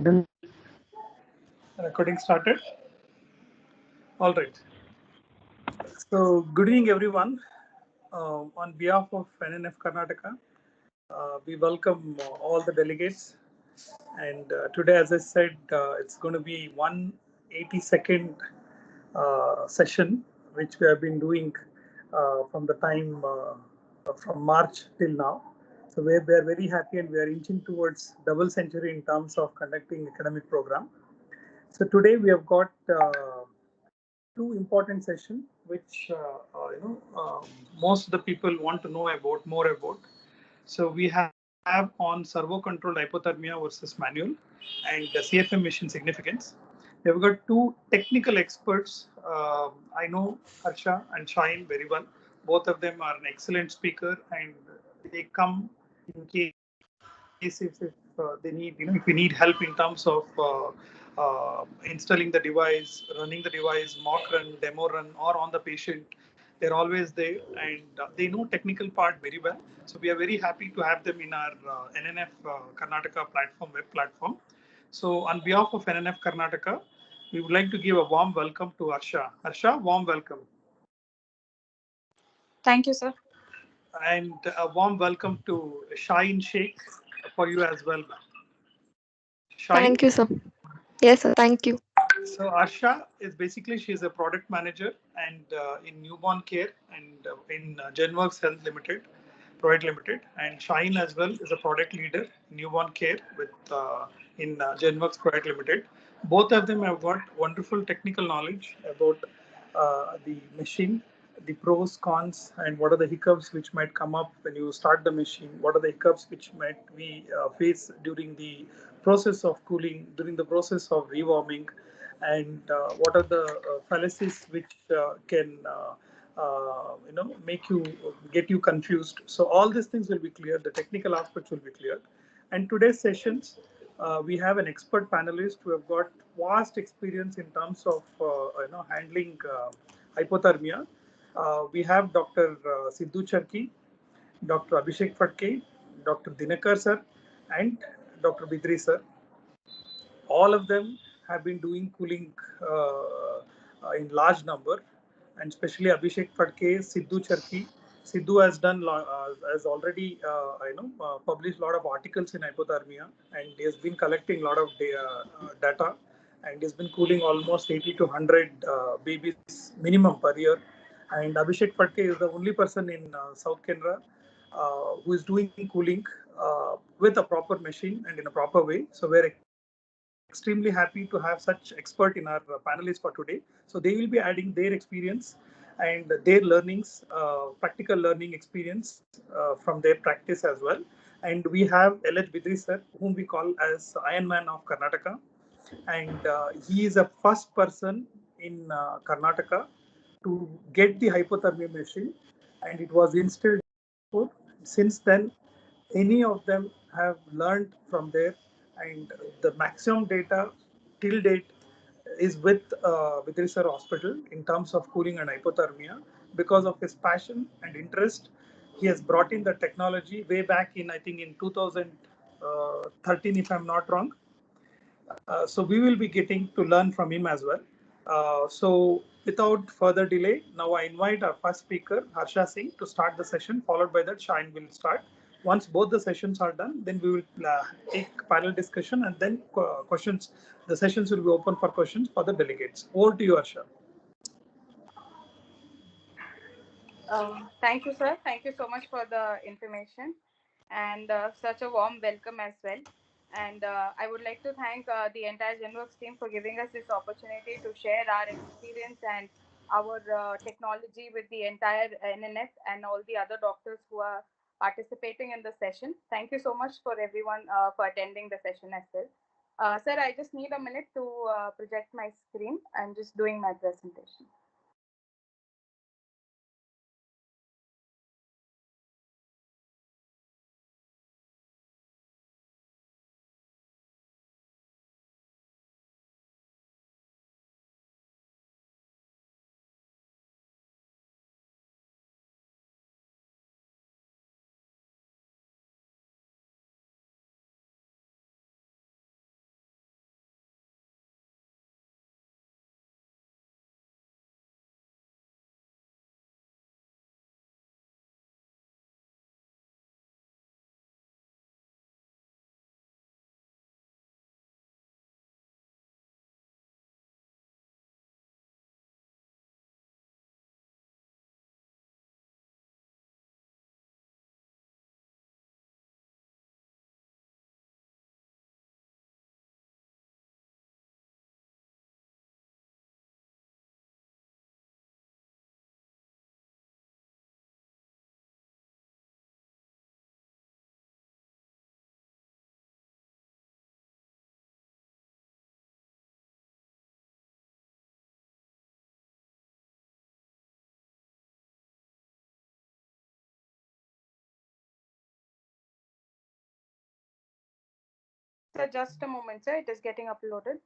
Done. Recording started. All right. So, good evening, everyone. On behalf of NNF Karnataka, we welcome all the delegates. And today, as I said, it's going to be 182nd session, which we have been doing from the time from March till now. So we are very happy and we are inching towards double century in terms of conducting academic program. So today we have got two important sessions which most of the people want to know about more about. So we have on servo controlled hypothermia versus manual and the CFM mission significance. We've got two technical experts. I know Harsha and Shaheen very well. Both of them are an excellent speaker and they come in case if they need, if we need help in terms of installing the device, running the device, mock run, demo run, or on the patient. They're always there and they know technical part very well. So we are very happy to have them in our NNF Karnataka platform, web platform. So on behalf of NNF Karnataka, we would like to give a warm welcome to Harsha. Harsha, warm welcome. Thank you, sir. And a warm welcome to Shaheen Shaik for you as well. Shaheen. Thank you, sir. Yes, sir. Thank you. So Harsha is basically she's a product manager and in newborn care and in Genworks Health Limited, Private Limited, and Shaheen as well is a product leader in newborn care with in Genworks Private Limited. Both of them have got wonderful technical knowledge about the machine, the pros, cons, and what are the hiccups which might come up when you start the machine. What are the hiccups which might we face during the process of cooling, during the process of rewarming, and what are the fallacies which can make you get you confused. So all these things will be clear. The technical aspects will be clear. And today's sessions, we have an expert panelist who have got vast experience in terms of handling hypothermia. We have Dr. Sidhu Charki, Dr. Abhishek Fatke, Dr. Dinakar sir, and Dr. Bidri sir. All of them have been doing cooling in large number, and especially Abhishek Fatke, Sidhu Charki. Sidhu has has already published a lot of articles in hypothermia, and he has been collecting a lot of data, and he's been cooling almost 80 to 100 babies minimum per year. And Abhishek Fatke is the only person in South Canada who is doing cooling with a proper machine and in a proper way. So we're extremely happy to have such expert in our panelists for today. So they will be adding their experience and their learnings, practical learning experience from their practice as well. And we have LH Bidri sir, whom we call as Iron Man of Karnataka. And he is a first person in Karnataka to get the hypothermia machine, and it was installed in Jaipur. Since then, any of them have learned from there, and the maximum data till date is with Risar Hospital in terms of cooling and hypothermia. Because of his passion and interest, he has brought in the technology way back in, I think, in 2013, if I'm not wrong. So we will be getting to learn from him as well. So without further delay, now I invite our first speaker, Harsha Singh, to start the session, followed by that Shine will start. Once both the sessions are done, then we will take panel discussion and then questions. The sessions will be open for questions for the delegates. Over to you, Harsha. Thank you, sir. Thank you so much for the information and such a warm welcome as well. And I would like to thank the entire Genworks team for giving us this opportunity to share our experience and our technology with the entire NNF and all the other doctors who are participating in the session. Thank you so much for everyone for attending the session as well. Sir, I just need a minute to project my screen. I'm just doing my presentation. Sir, just a moment, sir. It is getting uploaded.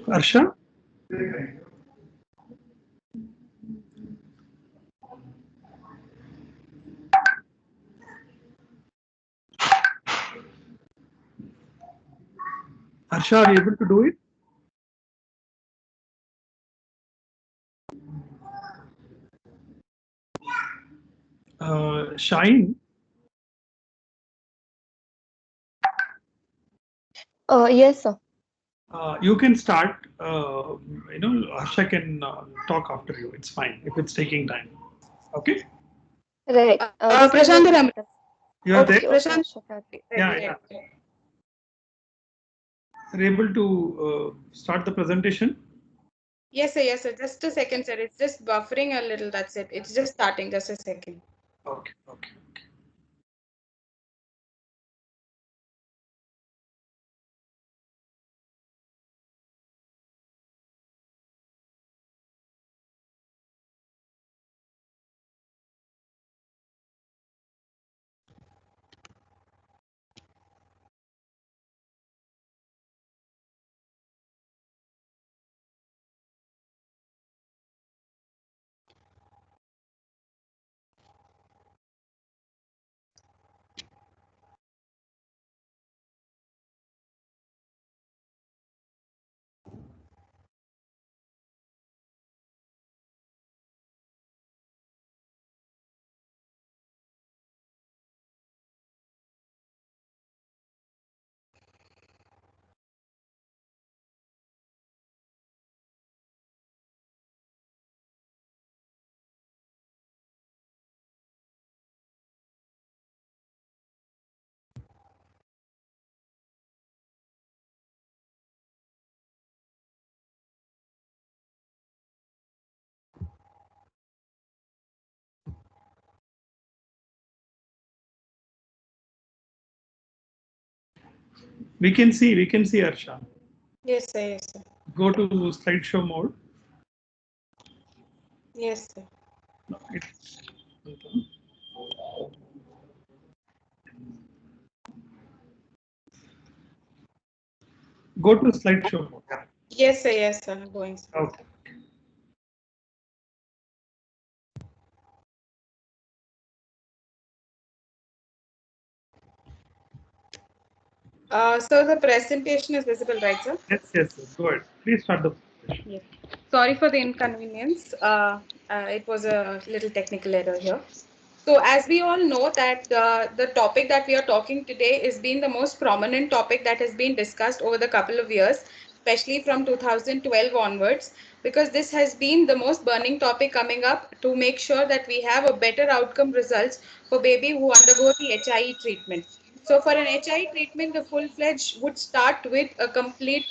Harsha? Harsha, are you able to do it? Shaheen, Yes, sir. you can start. Harsha can talk after you. It's fine if it's taking time. Okay? Right. Just give me Prashant, a minute. You are there? Okay, okay, Prashant, Harsha. Yeah, ready. yeah. Are you able to start the presentation? Yes, sir. Yes, sir. Just a second, sir. It's just buffering a little. That's it. It's just starting. Just a second. Okay, okay. We can see Harsha. Yes, sir. Yes, sir. Go to slideshow mode. Yes, sir. No, it's go to slideshow mode. Yeah. Yes, sir. Yes, sir. Going, sir. Okay. So the presentation is visible, right, sir? Yes. Go ahead. Please start the presentation. Yes. Sorry for the inconvenience. It was a little technical error here. So as we all know that the topic that we are talking today is been the most prominent topic that has been discussed over the couple of years, especially from 2012 onwards, because this has been the most burning topic coming up to make sure that we have a better outcome results for baby who undergo the HIE treatment. So for an HIE treatment, the full-fledged would start with a complete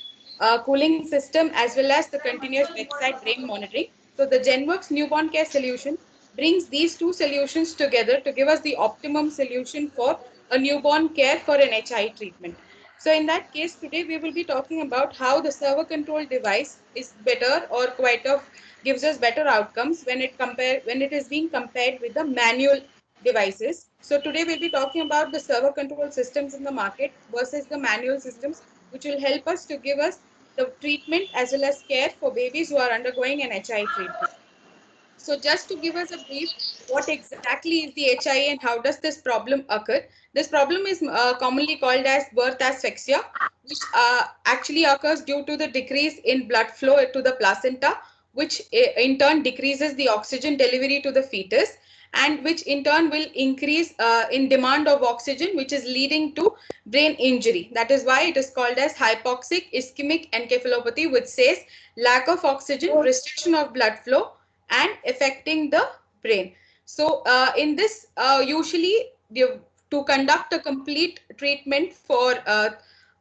cooling system as well as the continuous bedside brain monitoring. So the GenWorks newborn care solution brings these two solutions together to give us the optimum solution for a newborn care for an HI treatment. So in that case, today we will be talking about how the servo control device is better or quite of gives us better outcomes when it is being compared with the manual devices. So today we'll be talking about the servo control systems in the market versus the manual systems, which will help us to give us the treatment as well as care for babies who are undergoing an HI treatment. So just to give us a brief, what exactly is the HIE and how does this problem occur? This problem is commonly called as birth asphyxia, which actually occurs due to the decrease in blood flow to the placenta, which in turn decreases the oxygen delivery to the fetus, and which in turn will increase in demand of oxygen, which is leading to brain injury. That is why it is called as hypoxic ischemic encephalopathy, which says lack of oxygen, restriction of blood flow, and affecting the brain. So in this, usually to conduct a complete treatment for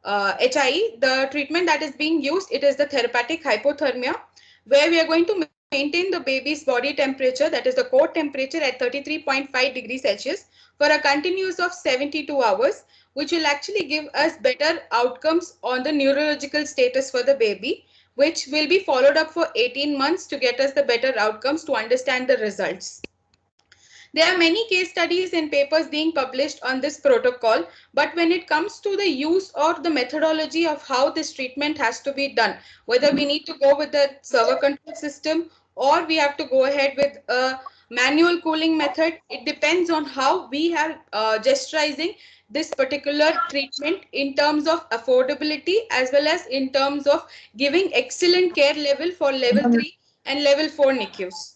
HIE, the treatment that is being used, it is the therapeutic hypothermia, where we are going to maintain the baby's body temperature, that is the core temperature, at 33.5 degrees Celsius for a continuous of 72 hours, which will actually give us better outcomes on the neurological status for the baby, which will be followed up for 18 months to get us the better outcomes to understand the results. There are many case studies and papers being published on this protocol, but when it comes to the use or the methodology of how this treatment has to be done, whether we need to go with the servo control system or we have to go ahead with a manual cooling method, it depends on how we are gesturizing this particular treatment in terms of affordability as well as in terms of giving excellent care level for level 3 and level 4 NICUs.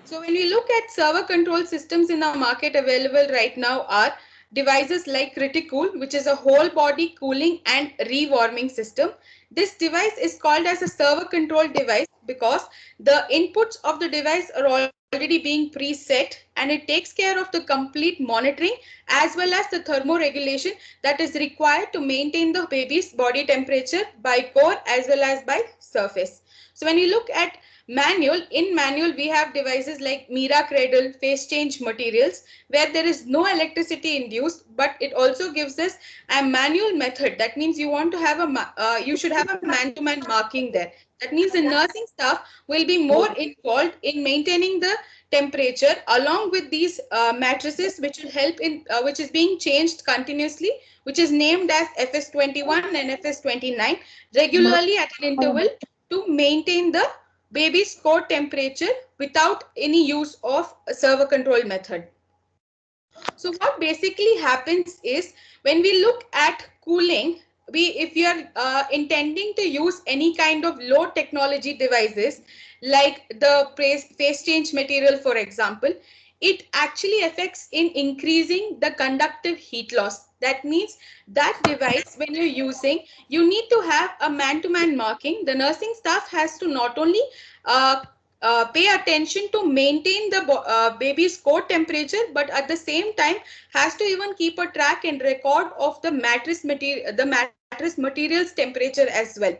So when we look at server control systems in the market available right now are devices like Criticool, which is a whole body cooling and rewarming system. This device is called as a server control device because the inputs of the device are already being preset and it takes care of the complete monitoring as well as the thermoregulation that is required to maintain the baby's body temperature by core as well as by surface. So when you look at in manual, we have devices like Mira Cradle, phase change materials, where there is no electricity induced, but it also gives us a manual method. That means you want to have you should have a man-to-man marking there. That means the nursing staff will be more involved in maintaining the temperature along with these matrices, which will help in which is being changed continuously, which is named as FS21 and FS29 regularly at an interval to maintain the baby's core temperature without any use of a servo control method. So what basically happens is when we look at cooling, if we are intending to use any kind of low technology devices like the phase change material, for example, it actually affects in increasing the conductive heat loss. That means that device, when you're using, you need to have a man-to-man marking. The nursing staff has to not only uh, pay attention to maintain the baby's core temperature, but at the same time has to even keep a track and record of the mattress material's temperature as well,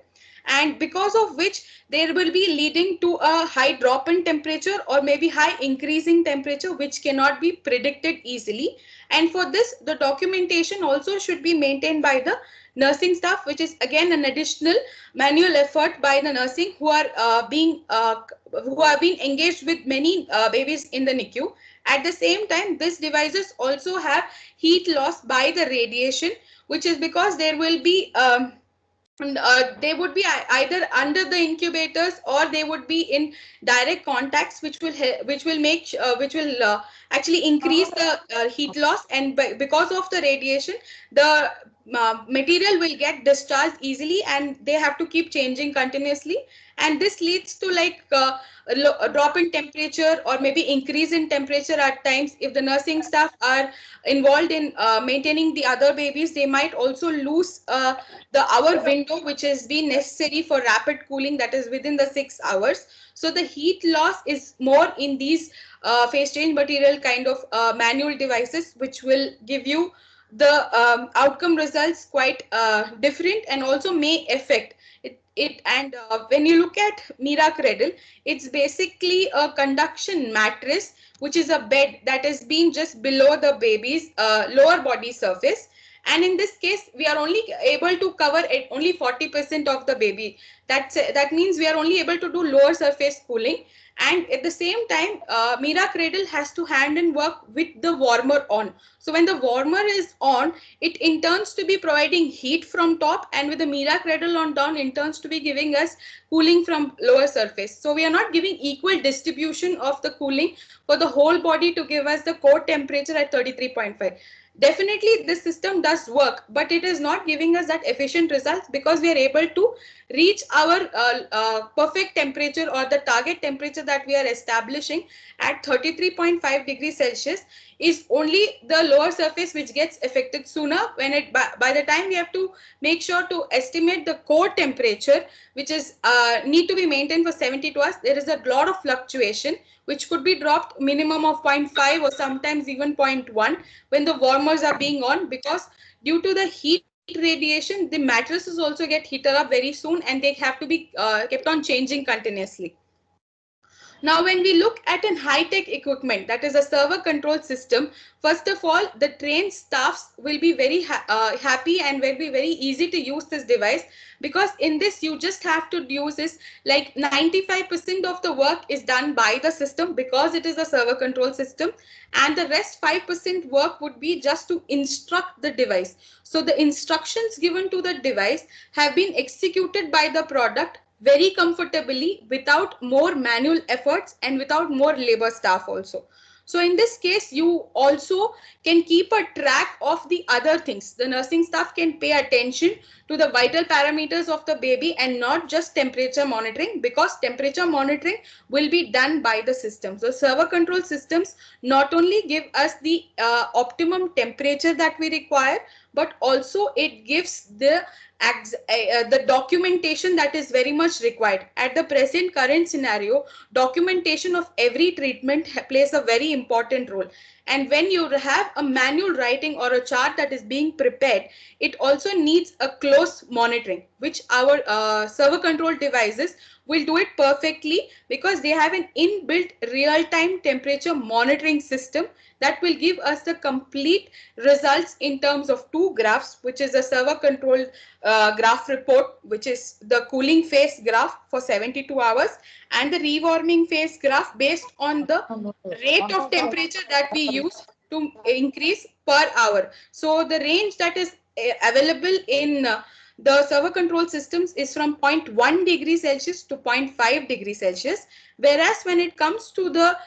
and because of which there will be leading to a high drop in temperature or maybe high increasing temperature, which cannot be predicted easily. And for this, the documentation also should be maintained by the nursing staff, which is again an additional manual effort by the nursing who are being engaged with many babies in the NICU. At the same time, these devices also have heat loss by the radiation, which is because there will be they would be either under the incubators or they would be in direct contacts, which will actually increase the heat loss, and because of the radiation the material will get discharged easily and they have to keep changing continuously, and this leads to like a drop in temperature or maybe increase in temperature at times. If the nursing staff are involved in maintaining the other babies, they might also lose the hour window which has been necessary for rapid cooling, that is within the 6 hours. So the heat loss is more in these phase change material kind of manual devices, which will give you the outcome results quite different and also may affect it. And when you look at Mira Cradle, it's basically a conduction mattress, which is a bed that has been just below the baby's lower body surface, and in this case we are only able to cover only 40% of the baby. That means we are only able to do lower surface cooling, and at the same time Mira cradle has to hand and work with the warmer on. So when the warmer is on, it interns to be providing heat from top, and with the Mira cradle on down, interns to be giving us cooling from lower surface. So we are not giving equal distribution of the cooling for the whole body to give us the core temperature at 33.5. Definitely this system does work, but it is not giving us that efficient results, because we are able to reach our perfect temperature or the target temperature that we are establishing at 33.5 degrees Celsius is only the lower surface which gets affected sooner. When it by the time we have to make sure to estimate the core temperature, which is need to be maintained for 72 hours, there is a lot of fluctuation which could be dropped minimum of 0.5 or sometimes even zero point 0.1 when the warmers are being on, because due to the heat radiation the mattresses also get heated up very soon and they have to be kept on changing continuously. Now, when we look at an high-tech equipment, that is a server control system, first of all, the trained staffs will be very happy and will be very easy to use this device, because in this you just have to use this, like 95% of the work is done by the system because it is a server control system, and the rest 5% work would be just to instruct the device. So the instructions given to the device have been executed by the product very comfortably without more manual efforts and without more labor staff also. So in this case, you also can keep a track of the other things. The nursing staff can pay attention to the vital parameters of the baby and not just temperature monitoring, because temperature monitoring will be done by the system. So server control systems not only give us the optimum temperature that we require, but also it gives the documentation that is very much required. At the present current scenario, documentation of every treatment plays a very important role. And when you have a manual writing or a chart that is being prepared, it also needs a close monitoring, which our server control devices will do it perfectly, because they have an inbuilt real-time temperature monitoring system that will give us the complete results in terms of two graphs, which is a server control graph report, which is the cooling phase graph for 72 hours, and the rewarming phase graph based on the rate of temperature that we use to increase per hour. So the range that is available in the server control systems is from zero point 0.1 degrees Celsius to 0.5 degrees Celsius, whereas when it comes to the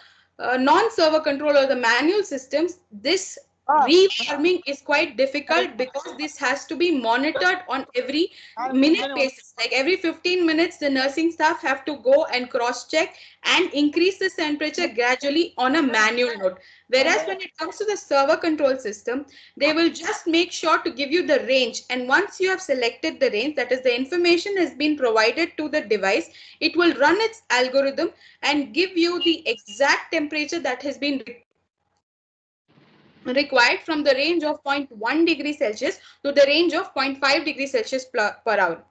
non-server control or the manual systems, this rewarming is quite difficult, because this has to be monitored on every minute basis. Like every 15 minutes, the nursing staff have to go and cross-check and increase the temperature gradually on a manual note. Whereas when it comes to the server control system, they will just make sure to give you the range. And once you have selected the range, that is the information has been provided to the device, it will run its algorithm and give you the exact temperature that has been required from the range of 0.1 degrees Celsius to the range of 0.5 degrees Celsius per hour.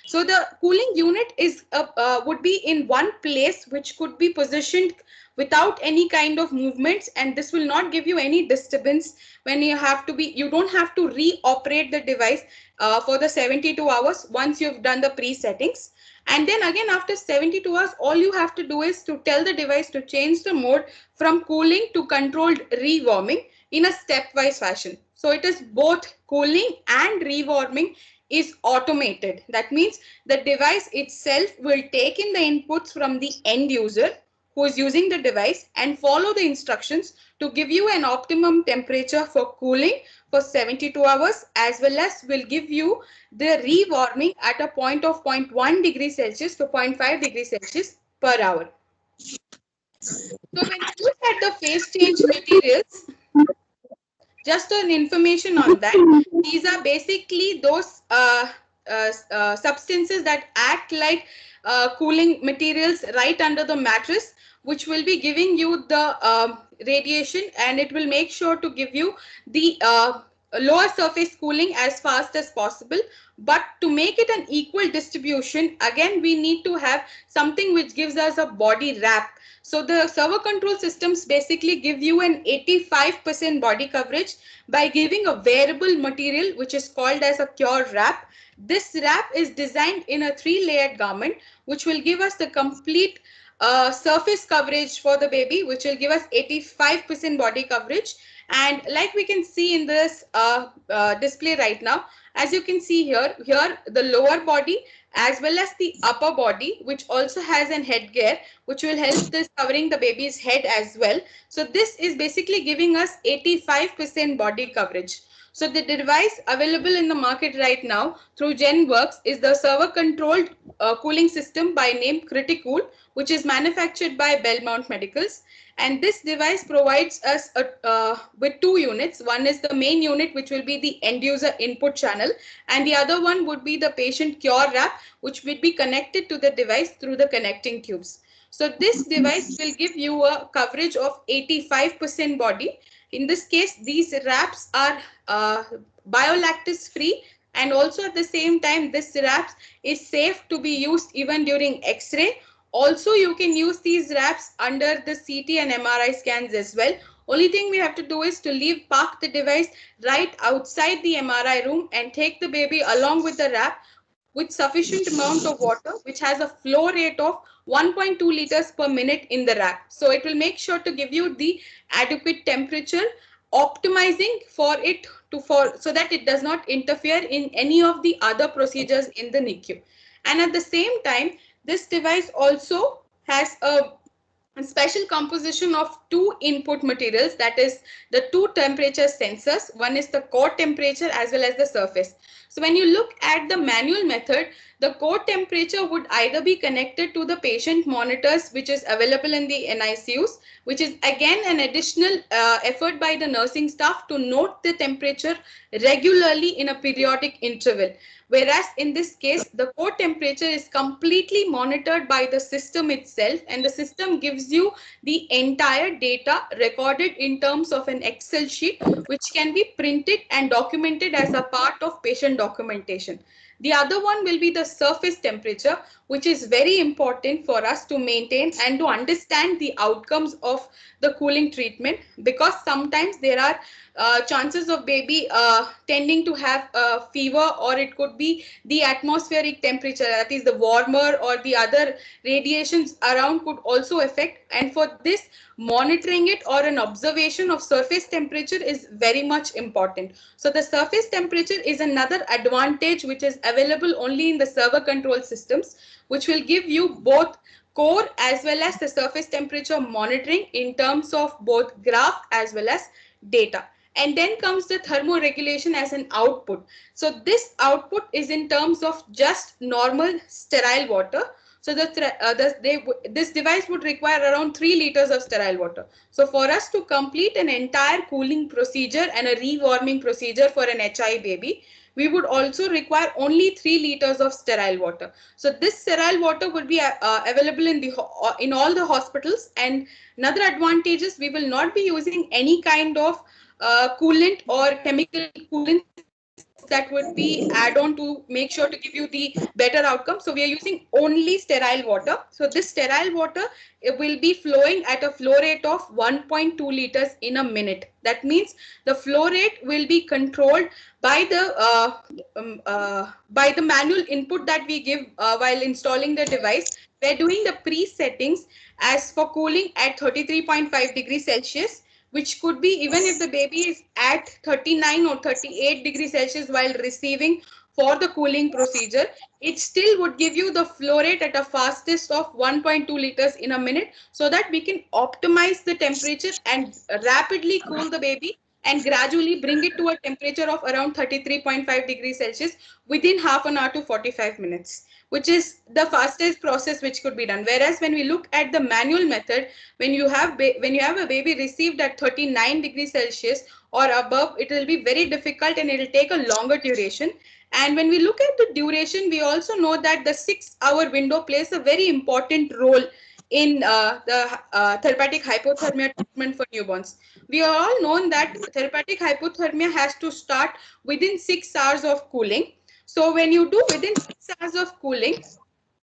So the cooling unit is would be in one place, which could be positioned without any kind of movements, and this will not give you any disturbance when you don't have to re-operate the device for the 72 hours once you've done the pre-settings. And then again, after 72 hours, all you have to do is to tell the device to change the mode from cooling to controlled rewarming in a stepwise fashion. So it is both cooling and rewarming is automated. That means the device itself will take in the inputs from the end user who is using the device and follow the instructions to give you an optimum temperature for cooling for 72 hours, as well as will give you the rewarming at a point of 0.1 degrees Celsius to 0.5 degrees Celsius per hour. So when you look at the phase change materials, just an information on that, these are basically those substances that act like cooling materials right under the mattress, which will be giving you the radiation, and it will make sure to give you the lower surface cooling as fast as possible. But to make it an equal distribution, again, we need to have something which gives us a body wrap. So the servo control systems basically give you an 85% body coverage by giving a wearable material which is called as a cure wrap. This wrap is designed in a 3-layered garment which will give us the complete surface coverage for the baby, which will give us 85% body coverage. And like we can see in this display right now, as you can see here the lower body as well as the upper body, which also has an headgear, which will help this covering the baby's head as well. So this is basically giving us 85% body coverage. So the device available in the market right now through GenWorks is the servo controlled cooling system by name Criticool, which is manufactured by Belmont Medicals. And this device provides us with 2 units. One is the main unit, which will be the end user input channel, and the other one would be the patient cure wrap, which will be connected to the device through the connecting tubes. So this device will give you a coverage of 85% body. In this case, these wraps are biolactis free, and also at the same time, this wraps is safe to be used even during X-ray. Also, you can use these wraps under the CT and MRI scans as well. Only thing we have to do is to park the device right outside the MRI room and take the baby along with the wrap with sufficient amount of water, which has a flow rate of 1.2 liters per minute in the wrap. So it will make sure to give you the adequate temperature, optimizing for it so that it does not interfere in any of the other procedures in the NICU. And at the same time, this device also has a special composition of 2 input materials, that is the 2 temperature sensors. One is the core temperature as well as the surface. So when you look at the manual method, the core temperature would either be connected to the patient monitors, which is available in the NICUs, which is again an additional effort by the nursing staff to note the temperature regularly in a periodic interval. Whereas in this case, the core temperature is completely monitored by the system itself, and the system gives you the entire data recorded in terms of an Excel sheet, which can be printed and documented as a part of patient documentation. The other one will be the surface temperature, which is very important for us to maintain and to understand the outcomes of the cooling treatment, because sometimes there are chances of baby tending to have a fever, or it could be the atmospheric temperature, that is the warmer or the other radiations around could also affect. And for this, monitoring it or an observation of surface temperature is very much important. So the surface temperature is another advantage which is available only in the servo control systems, which will give you both core as well as the surface temperature monitoring in terms of both graph as well as data. And then comes the thermoregulation as an output. So this output is in terms of just normal sterile water. So this device would require around 3 liters of sterile water. So for us to complete an entire cooling procedure and a rewarming procedure for an HI baby, we would also require only 3 liters of sterile water. So this sterile water would be available in all the hospitals. And another advantage is we will not be using any kind of coolant or chemical coolants that would be add on to make sure to give you the better outcome. So we are using only sterile water. So this sterile water, it will be flowing at a flow rate of 1.2 liters in a minute. That means the flow rate will be controlled by the manual input that we give while installing the device. We're doing the pre-settings as for cooling at 33.5 degrees Celsius, which could be even if the baby is at 39 or 38 degrees Celsius while receiving for the cooling procedure, it still would give you the flow rate at a fastest of 1.2 liters in a minute, so that we can optimize the temperature and rapidly cool the baby and gradually bring it to a temperature of around 33.5 degrees Celsius within half an hour to 45 minutes, which is the fastest process which could be done. Whereas when we look at the manual method, when you have a baby received at 39 degrees Celsius or above, it will be very difficult and it will take a longer duration. And when we look at the duration, we also know that the 6-hour window plays a very important role in the therapeutic hypothermia treatment for newborns. We are all known that therapeutic hypothermia has to start within 6 hours of cooling. So when you do within 6 hours of cooling,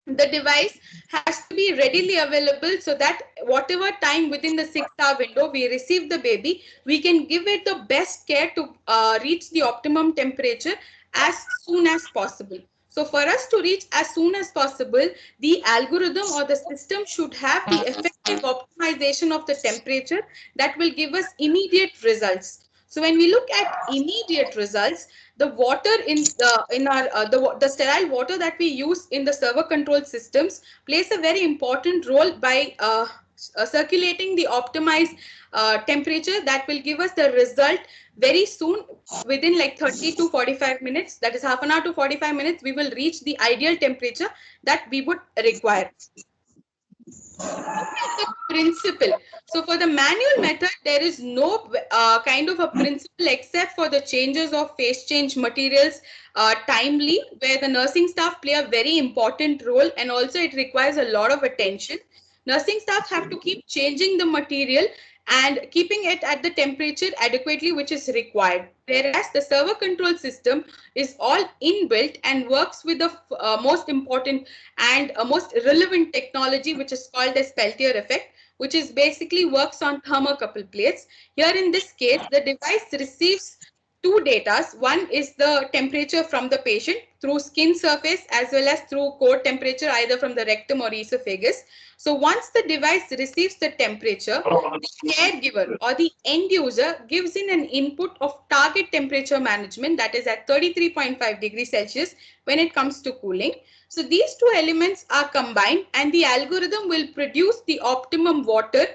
the device has to be readily available so that whatever time within the 6 hour window we receive the baby, we can give it the best care to reach the optimum temperature as soon as possible. So for us to reach as soon as possible, the algorithm or the system should have the effective optimization of the temperature that will give us immediate results. So when we look at immediate results, the water in our the sterile water that we use in the server control systems plays a very important role by circulating the optimized temperature that will give us the result very soon. Within like 30 to 45 minutes, that is half an hour to 45 minutes, we will reach the ideal temperature that we would require. Look at the principle. So for the manual method, there is no kind of a principle except for the changes of phase change materials timely, where the nursing staff play a very important role, and also it requires a lot of attention. Nursing staff have to keep changing the material and keeping it at the temperature adequately which is required. Whereas the server control system is all inbuilt and works with the most important and most relevant technology, which is called as Peltier effect, which is basically works on thermocouple plates. Here in this case, the device receives two datas. One is the temperature from the patient through skin surface as well as through core temperature either from the rectum or esophagus. So once the device receives the temperature, the caregiver or the end user gives in an input of target temperature management, that is at 33.5 degrees Celsius when it comes to cooling. So these two elements are combined and the algorithm will produce the optimum water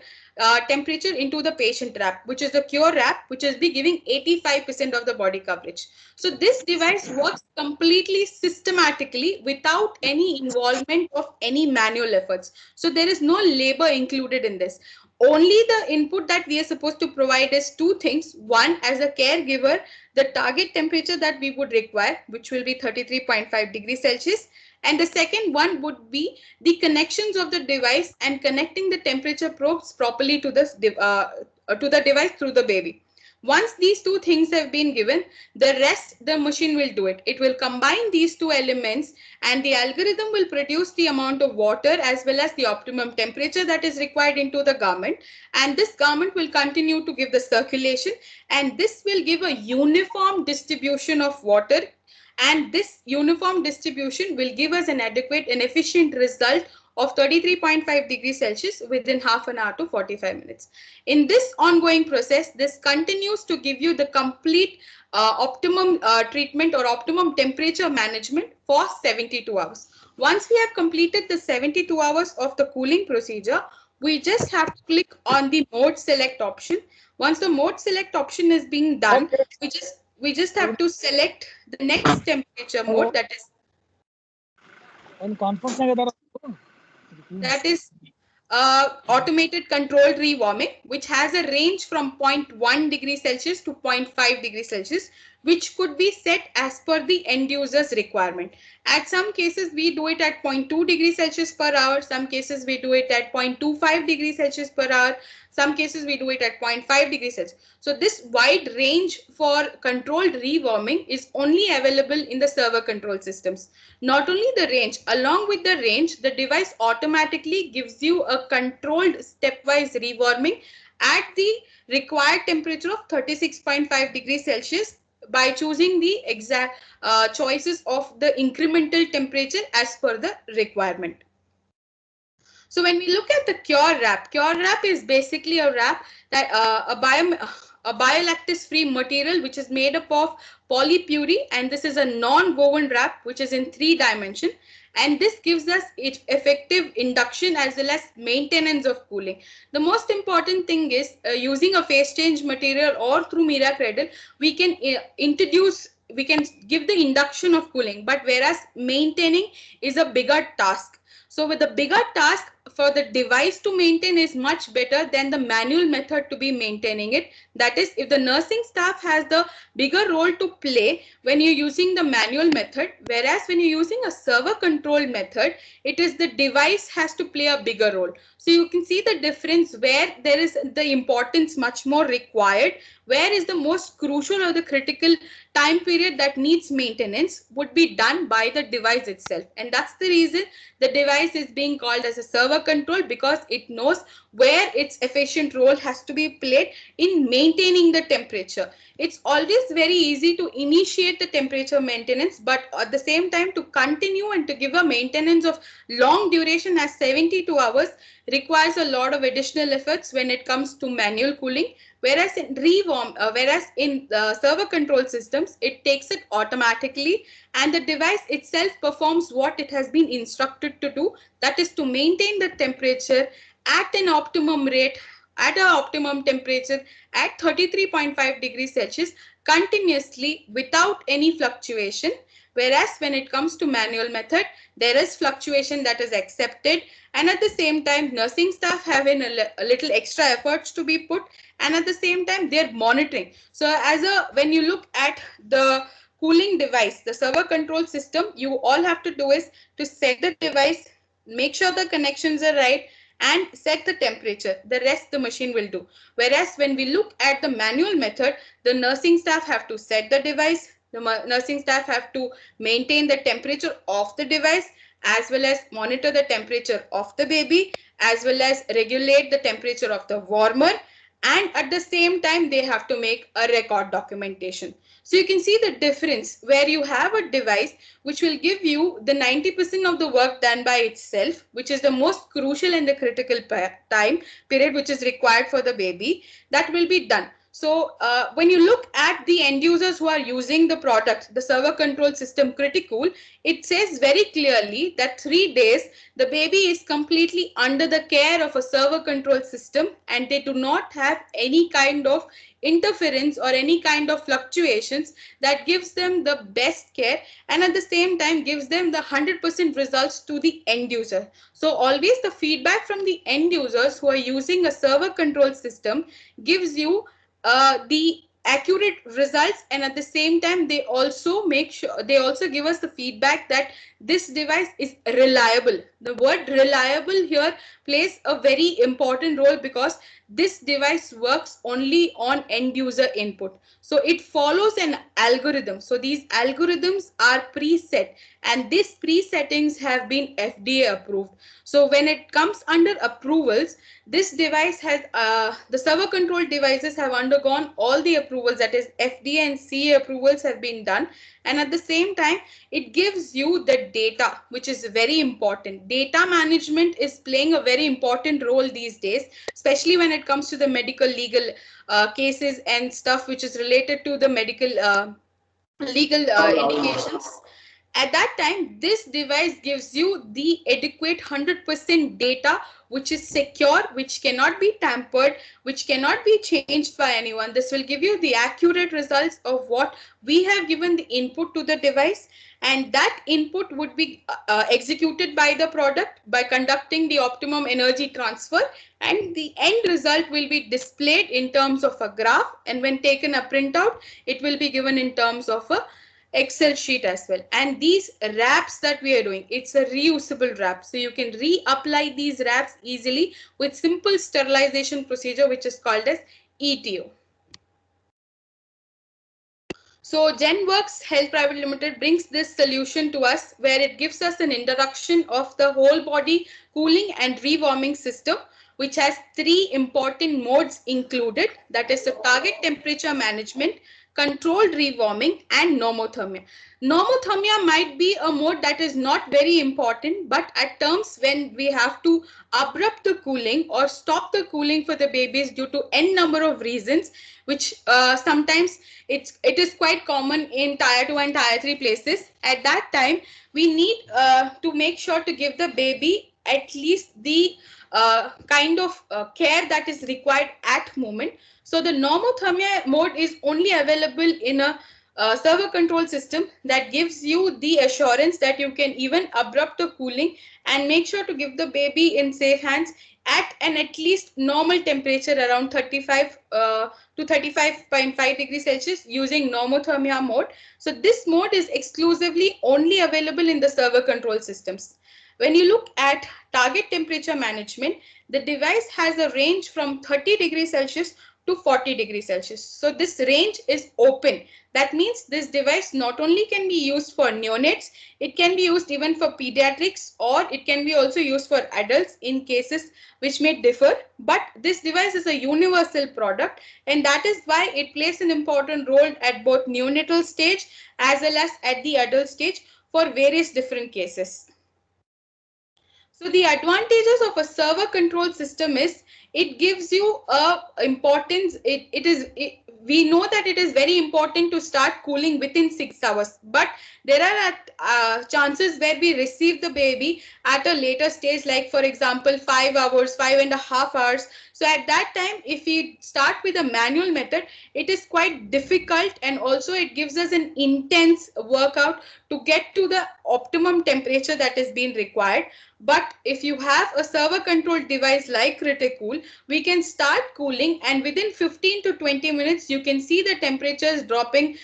temperature into the patient wrap, which is the cure wrap, which is be giving 85% of the body coverage. So this device works completely systematically without any involvement of any manual efforts. So there is no labor included in this. Only the input that we are supposed to provide is two things. One, as a caregiver, the target temperature that we would require, which will be 33.5 degrees Celsius. And the second one would be the connections of the device and connecting the temperature probes properly to the device through the baby. Once these two things have been given, the rest the machine will do it. It will combine these two elements and the algorithm will produce the amount of water as well as the optimum temperature that is required into the garment. And this garment will continue to give the circulation and this will give a uniform distribution of water, and this uniform distribution will give us an adequate and efficient result of 33.5 degrees Celsius within half an hour to 45 minutes. In this ongoing process, this continues to give you the complete optimum treatment or optimum temperature management for 72 hours. Once we have completed the 72 hours of the cooling procedure, we just have to click on the mode select option. Once the mode select option is being done, we just have to select the next temperature mode, that is automated controlled rewarming, which has a range from zero point 0.1 degrees Celsius to 0.5 degrees Celsius, which could be set as per the end user's requirement. At some cases, we do it at 0.2 degrees Celsius per hour. Some cases, we do it at 0.25 degrees Celsius per hour. Some cases, we do it at 0.5 degrees Celsius. So this wide range for controlled rewarming is only available in the server control systems. Not only the range, along with the range, the device automatically gives you a controlled stepwise rewarming at the required temperature of 36.5 degrees Celsius by choosing the exact choices of the incremental temperature as per the requirement. So when we look at the cure wrap is basically a wrap that a biolactis free material which is made up of polypurine, and this is a non-woven wrap which is in 3 dimension, and this gives us effective induction as well as maintenance of cooling. The most important thing is using a phase change material or through Mira Cradle, we can we can give the induction of cooling, but whereas maintaining is a bigger task. So with the bigger task, for the device to maintain is much better than the manual method to be maintaining it. That is, if the nursing staff has the bigger role to play when you're using the manual method, whereas when you're using a server control method, it is the device has to play a bigger role. So you can see the difference where there is the importance much more required, where is the most crucial or the critical time period that needs maintenance would be done by the device itself. And that's the reason the device is being called as a server control, because it knows where its efficient role has to be played in maintaining the temperature. It's always very easy to initiate the temperature maintenance, but at the same time to continue and to give a maintenance of long duration as 72 hours requires a lot of additional efforts when it comes to manual cooling. Whereas in server control systems, it takes it automatically, and the device itself performs what it has been instructed to do, that is to maintain the temperature at an optimum rate, at an optimum temperature at 33.5 degrees Celsius continuously without any fluctuation. Whereas when it comes to manual method, there is fluctuation that is accepted, and at the same time nursing staff having a little extra efforts to be put, and at the same time they're monitoring. So when you look at the cooling device, the server control system, you all have to do is to set the device, make sure the connections are right, and set the temperature. The rest the machine will do. Whereas when we look at the manual method, the nursing staff have to set the device, the nursing staff have to maintain the temperature of the device, as well as monitor the temperature of the baby, as well as regulate the temperature of the warmer, and at the same time they have to make a record documentation. So you can see the difference where you have a device which will give you the 90% of the work done by itself, which is the most crucial and the critical time period which is required for the baby, that will be done. So when you look at the end users who are using the product, the server control system Criticool, it says very clearly that 3 days the baby is completely under the care of a server control system, and they do not have any kind of interference or any kind of fluctuations that gives them the best care, and at the same time gives them the 100% results to the end user. So always the feedback from the end users who are using a server control system gives you the accurate results, and at the same time they also make sure, they also give us the feedback that this device is reliable. The word reliable here plays a very important role, because this device works only on end user input. So it follows an algorithm. So these algorithms are preset, and these presettings have been FDA approved. So when it comes under approvals, this device has, the server control devices have undergone all the approvals, that is FDA and CA approvals have been done. And at the same time, it gives you the data, which is very important. Data management is playing a very important role these days, especially when it comes to the medical legal cases and stuff which is related to the medical legal indications. At that time, this device gives you the adequate 100% data, which is secure, which cannot be tampered, which cannot be changed by anyone. This will give you the accurate results of what we have given the input to the device, and that input would be executed by the product by conducting the optimum energy transfer, and the end result will be displayed in terms of a graph, and when taken a printout, it will be given in terms of a Excel sheet as well. And these wraps that we are doing, it's a reusable wrap. So you can reapply these wraps easily with simple sterilization procedure, which is called as ETO. So GenWorks Health Private Limited brings this solution to us, where it gives us an introduction of the whole body cooling and rewarming system, which has 3 important modes included, that is the target temperature management, controlled rewarming, and normothermia. Normothermia might be a mode that is not very important, but at times when we have to abrupt the cooling or stop the cooling for the babies due to n number of reasons, which sometimes it is quite common in tier 2 and tier 3 places. At that time, we need to make sure to give the baby at least the kind of care that is required at moment. So the normothermia mode is only available in a servo control system that gives you the assurance that you can even abrupt the cooling and make sure to give the baby in safe hands at least normal temperature around 35 to 35.5 degrees Celsius using normothermia mode. So this mode is exclusively only available in the servo control systems. When you look at target temperature management, the device has a range from 30 degrees Celsius to 40 degrees Celsius. So this range is open. That means this device not only can be used for neonates, it can be used even for pediatrics, or it can be also used for adults in cases which may differ. But this device is a universal product, and that is why it plays an important role at both neonatal stage as well as at the adult stage for various different cases. So the advantages of a servo control system is it gives you a importance. We know that it is very important to start cooling within 6 hours, but there are chances where we receive the baby at a later stage, like for example 5 hours, 5.5 hours. So at that time, if we start with a manual method, it is quite difficult, and also it gives us an intense workout to get to the optimum temperature that is being required. But if you have a servo controlled device like Criticool, we can start cooling, and within 15 to 20 minutes, you can see the temperatures dropping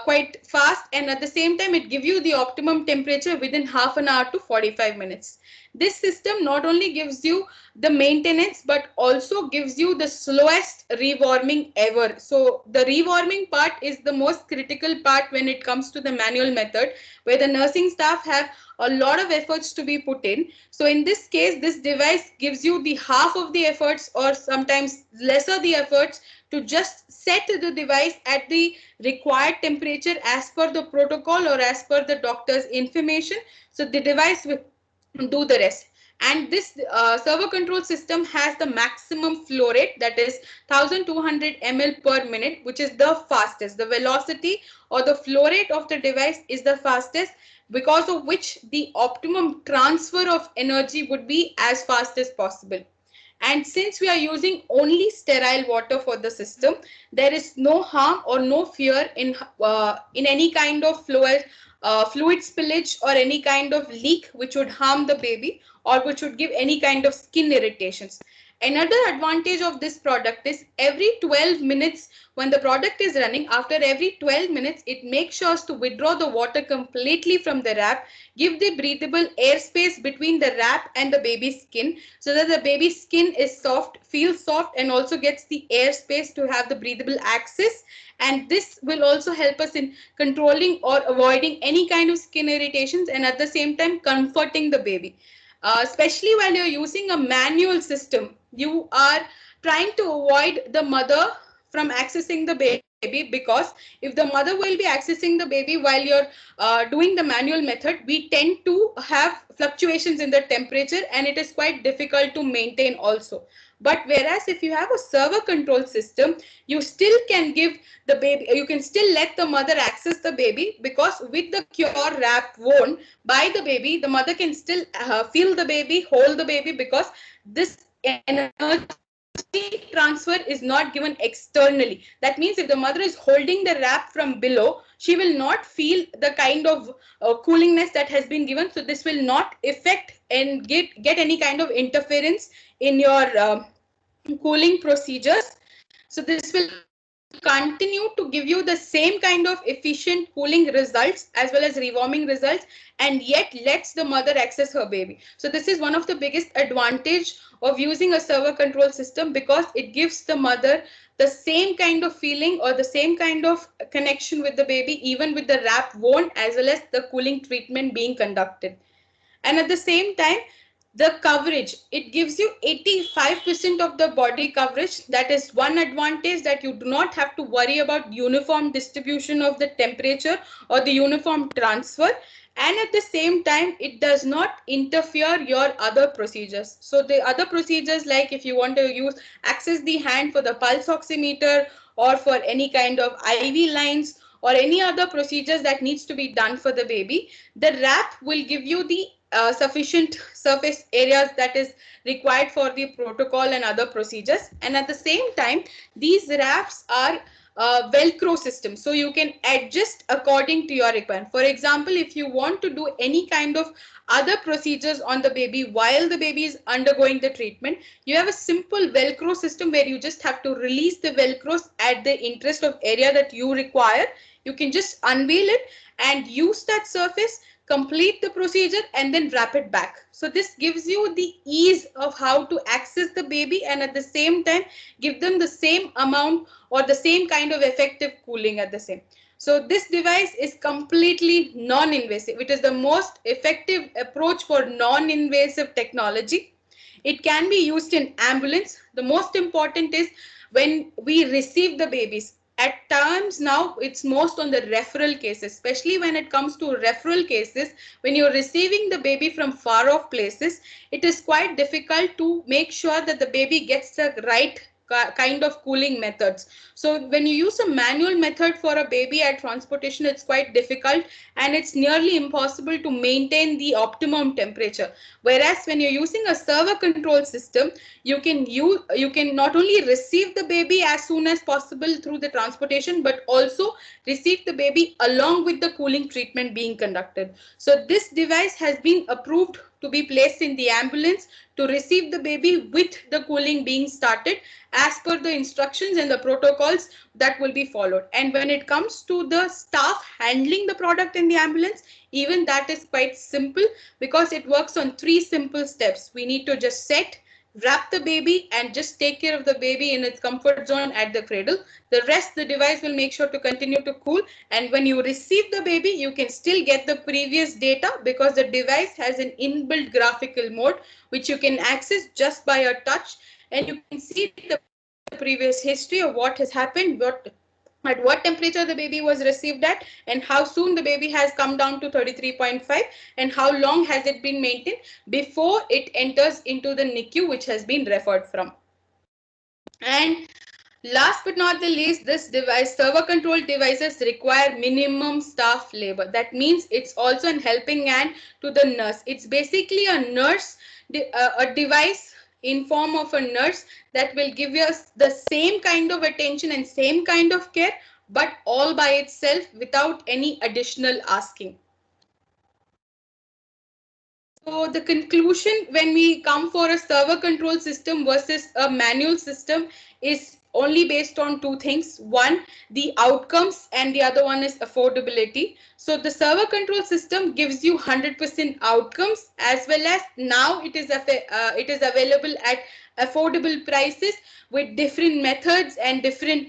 quite fast, and at the same time, it gives you the optimum temperature within half an hour to 45 minutes. This system not only gives you the maintenance, but also gives you the slowest rewarming ever. So the rewarming part is the most critical part when it comes to the manual method, where the nursing staff have a lot of efforts to be put in. So in this case, this device gives you the half of the efforts, or sometimes lesser the efforts, to just set the device at the required temperature as per the protocol or as per the doctor's information. So the device will do the rest. And this servo control system has the maximum flow rate, that is 1200 ml per minute, which is the fastest. The velocity or the flow rate of the device is the fastest, because of which the optimum transfer of energy would be as fast as possible. And since we are using only sterile water for the system, there is no harm or no fear in any kind of fluid spillage or any kind of leak which would harm the baby or which would give any kind of skin irritations. Another advantage of this product is every 12 minutes, when the product is running, after every 12 minutes, it makes sure to withdraw the water completely from the wrap, give the breathable airspace between the wrap and the baby's skin, so that the baby's skin is soft, feels soft, and also gets the airspace to have the breathable access. And this will also help us in controlling or avoiding any kind of skin irritations, and at the same time comforting the baby. Especially while you're using a manual system, you are trying to avoid the mother from accessing the baby, because if the mother will be accessing the baby while you're doing the manual method, we tend to have fluctuations in the temperature, and it is quite difficult to maintain also. But whereas if you have a servo control system, you still can give the baby, you can still let the mother access the baby, because with the cure wrap worn by the baby, the mother can still feel the baby, hold the baby, because this energy transfer is not given externally. That means if the mother is holding the wrap from below, she will not feel the kind of coolingness that has been given. So this will not affect and get any kind of interference in your cooling procedures. So this will continue to give you the same kind of efficient cooling results as well as rewarming results, and yet lets the mother access her baby. So this is one of the biggest advantage of using a servo control system, because it gives the mother the same kind of feeling or the same kind of connection with the baby, even with the wrap worn as well as the cooling treatment being conducted. And at the same time, the coverage, it gives you 85% of the body coverage. That is one advantage, that you do not have to worry about uniform distribution of the temperature or the uniform transfer. And at the same time, it does not interfere your other procedures. So the other procedures, like if you want to use access the hand for the pulse oximeter, or for any kind of IV lines, or any other procedures that needs to be done for the baby, the wrap will give you the sufficient surface areas that is required for the protocol and other procedures. And at the same time, these wraps are Velcro system, so you can adjust according to your requirement. For example, if you want to do any kind of other procedures on the baby while the baby is undergoing the treatment, you have a simple Velcro system where you just have to release the Velcros at the interest of area that you require. You can just unveil it and use that surface, complete the procedure, and then wrap it back. So this gives you the ease of how to access the baby and at the same time give them the same amount or the same kind of effective cooling at the same. So this device is completely non-invasive. It is the most effective approach for non-invasive technology. It can be used in ambulance. The most important is when we receive the babies. At times now, it's most on the referral cases, especially when it comes to referral cases. When you're receiving the baby from far off places, it is quite difficult to make sure that the baby gets the right kind of cooling methods. So when you use a manual method for a baby at transportation, it's quite difficult and it's nearly impossible to maintain the optimum temperature. Whereas when you're using a servo control system, you can not only receive the baby as soon as possible through the transportation, but also receive the baby along with the cooling treatment being conducted. So this device has been approved to be placed in the ambulance to receive the baby with the cooling being started as per the instructions and the protocols that will be followed. And when it comes to the staff handling the product in the ambulance, even that is quite simple because it works on 3 simple steps. We need to just set, wrap the baby and just take care of the baby in its comfort zone at the cradle. The rest, the device will make sure to continue to cool, and when you receive the baby, you can still get the previous data because the device has an inbuilt graphical mode which you can access just by a touch, and you can see the previous history of what has happened, at what temperature the baby was received at, and how soon the baby has come down to 33.5, and how long has it been maintained before it enters into the NICU which has been referred from. And last but not the least, this device, servo controlled devices require minimum staff labor. That means it's also an helping hand to the nurse. It's basically a nurse, a device in form of a nurse that will give us the same kind of attention and same kind of care, but all by itself without any additional asking. So the conclusion when we come for a servo control system versus a manual system is only based on 2 things. One, the outcomes, and the other one is affordability. So the servo control system gives you 100% outcomes, as well as now it is available at affordable prices with different methods and different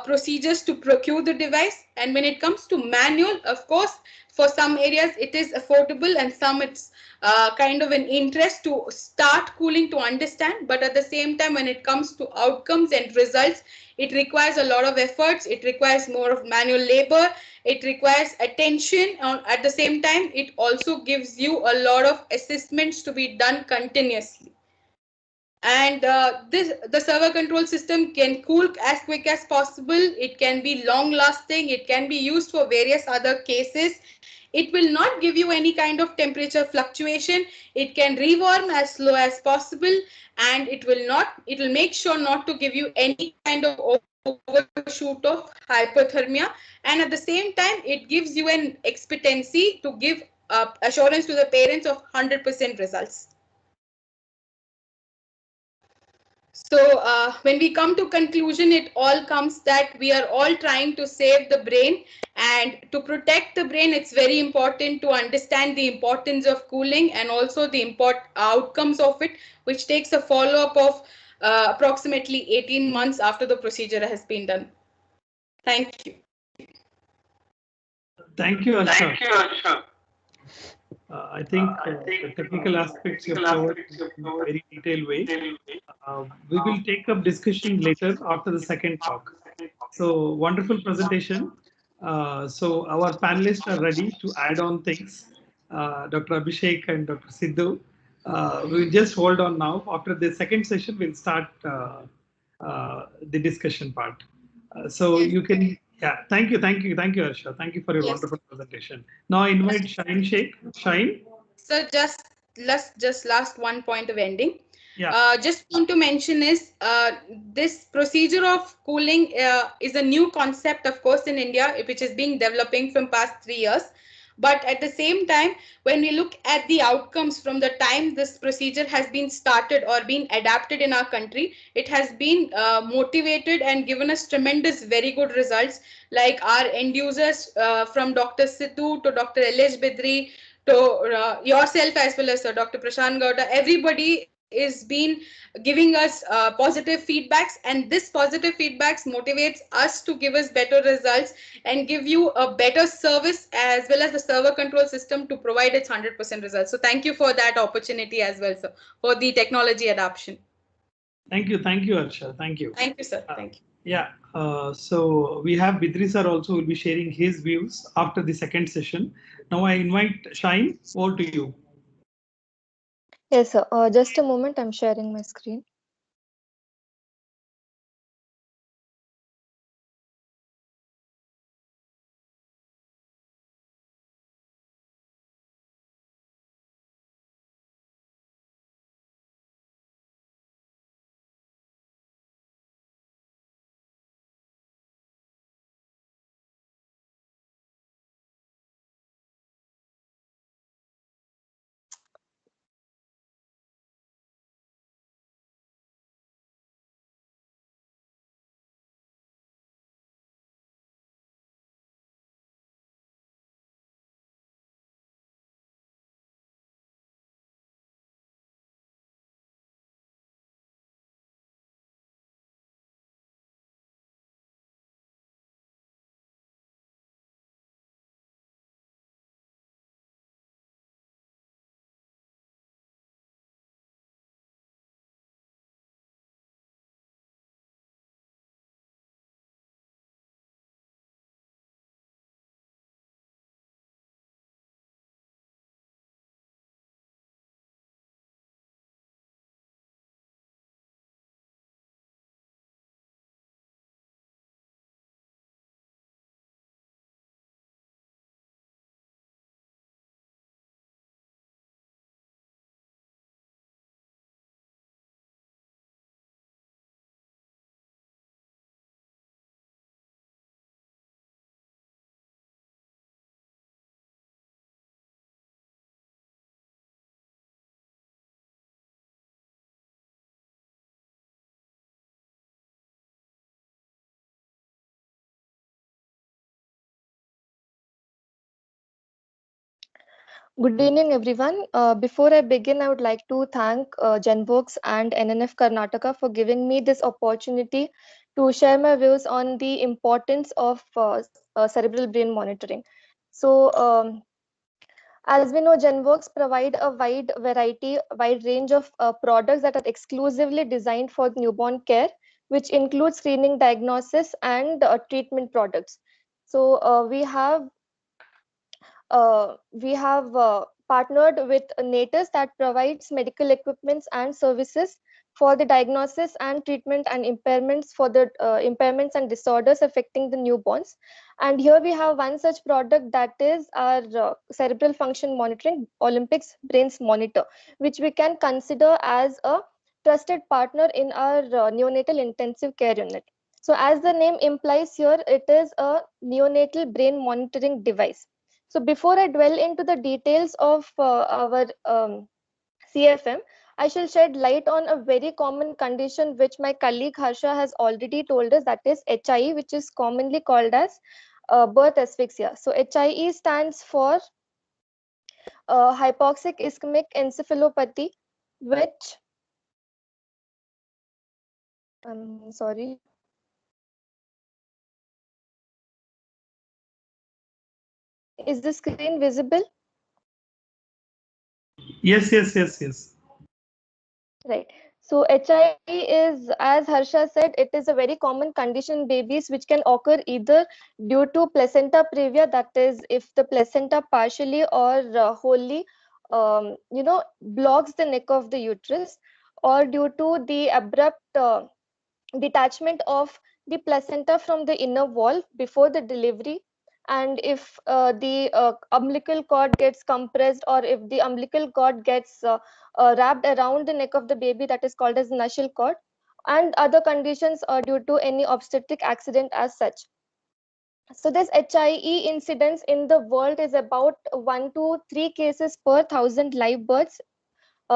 procedures to procure the device. And when it comes to manual, of course, for some areas it is affordable and some it's kind of an interest to start cooling to understand, but at the same time when it comes to outcomes and results, it requires a lot of efforts, it requires more of manual labor, it requires attention. At the same time, it also gives you a lot of assessments to be done continuously. And the servo control system can cool as quick as possible. It can be long lasting. It can be used for various other cases. It will not give you any kind of temperature fluctuation. It can rewarm as slow as possible, and it will make sure not to give you any kind of overshoot of hypothermia. And at the same time, it gives you an expectancy to give assurance to the parents of 100% results. So when we come to conclusion, it all comes that we are all trying to save the brain, and to protect the brain, it's very important to understand the importance of cooling and also the outcomes of it, which takes a follow-up of approximately 18 months after the procedure has been done. Thank you. Thank you, Harsha. I think the technical aspects you have covered in a very detailed way. We will take up discussion later after the second talk. So wonderful presentation. So our panelists are ready to add on things. Dr. Abhishek and Dr. Sidhu. We'll just hold on now. After the second session, we'll start the discussion part. So Yes. you can, yeah, thank you, Harsha. Thank you for your Yes. wonderful presentation. Now I invite Shaheen Sheikh. Shaheen. So just last one point of ending. Yeah. Just want to mention is this procedure of cooling is a new concept, of course, in India, which is being developing from past 3 years. But at the same time, when we look at the outcomes from the time this procedure has been started or been adapted in our country, it has been motivated and given us tremendous, very good results. Like our end users, from Dr. Situ to Dr. Elish Bidri to yourself as well as Dr. Prashant Gowda, everybody is been giving us positive feedbacks, and this positive feedbacks motivates us to give us better results and give you a better service as well as the server control system to provide its 100% results. So thank you for that opportunity as well, sir, for the technology adoption. Thank you, Harsha. Thank you. Thank you, sir. Uh, Thank you. yeah. So we have Bidri sir also will be sharing his views after the second session. Now I invite Shaheen. Over to you. Yes, sir. Just a moment. I'm sharing my screen. Good evening, everyone. Before I begin, I would like to thank Genworks and NNF Karnataka for giving me this opportunity to share my views on the importance of cerebral brain monitoring. So, as we know, Genworks provide a wide range of products that are exclusively designed for newborn care, which includes screening, diagnosis, and treatment products. So, we have partnered with Natus that provides medical equipments and services for the diagnosis and treatment and impairments for the impairments and disorders affecting the newborns. And here we have one such product, that is our cerebral function monitoring Olympics Brains Monitor, which we can consider as a trusted partner in our neonatal intensive care unit. So as the name implies here, it is a neonatal brain monitoring device. So before I dwell into the details of our CFM, I shall shed light on a very common condition which my colleague Harsha has already told us, that is HIE, which is commonly called as birth asphyxia. So HIE stands for hypoxic ischemic encephalopathy, which, I'm sorry, is the screen visible? Yes, yes, yes, yes. Right. So HIE is, as Harsha said, it is a very common condition in babies which can occur either due to placenta previa, that is, if the placenta partially or wholly, blocks the neck of the uterus, or due to the abrupt detachment of the placenta from the inner wall before the delivery, and if the umbilical cord gets compressed, or if the umbilical cord gets wrapped around the neck of the baby, that is called as nuchal cord, and other conditions due to any obstetric accident as such. So this HIE incidence in the world is about 1 to 3 cases per 1,000 live births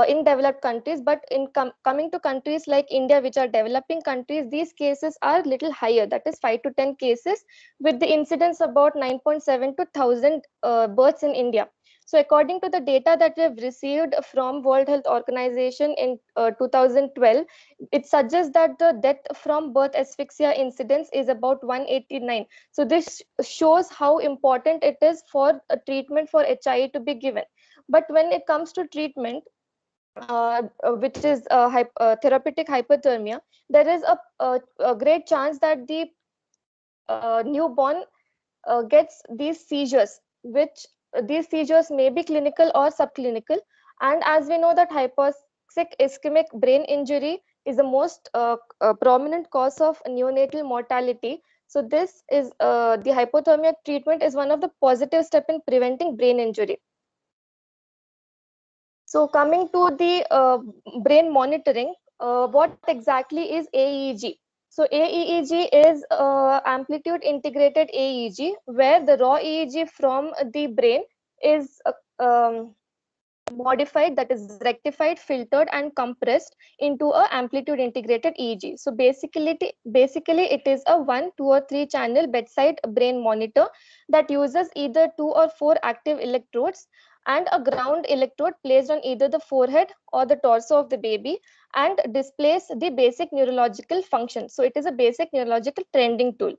in developed countries. But in coming to countries like India, which are developing countries, these cases are little higher, that is 5 to 10 cases, with the incidence about 9.7 to 1,000 births in India. So according to the data that we have received from World Health Organization in 2012, it suggests that the death from birth asphyxia incidence is about 189. So this shows how important it is for a treatment for HIE to be given. But when it comes to treatment, which is therapeutic hypothermia, there is a great chance that the newborn gets these seizures, which these seizures may be clinical or subclinical. And as we know that hypoxic ischemic brain injury is the most prominent cause of neonatal mortality. So this is the hypothermia treatment is one of the positive step in preventing brain injury. So coming to the brain monitoring, what exactly is AEG? So AEEG is amplitude integrated AEG, where the raw EEG from the brain is modified, that is rectified, filtered and compressed into a amplitude integrated EEG. So basically it is a 1, 2 or 3 channel bedside brain monitor that uses either 2 or 4 active electrodes and a ground electrode placed on either the forehead or the torso of the baby, and displays the basic neurological function. So it is a basic neurological trending tool.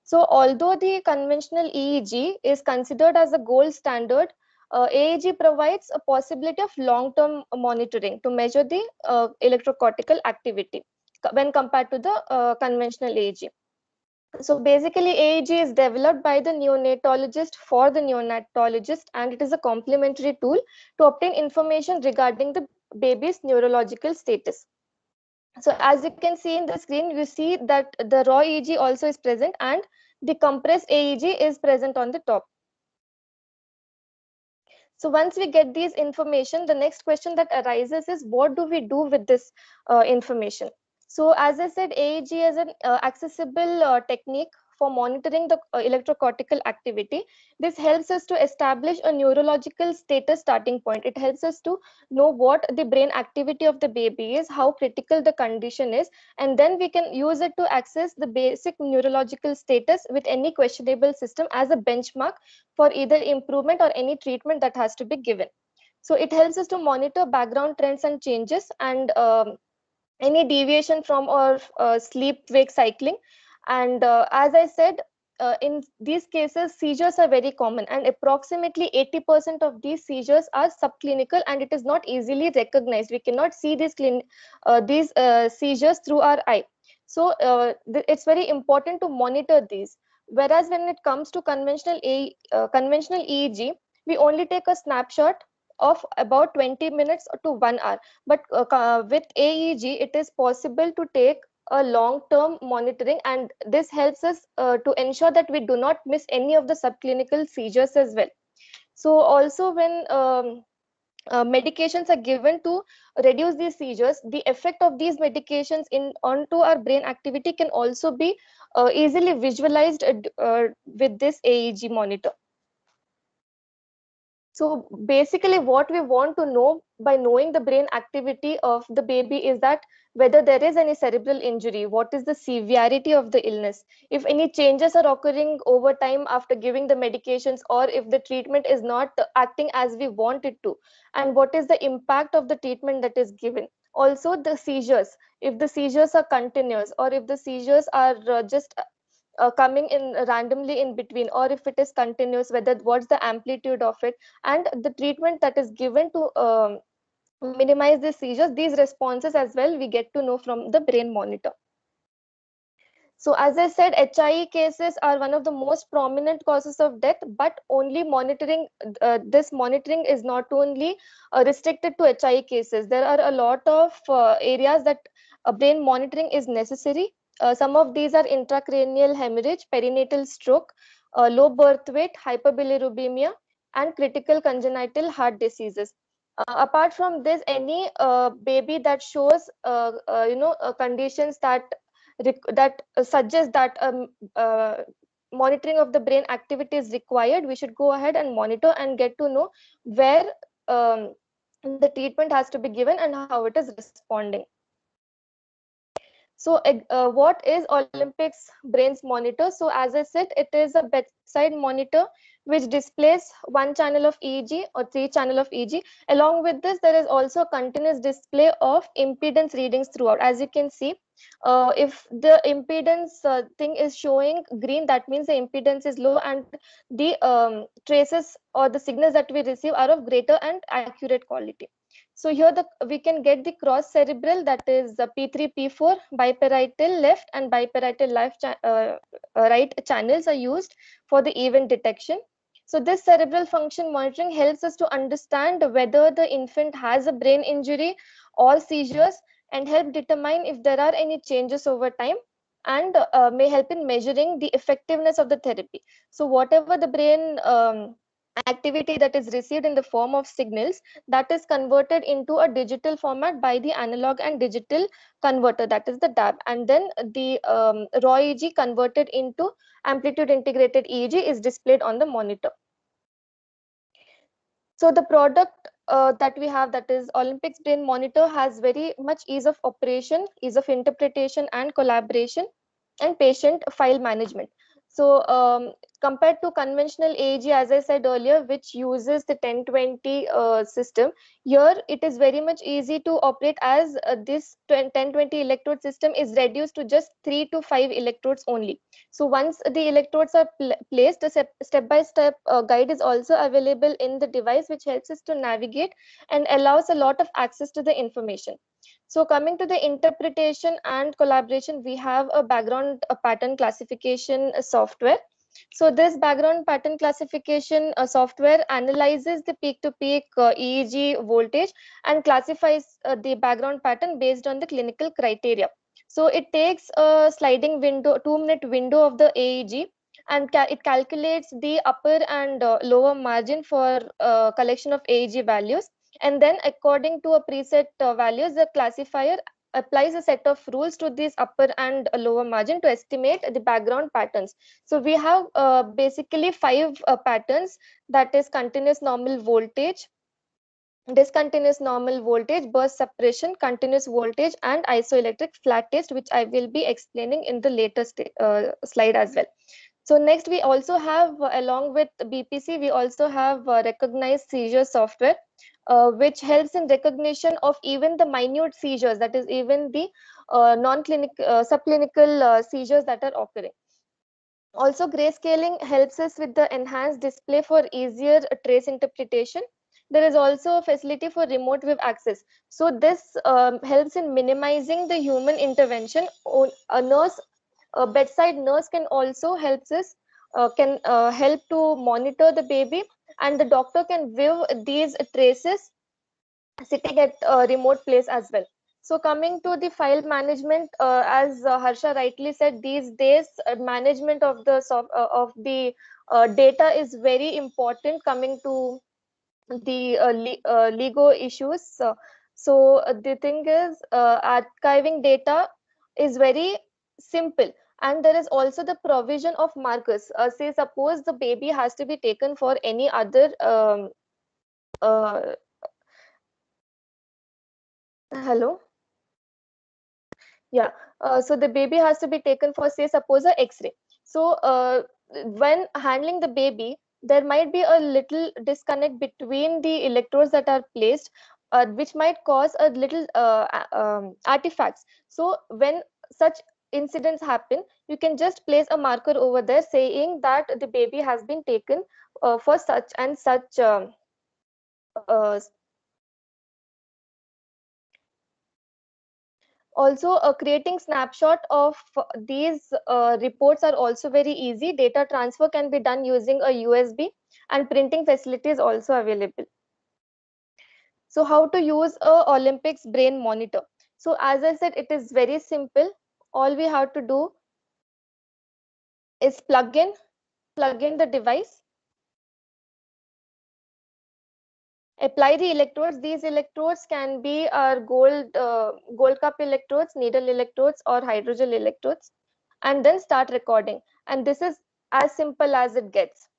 So although the conventional EEG is considered as a gold standard, AEG provides a possibility of long-term monitoring to measure the electrocortical activity when compared to the conventional EEG. So basically, AEG is developed by the neonatologist for the neonatologist, and it is a complementary tool to obtain information regarding the baby's neurological status. So as you can see in the screen, you see that the raw EEG also is present and the compressed AEG is present on the top. So once we get these information, the next question that arises is, what do we do with this information? So as I said, AEG is an accessible technique for monitoring the electrocortical activity. This helps us to establish a neurological status starting point. It helps us to know what the brain activity of the baby is, how critical the condition is, and then we can use it to access the basic neurological status with any questionable system as a benchmark for either improvement or any treatment that has to be given. So it helps us to monitor background trends and changes, and any deviation from our sleep wake cycling. And as I said, in these cases seizures are very common, and approximately 80% of these seizures are subclinical, and it is not easily recognized. We cannot see these seizures through our eye. So it's very important to monitor these. Whereas when it comes to conventional EEG, we only take a snapshot of about 20 minutes to 1 hour. But with AEG, it is possible to take a long-term monitoring, and this helps us to ensure that we do not miss any of the subclinical seizures as well. So also when medications are given to reduce these seizures, the effect of these medications onto our brain activity can also be easily visualized with this AEG monitor. So basically what we want to know by knowing the brain activity of the baby is that whether there is any cerebral injury, what is the severity of the illness, if any changes are occurring over time after giving the medications, or if the treatment is not acting as we want it to, and what is the impact of the treatment that is given. Also the seizures, if the seizures are continuous, or if the seizures are just coming in randomly in between, or if it is continuous, whether what's the amplitude of it, and the treatment that is given to minimize the seizures. These responses as well we get to know from the brain monitor. So as I said, HIE cases are one of the most prominent causes of death, but only monitoring, this monitoring is not only restricted to HIE cases. There are a lot of areas that brain monitoring is necessary. Some of these are intracranial hemorrhage, perinatal stroke, low birth weight, hyperbilirubemia, and critical congenital heart diseases. Apart from this, any baby that shows conditions that suggest that monitoring of the brain activity is required, we should go ahead and monitor and get to know where the treatment has to be given and how it is responding. So, what is Olympics Brains Monitor? So, as I said, it is a bedside monitor which displays one channel of EEG or three channel of EEG. Along with this, there is also a continuous display of impedance readings throughout. As you can see, if the impedance thing is showing green, that means the impedance is low, and the traces or the signals that we receive are of greater and accurate quality. So here we can get the cross cerebral, that is the P3, P4, biparietal left and biparietal right channels are used for the event detection. So this cerebral function monitoring helps us to understand whether the infant has a brain injury or seizures, and help determine if there are any changes over time, and may help in measuring the effectiveness of the therapy. So whatever the brain activity that is received in the form of signals, that is converted into a digital format by the analog and digital converter, that is the DAB, and then the raw EEG converted into amplitude integrated EEG is displayed on the monitor. So the product that we have, that is Olympics Brain Monitor, has very much ease of operation, ease of interpretation and collaboration, and patient file management. So compared to conventional AEG, as I said earlier, which uses the 1020 system, here it is very much easy to operate, as this 1020 electrode system is reduced to just 3 to 5 electrodes only. So once the electrodes are placed, a step-by-step guide is also available in the device, which helps us to navigate and allows a lot of access to the information. So coming to the interpretation and collaboration, we have a background pattern classification software. So this background pattern classification software analyzes the peak-to-peak EEG voltage and classifies the background pattern based on the clinical criteria. So it takes a sliding window, 2-minute window of the AEG, and it calculates the upper and lower margin for collection of AEG values, and then according to a preset values, the classifier applies a set of rules to this upper and lower margin to estimate the background patterns. So we have basically 5 patterns, that is continuous normal voltage, discontinuous normal voltage, burst suppression, continuous voltage, and isoelectric flat test, which I will be explaining in the latest slide as well. So next, we also have, along with BPC, we also have recognized seizure software, which helps in recognition of even the minute seizures, that is even the non-clinical, subclinical seizures that are occurring. Also, grayscaling helps us with the enhanced display for easier trace interpretation. There is also a facility for remote wave access. So this helps in minimizing the human intervention. A nurse, a bedside nurse can also helps us, can help to monitor the baby, and the doctor can view these traces sitting at a remote place as well. So coming to the file management, as Harsha rightly said, these days management of the data is very important, coming to the LEGO issues. So the thing is, archiving data is very simple, and there is also the provision of markers. Say suppose the baby has to be taken for any other uh, hello. Yeah, so the baby has to be taken for, say, suppose a X-ray. So when handling the baby, there might be a little disconnect between the electrodes that are placed, which might cause a little artifacts. So when such incidents happen, you can just place a marker over there saying that the baby has been taken for such and such uh, also creating snapshot of these reports are also very easy. Data transfer can be done using a USB, and printing facility is also available. So how to use a Olympics brain monitor? So as I said, it is very simple. All we have to do is plug in plug in the device, apply the electrodes. These electrodes can be our gold cup electrodes, needle electrodes, or hydrogel electrodes, and then start recording. And this is as simple as it gets.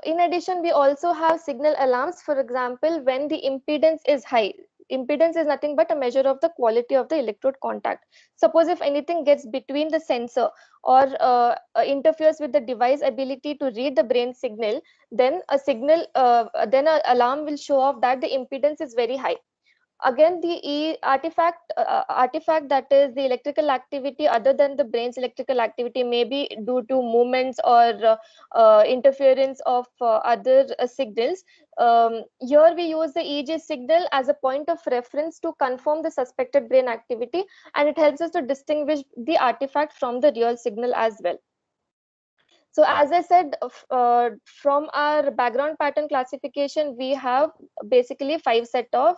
In addition, we also have signal alarms. For example, when the impedance is high, impedance is nothing but a measure of the quality of the electrode contact. Suppose if anything gets between the sensor or interferes with the device ability to read the brain signal, then then an alarm will show off that the impedance is very high. Again, the artifact, that is the electrical activity other than the brain's electrical activity, may be due to movements or interference of other signals. Here we use the EEG signal as a point of reference to confirm the suspected brain activity, and it helps us to distinguish the artifact from the real signal as well. So as I said, from our background pattern classification, we have basically 5 set of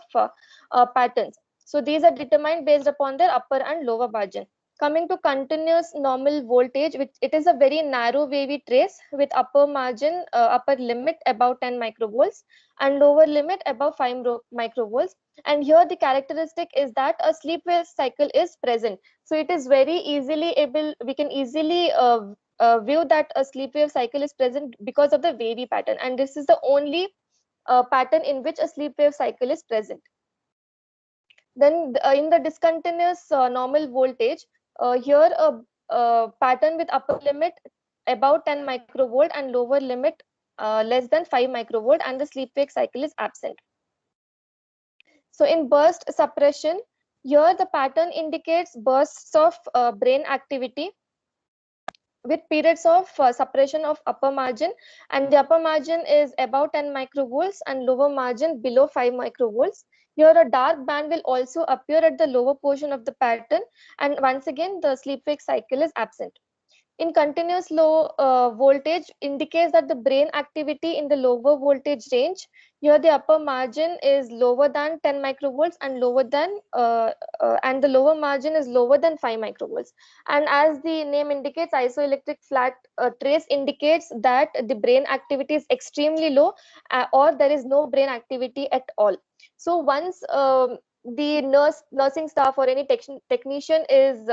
patterns. So these are determined based upon their upper and lower margin. Coming to continuous normal voltage, which it is a very narrow wavy trace with upper margin, upper limit above 10 microvolts and lower limit above 5 microvolts. And here the characteristic is that a sleep wave cycle is present. So it is very easily able, we can easily view that a sleep wave cycle is present because of the wavy pattern, and this is the only pattern in which a sleep wave cycle is present. Then in the discontinuous normal voltage, here a pattern with upper limit about 10 microvolt and lower limit less than 5 microvolt, and the sleep wave cycle is absent. So in burst suppression, here the pattern indicates bursts of brain activity with periods of suppression of upper margin, and the upper margin is about 10 microvolts and lower margin below 5 microvolts. Here a dark band will also appear at the lower portion of the pattern, and once again the sleep wake cycle is absent. In continuous low voltage indicates that the brain activity in the lower voltage range. Here the upper margin is lower than 10 microvolts and the lower margin is lower than 5 microvolts. And as the name indicates, isoelectric flat trace indicates that the brain activity is extremely low, or there is no brain activity at all. So once the nursing staff or any technician is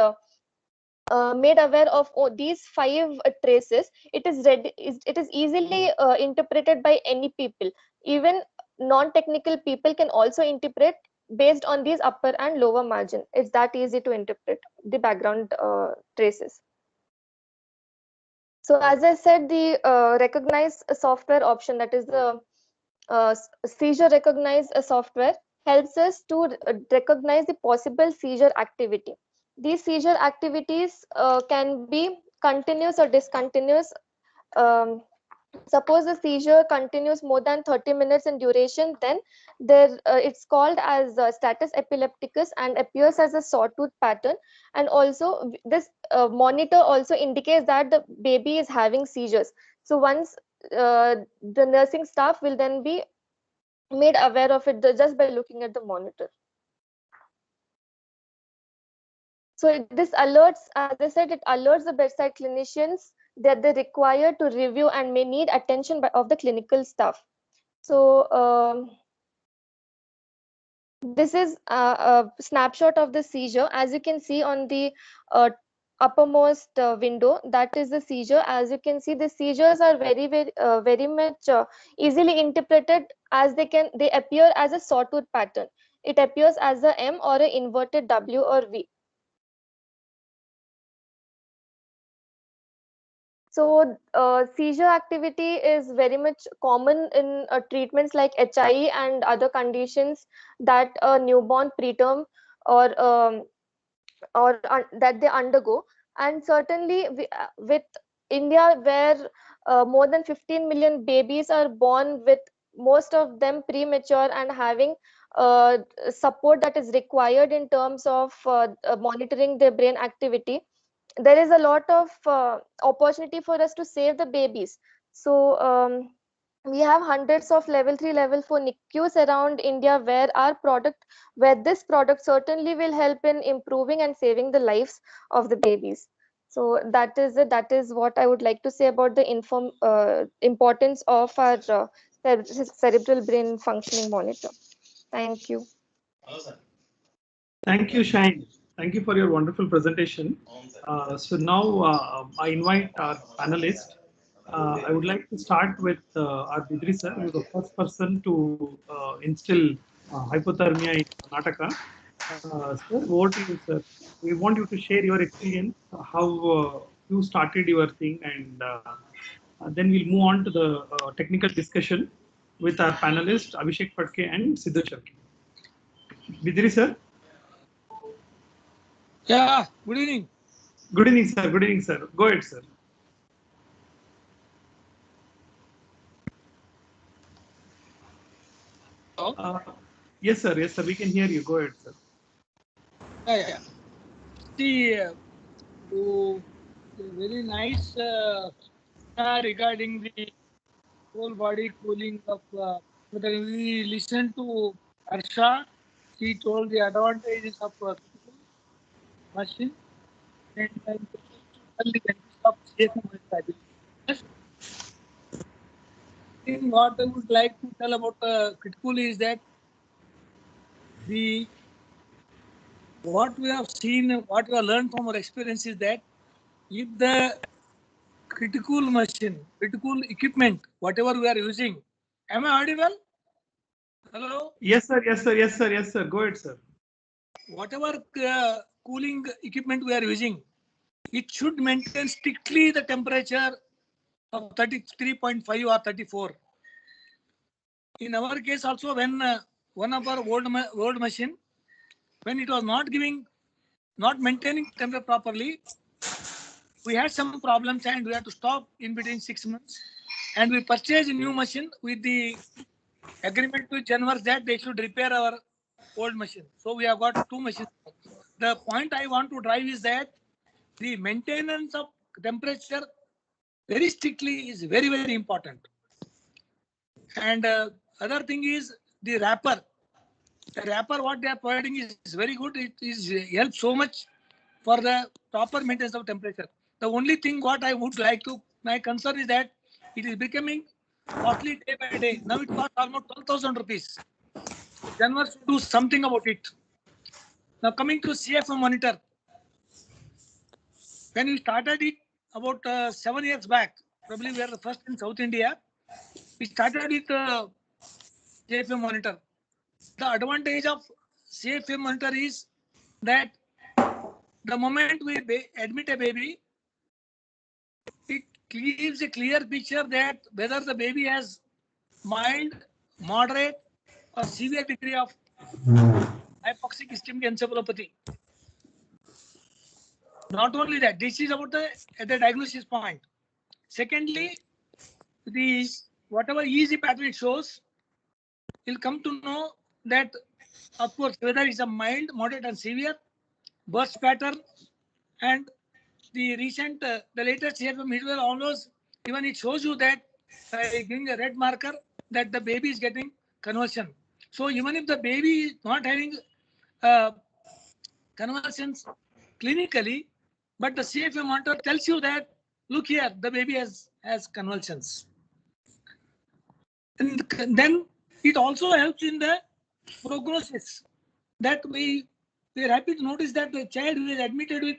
made aware of these 5 traces, it is easily interpreted by any people. Even non-technical people can also interpret based on these upper and lower margin. It's that easy to interpret the background traces. So as I said, the recognize software option, that is the seizure recognize software, helps us to recognize the possible seizure activity. These seizure activities can be continuous or discontinuous. Um, Suppose the seizure continues more than 30 minutes in duration, then it's called as status epilepticus and appears as a sawtooth pattern. And also this monitor also indicates that the baby is having seizures. So once the nursing staff will then be made aware of it just by looking at the monitor. So this alerts, as I said, it alerts the bedside clinicians that they're required to review and may need attention of the clinical staff. So this is a snapshot of the seizure. As you can see on the uppermost window, that is the seizure. As you can see, the seizures are very much easily interpreted, as they appear as a sawtooth pattern. It appears as a M or an inverted W or V. So seizure activity is very much common in treatments like HI and other conditions that a newborn preterm or that they undergo. And certainly with India, where more than 15 million babies are born, with most of them premature and having support that is required in terms of monitoring their brain activity, there is a lot of opportunity for us to save the babies. So we have hundreds of level 3 level 4 NICUs around India, where this product certainly will help in improving and saving the lives of the babies. So that is it. That is what I would like to say about the importance of our cerebral brain functioning monitor. Thank you. Thank you, Shaheen. Thank you for your wonderful presentation. So now I invite our panelist. I would like to start with our Bidri sir, who is the first person to instill hypothermia in Karnataka. Sir, over to you, sir. We want you to share your experience, how you started your thing, and then we'll move on to the technical discussion with our panelists, Abhishek Patke and Sidhu Chalke. Bidri sir. Yeah, good evening. Good evening, sir. Good evening, sir. Go ahead, sir. Hello? Yes, sir. Yes, sir. We can hear you. Go ahead, sir. Yeah. See, very nice regarding the whole body cooling of. But we listened to Harsha. She told the advantages of machine and the benefits of safe machine. Just thing what I would like to tell about critical is that the what we have seen, what we have learned from our experience is that if the critical machine, critical equipment, whatever we are using, am I audible? Hello? Yes, sir. Yes, sir. Yes, sir. Yes, sir. Go ahead, sir. Whatever cooling equipment we are using, it should maintain strictly the temperature of 33.5 or 34. In our case also, when one of our old machine, when it was not maintaining temperature properly, we had some problems and we had to stop in between 6 months. And we purchased a new machine with the agreement with Genworth that they should repair our old machine. So we have got two machines. The point I want to drive is that the maintenance of temperature very strictly is very, very important. And other thing is the wrapper. The wrapper what they are providing is very good. It is helps so much for the proper maintenance of temperature. The only thing what I would like to, my concern is that it is becoming costly day by day. Now it costs almost 12,000 rupees. Janwar should do something about it. Now coming to CFM monitor. When we started it about 7 years back, probably we are the first in South India. We started with CFM monitor. The advantage of CFM monitor is that the moment we admit a baby, it gives a clear picture that whether the baby has mild, moderate, or severe degree of hypoxic ischemic encephalopathy. Not only that, this is about the diagnosis point. Secondly, the whatever EEG pattern it shows, you'll come to know that, of course, whether it's a mild, moderate, and severe burst pattern, and the recent, the latest here from Midwell almost even it shows you that by giving a red marker that the baby is getting convulsion. So even if the baby is not having uh, convulsions clinically, but the CFM monitor tells you that look here, the baby has convulsions. And then it also helps in the prognosis that we are happy to notice that the child who is admitted with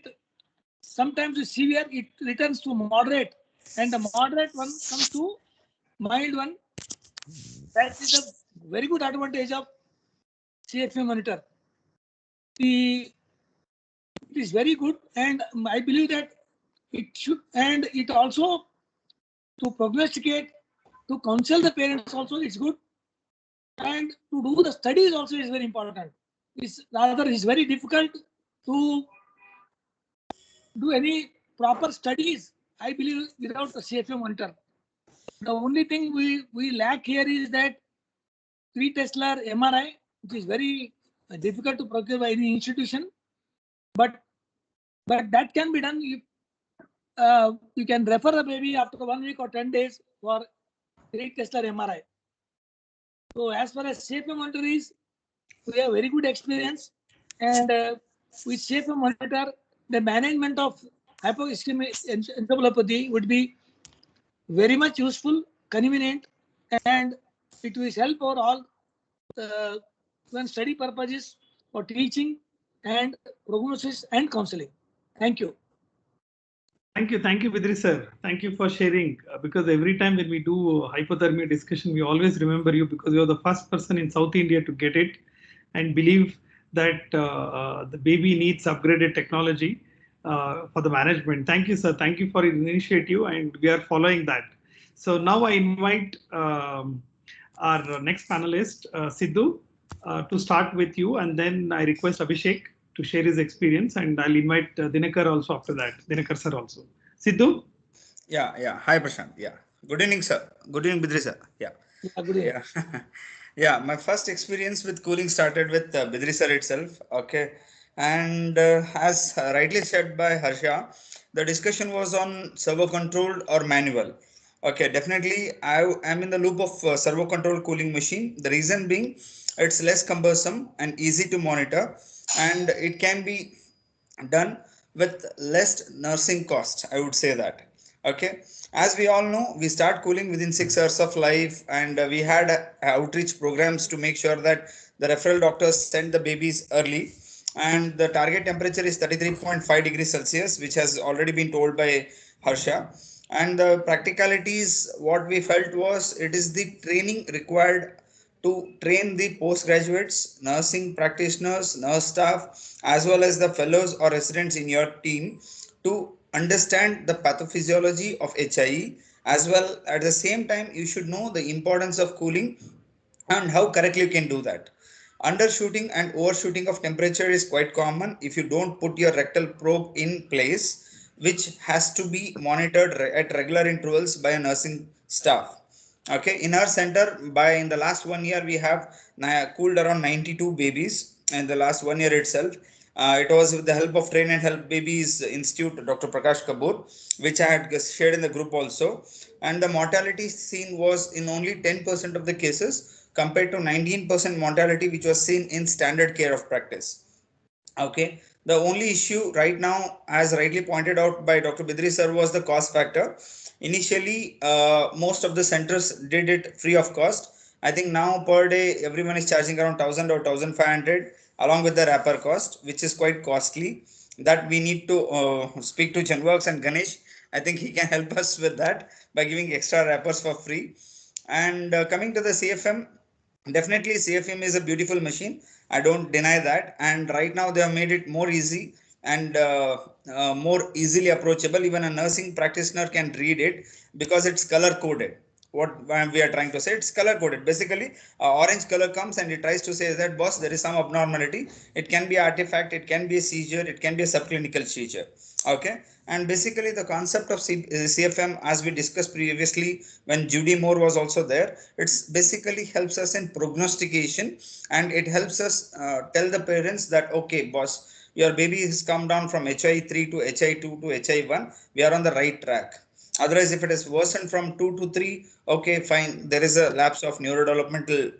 sometimes with severe, it returns to moderate, and the moderate one comes to mild one. That is a very good advantage of CFM monitor. It is very good, and I believe that it should, and it also to prognosticate, to counsel the parents also it's good, and to do the studies also is very important. It's rather is very difficult to do any proper studies, I believe, without the CFM monitor. The only thing we lack here is that 3 Tesla MRI, which is very difficult to procure by any institution, but that can be done if you can refer the baby after 1 week or 10 days for 3 Tesla MRI. So as far as CFM monitor is, we have very good experience, and with CFM monitor, the management of hypoencephalopathy would be very much useful, convenient, and it will help for all uh, when study purposes for teaching and prognosis and counseling. Thank you. Thank you, Vidri sir. Thank you for sharing. Because every time when we do hypothermia discussion, we always remember you because you are the first person in South India to get it and believe that the baby needs upgraded technology for the management. Thank you, sir. Thank you for your initiative, and we are following that. So now I invite our next panelist, Sidhu, to start with you, and then I request Abhishek to share his experience, and I'll invite Dinakar also after that. Dinakar sir also. Sidhu? Yeah. Hi, Prashant. Yeah. Good evening, sir. Good evening, Bidri sir. Yeah. Yeah, good evening. Yeah. Yeah. My first experience with cooling started with Bidri sir itself. Okay. And as rightly said by Harsha, the discussion was on servo controlled or manual. Okay. Definitely, I am in the loop of servo controlled cooling machine. The reason being, it's less cumbersome and easy to monitor, and it can be done with less nursing cost, I would say that. Okay, as we all know, we start cooling within 6 hours of life, and we had outreach programs to make sure that the referral doctors send the babies early, and the target temperature is 33.5 degrees Celsius, which has already been told by Harsha. And the practicalities, what we felt was it is the training required to train the postgraduates, nursing practitioners, nurse staff, as well as the fellows or residents in your team to understand the pathophysiology of HIE. As well, at the same time, you should know the importance of cooling and how correctly you can do that. Undershooting and overshooting of temperature is quite common if you don't put your rectal probe in place, which has to be monitored at regular intervals by a nursing staff. Okay, in our center, by in the last 1 year, we have cooled around 92 babies in the last 1 year itself. It was with the help of Train and Help Babies Institute, Dr. Prakash Kapoor, which I had shared in the group also. And the mortality seen was in only 10% of the cases compared to 19% mortality which was seen in standard care of practice. Okay, the only issue right now, as rightly pointed out by Dr. Bidri sir, was the cost factor. Initially, most of the centers did it free of cost. I think now per day everyone is charging around 1000 or 1500 along with the wrapper cost, which is quite costly. That we need to speak to Chenworks and Ganesh. I think he can help us with that by giving extra wrappers for free. And coming to the CFM, definitely CFM is a beautiful machine. I don't deny that. And right now they have made it more easy and more easily approachable. Even a nursing practitioner can read it because it's color coded. What we are trying to say, it's color coded. Basically, orange color comes and it tries to say that, boss, there is some abnormality. It can be artifact, it can be a seizure, it can be a subclinical seizure. Okay, and basically the concept of CFM, as we discussed previously when Judy Moore was also there, it's basically helps us in prognostication, and it helps us tell the parents that, okay, boss, your baby has come down from HI3 to HI2 to HI1, we are on the right track. Otherwise, if it is worsened from 2 to 3, okay, fine, there is a lapse of neurodevelopmental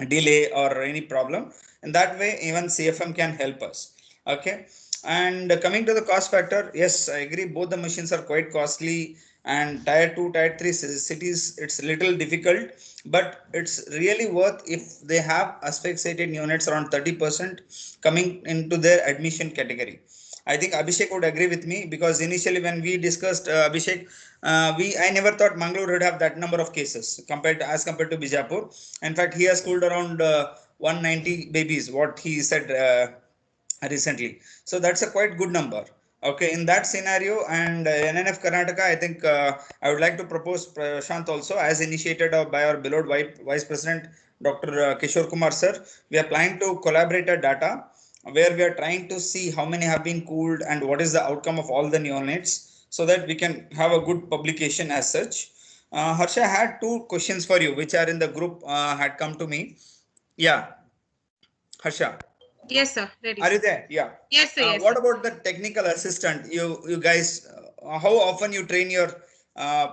delay or any problem. In that way, even CFM can help us. Okay, and coming to the cost factor, yes, I agree, both the machines are quite costly, and tier 2 tier 3 cities it's little difficult, but it's really worth if they have asphyxiated units around 30% coming into their admission category. I think Abhishek would agree with me, because initially when we discussed, Abhishek, I never thought Mangalore would have that number of cases compared to Bijapur. In fact, he has schooled around 190 babies, what he said recently. So that's a quite good number. Okay, in that scenario, and NNF Karnataka, I think I would like to propose Prashant also, as initiated by our beloved Vice President Dr. Kishore Kumar sir. We are planning to collaborate a data where we are trying to see how many have been cooled and what is the outcome of all the neonates, so that we can have a good publication as such. Harsha had two questions for you, which are in the group, had come to me. Yeah, Harsha. Yes, sir. Ready, Are you sir. there? Yeah. Yes, sir. Yes, What sir. about the technical assistant? You guys, how often you train your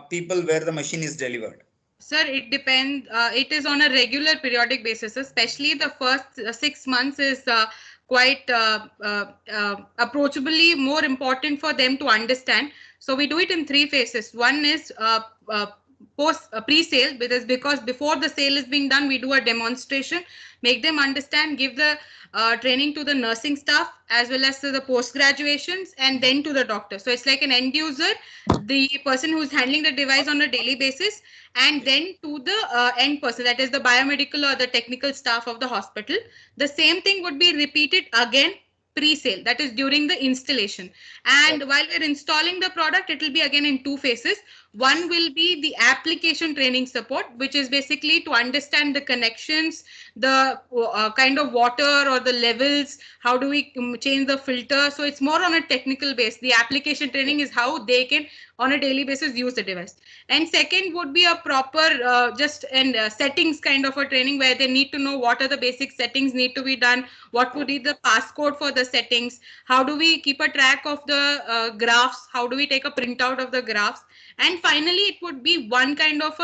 people where the machine is delivered? Sir, it depends. It is on a regular periodic basis, especially the first 6 months is quite approachably more important for them to understand. So we do it in 3 phases. One is post pre-sale, because before the sale is being done, we do a demonstration, make them understand, give the training to the nursing staff as well as to the post graduations, and then to the doctor. So it's like an end user, the person who's handling the device on a daily basis, and then to the end person, that is the biomedical or the technical staff of the hospital. The same thing would be repeated again pre-sale, that is during the installation. And while we're installing the product, it will be again in 2 phases. One will be the application training support, which is basically to understand the connections, the kind of water or the levels, how do we change the filter. So it's more on a technical base. The application training is how they can on a daily basis use the device. And second would be a proper just and settings kind of a training, where they need to know what are the basic settings need to be done, what would be the passcode for the settings, how do we keep a track of the graphs, how do we take a printout of the graphs. And finally, it would be one kind of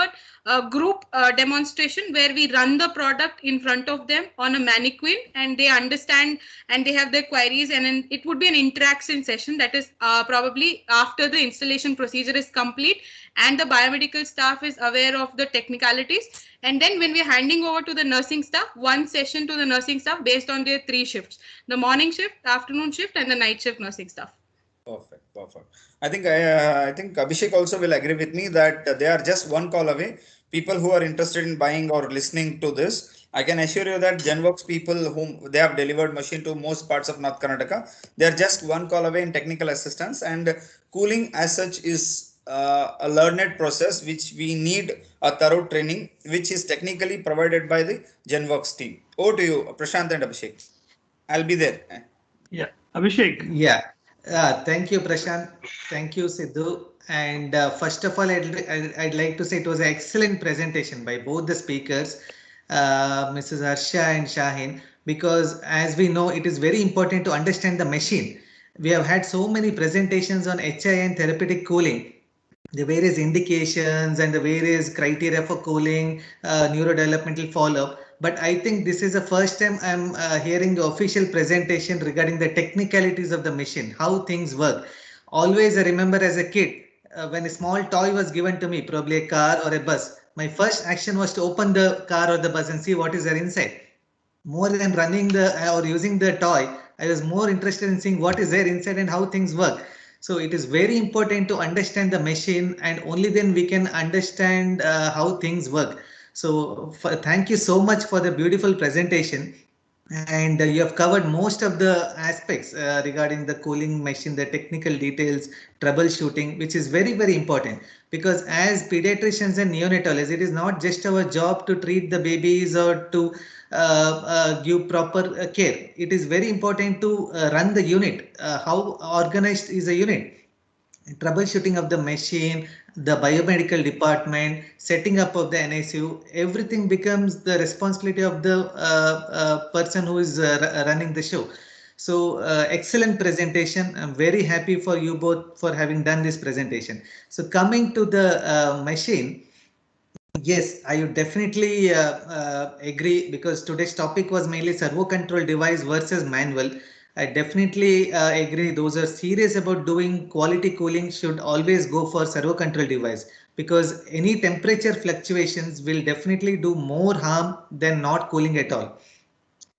a group demonstration where we run the product in front of them on a mannequin, and they understand and they have their queries. And then it would be an interaction session, that is probably after the installation procedure is complete and the biomedical staff is aware of the technicalities. And then when we're handing over to the nursing staff, one session to the nursing staff based on their 3 shifts: the morning shift, afternoon shift, and the night shift nursing staff. Perfect, perfect. I think Abhishek also will agree with me that they are just one call away. People who are interested in buying or listening to this, I can assure you that Genworks people whom they have delivered machine to most parts of North Karnataka, they are just one call away in technical assistance. And cooling as such is a learned process which we need a thorough training, which is technically provided by the Genworks team. Over to you, Prashant and Abhishek. I'll be there. Yeah, Abhishek. Yeah. Thank you, Prashant. Thank you, Sidhu. And first of all, I'd like to say it was an excellent presentation by both the speakers, Mrs. Harsha and Shaheen, because as we know, it is very important to understand the machine. We have had so many presentations on HI and therapeutic cooling, the various indications and the various criteria for cooling, neurodevelopmental follow-up. But I think this is the first time I'm hearing the official presentation regarding the technicalities of the machine, how things work. Always I remember as a kid, when a small toy was given to me, probably a car or a bus, my first action was to open the car or the bus and see what is there inside. More than running the or using the toy, I was more interested in seeing what is there inside and how things work. So it is very important to understand the machine, and only then we can understand how things work. So thank you so much for the beautiful presentation. And you have covered most of the aspects regarding the cooling machine, the technical details, troubleshooting, which is very, very important, because as pediatricians and neonatologists, it is not just our job to treat the babies or to give proper care. It is very important to run the unit. How organized is a unit? Troubleshooting of the machine, the biomedical department, setting up of the NICU, everything becomes the responsibility of the person who is running the show. So excellent presentation. I'm very happy for you both for having done this presentation. So coming to the machine, yes, I would definitely agree, because today's topic was mainly servo control device versus manual. I definitely agree. Those are serious about doing quality cooling should always go for servo control device, because any temperature fluctuations will definitely do more harm than not cooling at all.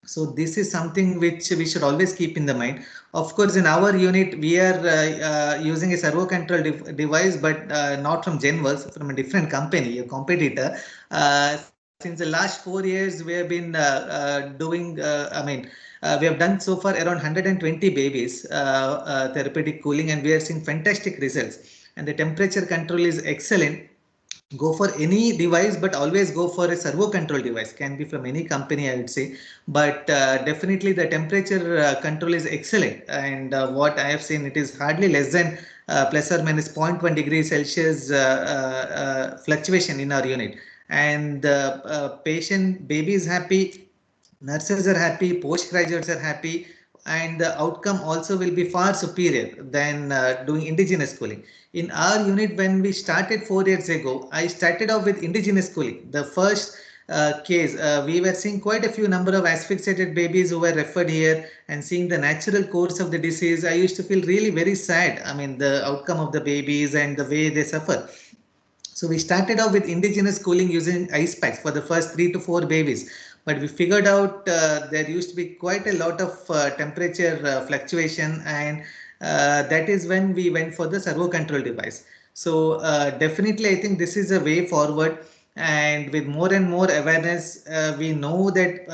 So this is something which we should always keep in the mind. Of course, in our unit, we are using a servo control device, but not from Genworks, from a different company, a competitor. Since the last 4 years, we have been we have done so far around 120 babies therapeutic cooling, and we are seeing fantastic results. And the temperature control is excellent. Go for any device, but always go for a servo control device. Can be from any company, I would say, but definitely the temperature control is excellent. And what I have seen, it is hardly less than plus or minus 0.1 degrees Celsius fluctuation in our unit. And patient baby is happy, nurses are happy, postgraduates are happy, and the outcome also will be far superior than doing indigenous cooling. In our unit, when we started 4 years ago, I started off with indigenous cooling. The first case, we were seeing quite a few number of asphyxiated babies who were referred here, and seeing the natural course of the disease, I used to feel really very sad. I mean, the outcome of the babies and the way they suffer. So we started off with indigenous cooling using ice packs for the first 3 to 4 babies. But we figured out there used to be quite a lot of temperature fluctuation, and that is when we went for the servo control device. So definitely, I think this is a way forward. And with more and more awareness, we know that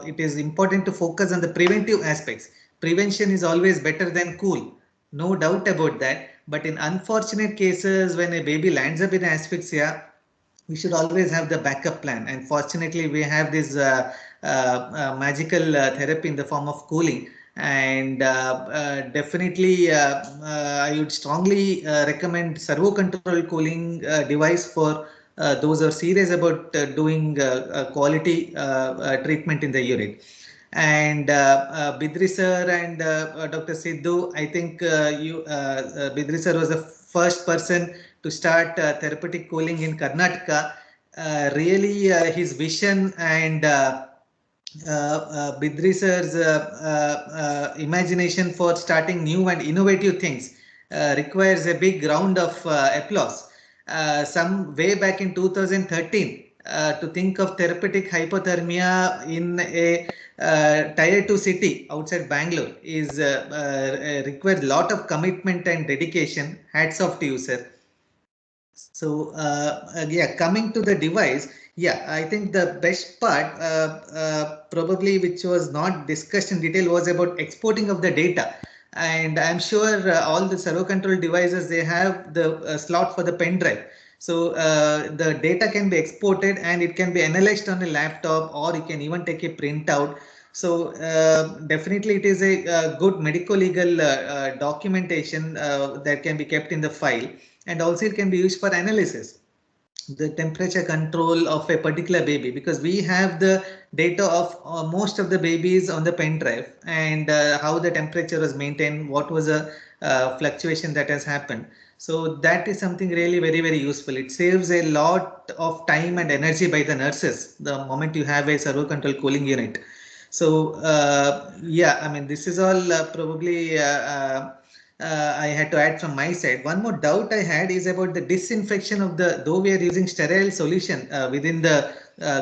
it is important to focus on the preventive aspects. Prevention is always better than cool, no doubt about that. But in unfortunate cases, when a baby lands up in asphyxia, we should always have the backup plan. And fortunately, we have this magical therapy in the form of cooling. And definitely, I would strongly recommend servo control cooling device for those who are serious about doing quality treatment in the urine. And Bidri sir and Dr. Sidhu, I think Bidri sir was the first person to start therapeutic cooling in Karnataka. Really, his vision and Bidri sir's imagination for starting new and innovative things requires a big round of applause. Some way back in 2013, to think of therapeutic hypothermia in a tier 2 city outside Bangalore is requires a lot of commitment and dedication. Hats off to you, sir. So yeah, coming to the device, yeah, I think the best part probably which was not discussed in detail was about exporting of the data. And I'm sure all the servo control devices, they have the slot for the pen drive. So the data can be exported and it can be analyzed on a laptop, or you can even take a printout. So definitely it is a good medical legal documentation that can be kept in the file, and also it can be used for analysis, the temperature control of a particular baby, because we have the data of most of the babies on the pen drive, and how the temperature was maintained, what was the fluctuation that has happened. So that is something really very useful. It saves a lot of time and energy by the nurses the moment you have a servo control cooling unit. So yeah, I mean, this is all probably I had to add from my side. One more doubt I had is about the disinfection of the, though we are using sterile solution within the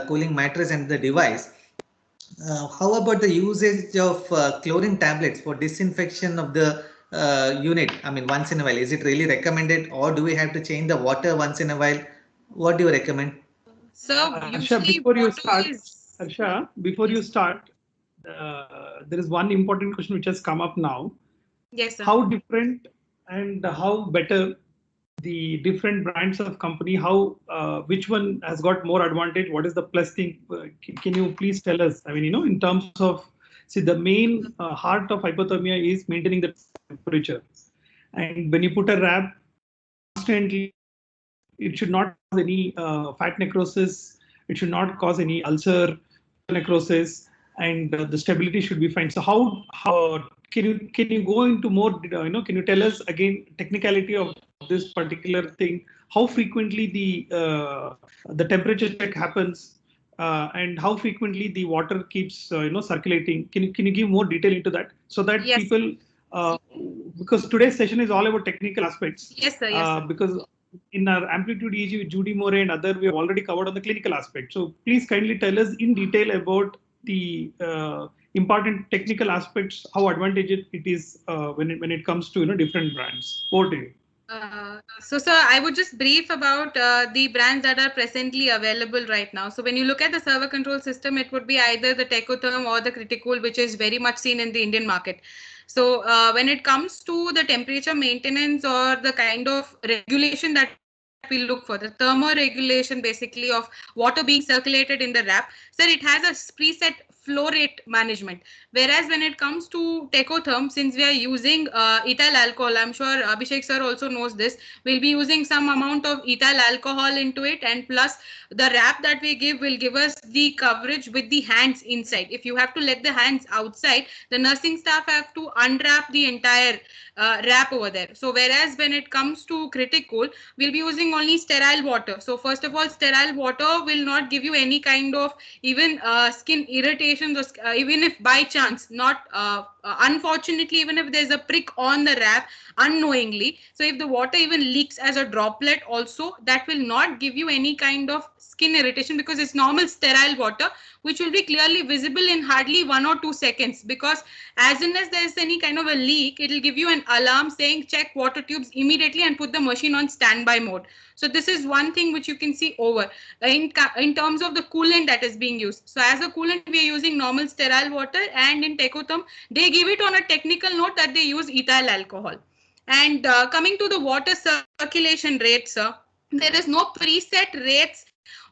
cooling mattress and the device. How about the usage of chlorine tablets for disinfection of the unit? I mean, once in a while, is it really recommended, or do we have to change the water once in a while? What do you recommend? So Harsha, usually before you water start, is, Harsha, before you yes, start, there is one important question which has come up now. yes, sir. How different and how better the different brands of company, how which one has got more advantage, what is the plus thing, can you please tell us? I mean, in terms of, see, the main heart of hypothermia is maintaining the temperature, and when you put a wrap constantly, it should not cause any fat necrosis, it should not cause any ulcer necrosis, and the stability should be fine. So how can you go into more, can you tell us again technicality of this particular thing, how frequently the temperature check happens, and how frequently the water keeps circulating? Can you give more detail into that, so that Yes, people, because today's session is all about technical aspects, yes, sir, yes, sir. because in our amplitude EEG with Judy Moray and other, we have already covered on the clinical aspect. So please kindly tell us in detail about the important technical aspects, how advantageous it is when it comes to different brands. Over to you. So, sir, I would just brief about the brands that are presently available right now. So, when you look at the server control system, it would be either the Tecotherm or the Criticool, which is very much seen in the Indian market. So, when it comes to the temperature maintenance or the kind of regulation that we look for, the thermoregulation basically of water being circulated in the wrap, sir, it has a preset flow flow rate management. Whereas when it comes to Tecotherm, since we are using ethyl alcohol, I'm sure Abhishek sir also knows this, we'll be using some amount of ethyl alcohol into it, and plus the wrap that we give will give us the coverage with the hands inside. If you have to let the hands outside, the nursing staff have to unwrap the entire wrap over there. So whereas when it comes to critical, we'll be using only sterile water. So first of all, sterile water will not give you any kind of even skin irritations, or even if by chance, not unfortunately, even if there's a prick on the wrap unknowingly, so if the water even leaks as a droplet also, that will not give you any kind of skin irritation, because it's normal sterile water which will be clearly visible in hardly 1 or 2 seconds. Because as soon as there is any kind of a leak, it will give you an alarm saying check water tubes immediately and put the machine on standby mode. So this is one thing which you can see over in terms of the coolant that is being used. So as a coolant, we are using normal sterile water, and in Tecotherm they give it on a technical note that they use ethyl alcohol. And coming to the water circulation rates, there is no preset rates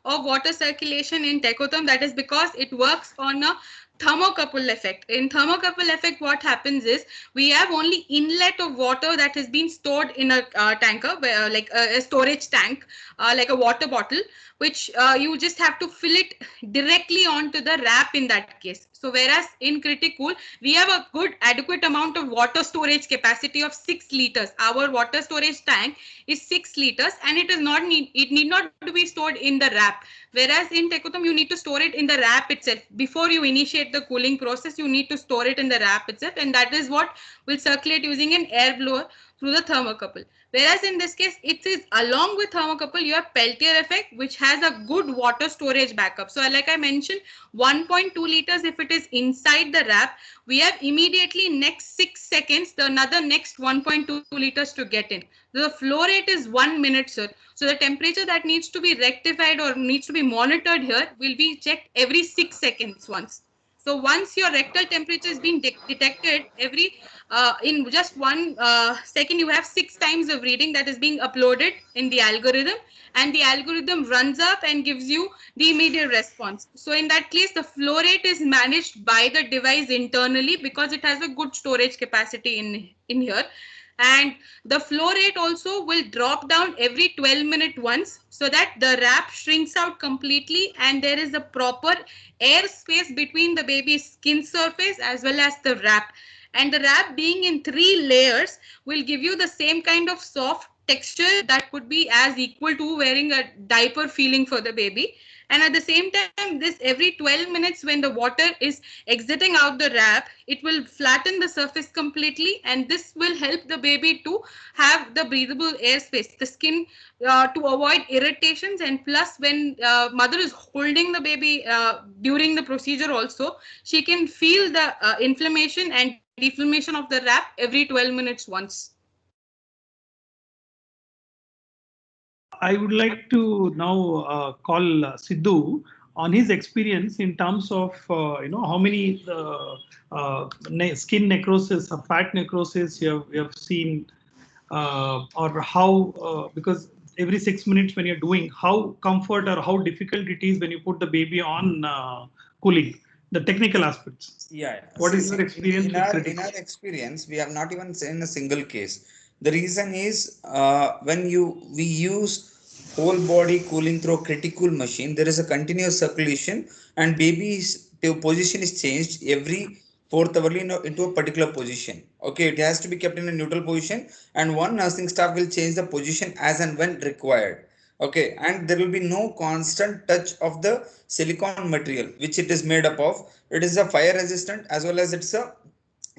of water circulation in Tecotherm. That is because it works on a thermocouple effect. In thermocouple effect, what happens is we have only inlet of water that has been stored in a tanker, like a storage tank, like a water bottle, which you just have to fill it directly onto the wrap in that case. So whereas in critical, we have a good adequate amount of water storage capacity of 6 liters. Our water storage tank is 6 liters, and it need not to be stored in the wrap. Whereas in Tecotherm, you need to store it in the wrap itself. Before you initiate the cooling process, you need to store it in the wrap itself, and that is what will circulate using an air blower through the thermocouple. Whereas in this case, it is along with thermocouple, you have Peltier effect, which has a good water storage backup. So like I mentioned, 1.2 liters if it is inside the wrap, we have immediately next 6 seconds, the another next 1.2 liters to get in. The flow rate is 1 minute, sir. So the temperature that needs to be rectified or needs to be monitored here will be checked every 6 seconds once. So once your rectal temperature is being detected, every in just 1 second, you have 6 times of reading that is being uploaded in the algorithm, and the algorithm runs up and gives you the immediate response. So in that case, the flow rate is managed by the device internally because it has a good storage capacity in here. And the flow rate also will drop down every 12 minutes once, so that the wrap shrinks out completely and there is a proper air space between the baby's skin surface as well as the wrap. And the wrap being in 3 layers will give you the same kind of soft texture that would be as equal to wearing a diaper feeling for the baby. And at the same time, this every 12 minutes when the water is exiting out the wrap, it will flatten the surface completely, and this will help the baby to have the breathable airspace, the skin to avoid irritations. And plus, when mother is holding the baby during the procedure also, she can feel the inflammation and deflammation of the wrap every 12 minutes once. I would like to now call Sidhu on his experience in terms of how many skin necrosis or fat necrosis you have seen, or how because every 6 minutes when you're doing, how comfort or how difficult it is when you put the baby on cooling, the technical aspects. Yeah. What See, is your experience with in critical? our experience, we have not even seen a single case. The reason is when we use whole body cooling through a critical machine, there is a continuous circulation, and baby's position is changed every fourth hourly into a particular position. Okay, it has to be kept in a neutral position, and one nursing staff will change the position as and when required. Okay, and there will be no constant touch of the silicon material which it is made up of. It is a fire resistant as well as it's a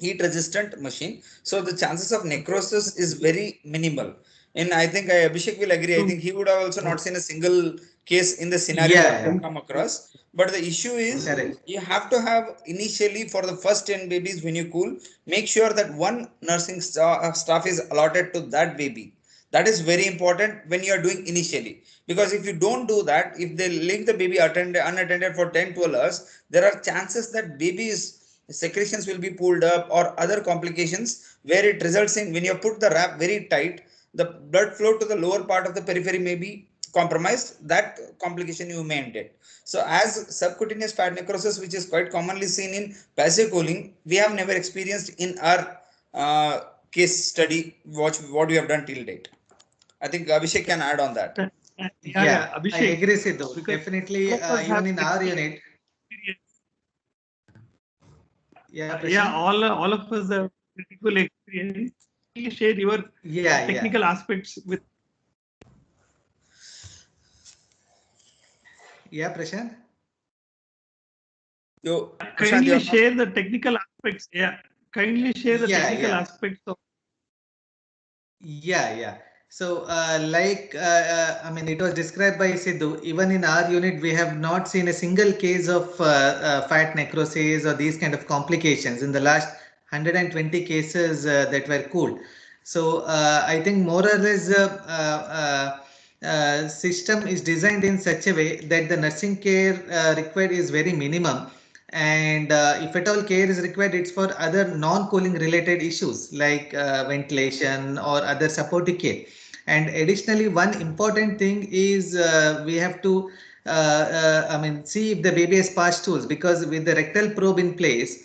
heat resistant machine, so the chances of necrosis is very minimal. And I think Abhishek will agree, I think he would have also not seen a single case in the scenario what we Yeah, have come across. But the issue is correct. you have to have initially for the first 10 babies when you cool, make sure that one nursing staff is allotted to that baby. That is very important when you are doing initially, because if you don't do that, if they leave the baby unattended for 10-12 hours, there are chances that baby's secretions will be pulled up or other complications, where it results in when you put the wrap very tight, the blood flow to the lower part of the periphery may be compromised, that complication you may get. So as subcutaneous fat necrosis, which is quite commonly seen in passive cooling, we have never experienced in our case study what we have done till date. I think Abhishek can add on that. Yeah, I Abhishek, agree, Sidhu. because Definitely, all of us even have in our technical unit. experience. Yeah, Yeah, Prashant. all of us have critical experience. Please share your Yeah, yeah, technical aspects with. yeah, Prashant. You, Prashant, you Kindly are not. share the technical aspects. Yeah, kindly share the Yeah, technical yeah. aspects of. Yeah, yeah. So, I mean, it was described by Sidhu. Even in our unit, we have not seen a single case of fat necrosis or these kind of complications in the last 120 cases that were cooled. So, I think more or less system is designed in such a way that the nursing care required is very minimum, and if at all care is required, it's for other non-cooling related issues like ventilation or other supportive care. And additionally, one important thing is we have to I mean, see if the baby has passed stools, because with the rectal probe in place,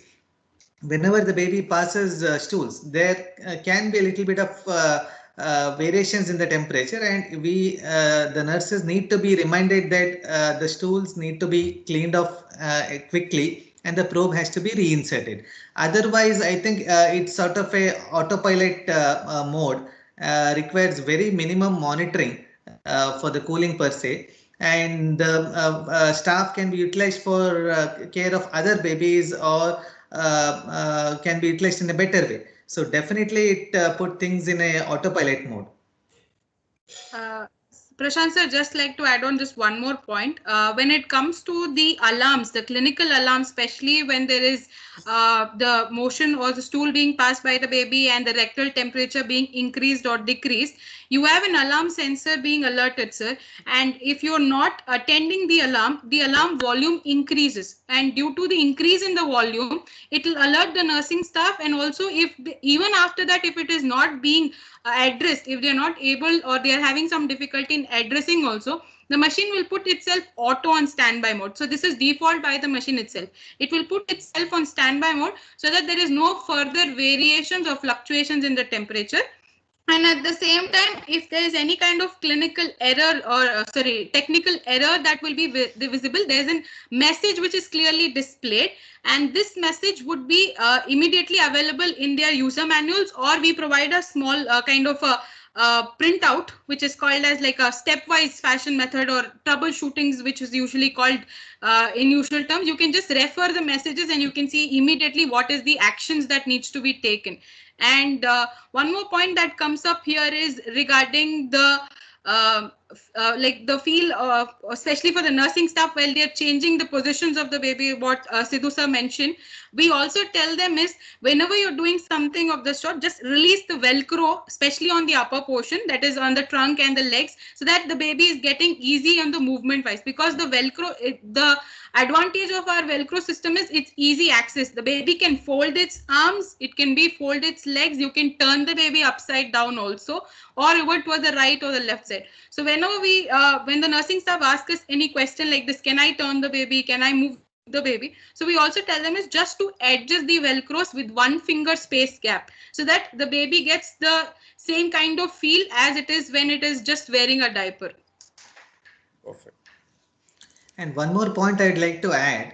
whenever the baby passes stools, there can be a little bit of variations in the temperature, and the nurses need to be reminded that the stools need to be cleaned off quickly, and the probe has to be reinserted. Otherwise, I think it's sort of a autopilot mode, requires very minimum monitoring for the cooling per se, and the staff can be utilized for care of other babies, or can be utilized in a better way. So definitely it put things in a autopilot mode. Uh, Prashant sir, just like to add on just one more point. When it comes to the alarms, the clinical alarms, especially when there is the motion or the stool being passed by the baby and the rectal temperature being increased or decreased, you have an alarm sensor being alerted, sir. And if you're not attending the alarm volume increases. And due to the increase in the volume, it will alert the nursing staff. And also, even after that, if it is not being addressed, if they're not able or they're having some difficulty in addressing also, the machine will put itself auto on standby mode. So this is default by the machine itself. It will put itself on standby mode so that there is no further variations or fluctuations in the temperature. And at the same time, if there is any kind of clinical error or sorry, technical error that will be visible, there's a message which is clearly displayed, and this message would be immediately available in their user manuals, or we provide a small kind of a printout which is called as like a stepwise fashion method or troubleshootings, which is usually called in usual terms. You can just refer the messages and you can see immediately what is the actions that needs to be taken. And one more point that comes up here is regarding the like the feel, especially for the nursing staff, while they're changing the positions of the baby, what Sidhu sir mentioned, we also tell them is whenever you're doing something of the sort, just release the Velcro, especially on the upper portion, that is on the trunk and the legs, so that the baby is getting easy on the movement wise. Because the Velcro, the advantage of our Velcro system is it's easy access. The baby can fold its arms, it can be fold its legs, you can turn the baby upside down also, or revert towards the right or the left side. So whenever when the nursing staff asks us any question like this, can I turn the baby, can I move the baby? So we also tell them is just to adjust the Velcros with 1 finger space gap, so that the baby gets the same kind of feel as it is when it is just wearing a diaper. Perfect. And one more point I'd like to add.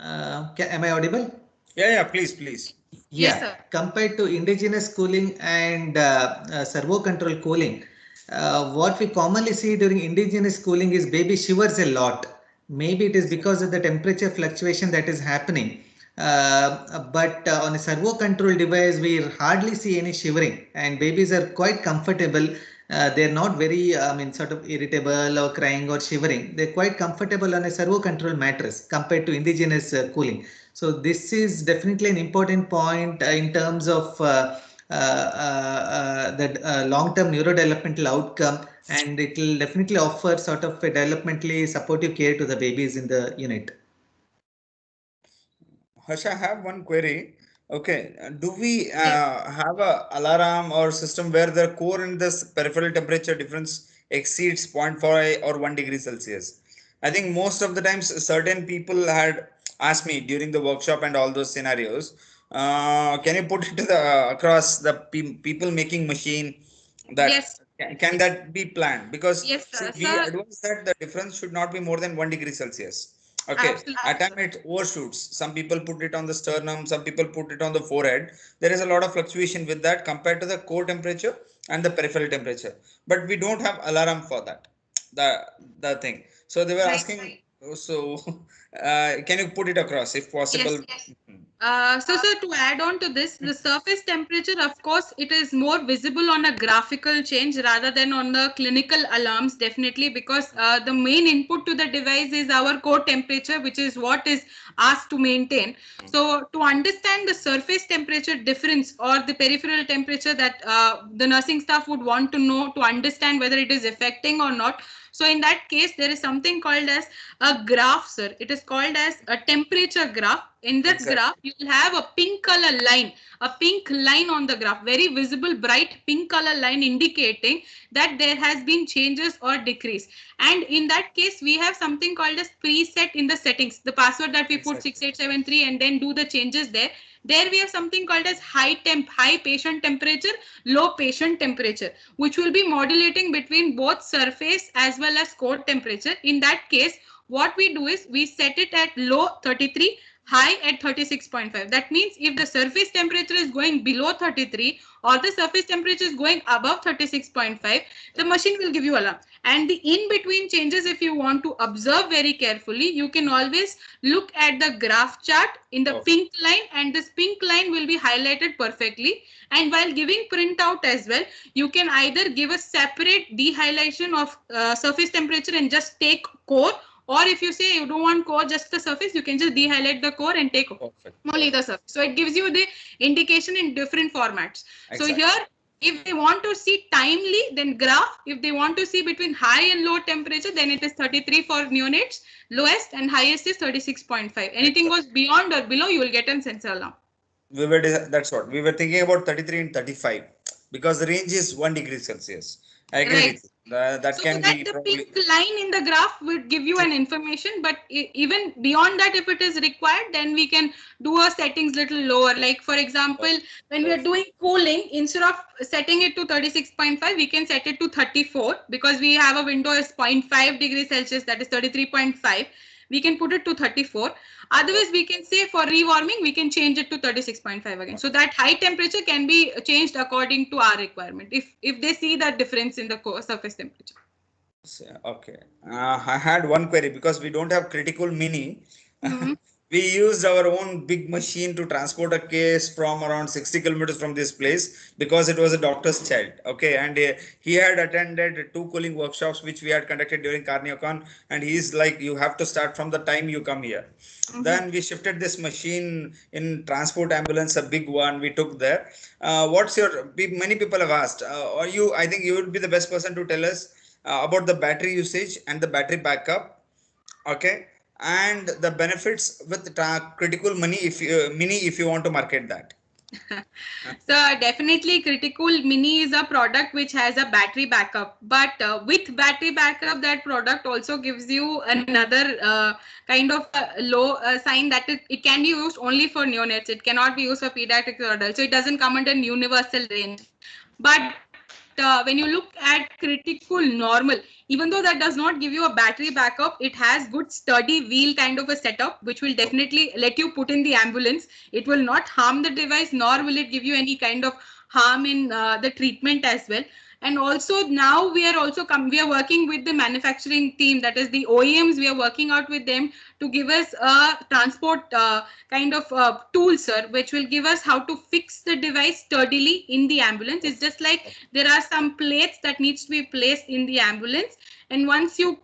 Am I audible? Yeah, yeah, please, please. Yes, Yeah, sir. compared to indigenous cooling and servo control cooling, what we commonly see during indigenous cooling is baby shivers a lot. Maybe it is because of the temperature fluctuation that is happening. But on a servo control device, we hardly see any shivering, and babies are quite comfortable. They're not very, I mean, sort of irritable or crying or shivering. They're quite comfortable on a servo control mattress compared to indigenous cooling. So this is definitely an important point in terms of the long-term neurodevelopmental outcome, and it will definitely offer sort of a developmentally supportive care to the babies in the unit. Harsha, I have one query. Okay, do we Yes. have a alarm or system where the core and the peripheral temperature difference exceeds zero point 0.5 or 1 degree Celsius. I think most of the times certain people had asked me during the workshop and all those scenarios, can you put it to the across the people making machine, that Yes. can that be planned? Because Yes, see, we sir. advise that the difference should not be more than 1 degree Celsius. Okay, Absolutely. at time it overshoots. Some people put it on the sternum, some people put it on the forehead. There is a lot of fluctuation with that compared to the core temperature and the peripheral temperature, but we don't have alarm for that, the the thing. So they were Right. asking, so can you put it across if possible? Yes. Mhm. So, sir, to add on to this, the surface temperature, of course, it is more visible on a graphical change rather than on the clinical alarms, definitely, because the main input to the device is our core temperature, which is what is asked to maintain. So, to understand the surface temperature difference or the peripheral temperature that the nursing staff would want to know to understand whether it is affecting or not. So, in that case, there is something called as a graph, sir. It is called as a temperature graph. In that graph, Exactly. you will have a pink color line, a pink line on the graph, very visible, bright pink color line indicating that there has been changes or decrease. And in that case, we have something called as preset in the settings, the password that we put Exactly. 6873 and then do the changes there. There we have something called as high patient temperature, low patient temperature, which will be modulating between both surface as well as core temperature. In that case, what we do is we set it at low 33, high at 36.5. That means if the surface temperature is going below 33 or the surface temperature is going above 36.5, the machine will give you alarm. And the in between changes, if you want to observe very carefully, you can always look at the graph chart in the Okay. pink line, and this pink line will be highlighted perfectly. And while giving printout as well, you can either give a separate dehighlightation of surface temperature and just take core, or if you say you don't want core, just the surface, you can just dehighlight the core and take Perfect. only the surface. So it gives you the indication in different formats. So Exactly. here, if they want to see timely, then graph. If they want to see between high and low temperature, then it is 33 for neonates, lowest, and highest is 36.5. Anything Exactly. goes beyond or below, you will get a sensor alarm. That's what we were thinking about, 33 and 35, because the range is 1 degree Celsius. I agree Right. with you. That So can that be the probably. pink line in the graph would give you an information, but even beyond that, if it is required, then we can do our settings little lower. Like for example, when we are Perfect. doing cooling, instead of setting it to 36.5, we can set it to 34 because we have a window is 0.5 degrees Celsius, that is 33.5. We can put it to 34. Otherwise, we can say for rewarming, we can change it to 36.5 again. So that high temperature can be changed according to our requirement if they see that difference in the surface temperature. Okay. I had one query because we don't have critical mini. Hmm. We used our own big machine to transport a case from around 60 kilometers from this place because it was a doctor's child. Okay. And he had attended two cooling workshops which we had conducted during Carniocon. And he's like, you have to start from the time you come here. Hmm. Then we shifted this machine in transport ambulance, a big one we took there. What's your, many people have asked, or you, I think you would be the best person to tell us about the battery usage and the battery backup, okay, and the benefits with critical money if you mini if you want to market that. So definitely critical mini is a product which has a battery backup, but with battery backup, that product also gives you another kind of low sign that it can be used only for neonates. It cannot be used for pediatrics or adults. So it doesn't come under universal range. But when you look at critical normal, even though that does not give you a battery backup, it has good sturdy wheel kind of a setup, which will definitely let you put in the ambulance. It will not harm the device, nor will it give you any kind of harm in the treatment as well. And also now we are working with the manufacturing team, that is the OEMs. We are working out with them to give us a transport kind of tool, sir, which will give us how to fix the device sturdily in the ambulance. It's just like there are some plates that needs to be placed in the ambulance, and once you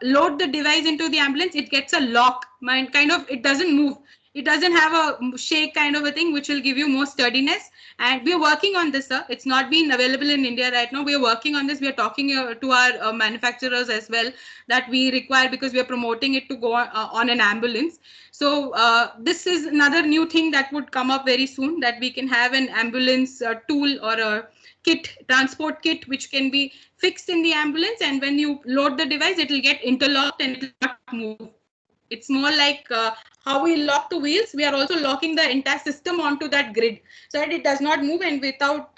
load the device into the ambulance, it gets a lock, kind of, it doesn't move. It doesn't have a shake kind of a thing, which will give you more sturdiness. And we are working on this, sir. It's not been available in India right now. We are working on this. We are talking to our manufacturers as well, that we require, because we are promoting it to go on an ambulance. So this is another new thing that would come up very soon, that we can have an ambulance tool or a kit, transport kit, which can be fixed in the ambulance, and when you load the device, it will get interlocked and it will not move. It's more like how we lock the wheels, we are also locking the entire system onto that grid, so that it does not move, and without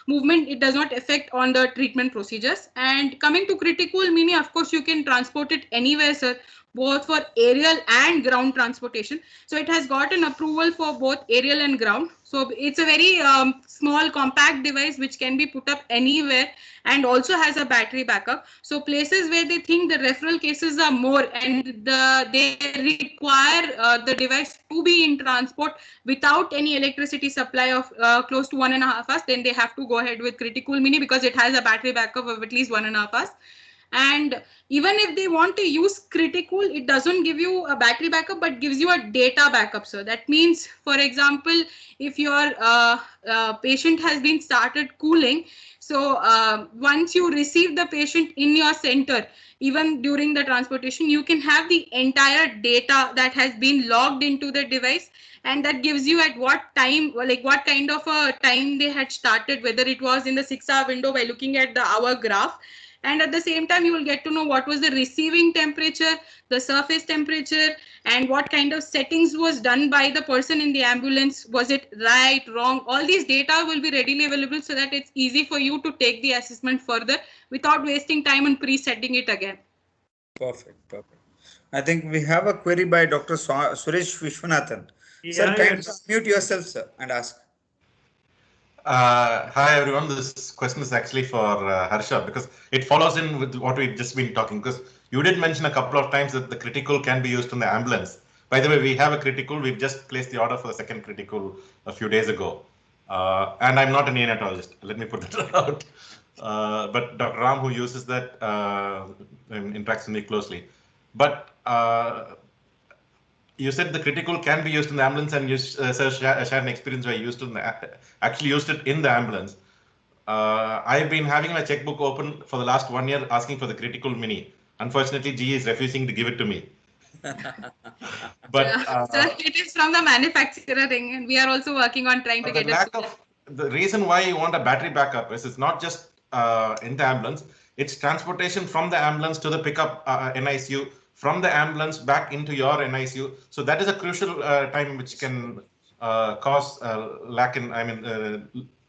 movement, it does not affect on the treatment procedures. And coming to critical mini, of course, you can transport it anywhere, sir, both for aerial and ground transportation. So it has got an approval for both aerial and ground. So it's a very small compact device which can be put up anywhere, and also has a battery backup. So places where they think the referral cases are more and they require the device to be in transport without any electricity supply of close to 1.5 hours, then they have to go ahead with critical mini, because it has a battery backup of at least 1.5 hours. And even if they want to use critical, it doesn't give you a battery backup, but gives you a data backup. So that means, for example, if your patient has been started cooling, so once you receive the patient in your center, even during the transportation, you can have the entire data that has been logged into the device, and that gives you at what time, like what kind of a time they had started, whether it was in the 6-hour window by looking at the hour graph. And at the same time, you will get to know what was the receiving temperature, the surface temperature, and what kind of settings was done by the person in the ambulance. Was it right, wrong? All these data will be readily available, so that it's easy for you to take the assessment further without wasting time and pre-setting it again. Perfect, perfect. I think we have a query by Dr. Suresh Vishwanathan. Sir, kindly unmute yourself, sir, and ask. Hi everyone, this question is actually for Harsha, because it follows in with what we've just been talking, because you did mention a couple of times that the critical can be used in the ambulance. By the way, we have a critical, we've just placed the order for the second critical a few days ago. And I'm not a neonatologist, let me put that out. But Dr. Ram, who uses that, interacts with me closely. But you said the critical can be used in the ambulance, and you shared an experience where you actually used it in the ambulance. I've been having my checkbook open for the last 1 year asking for the critical mini. Unfortunately, GE is refusing to give it to me. But sir, it is from the manufacturer thing, and we are also working on trying to get it. The reason why you want a battery backup is it's not just in the ambulance, it's transportation from the ambulance to the pickup NICU, from the ambulance back into your NICU. So that is a crucial time which can cause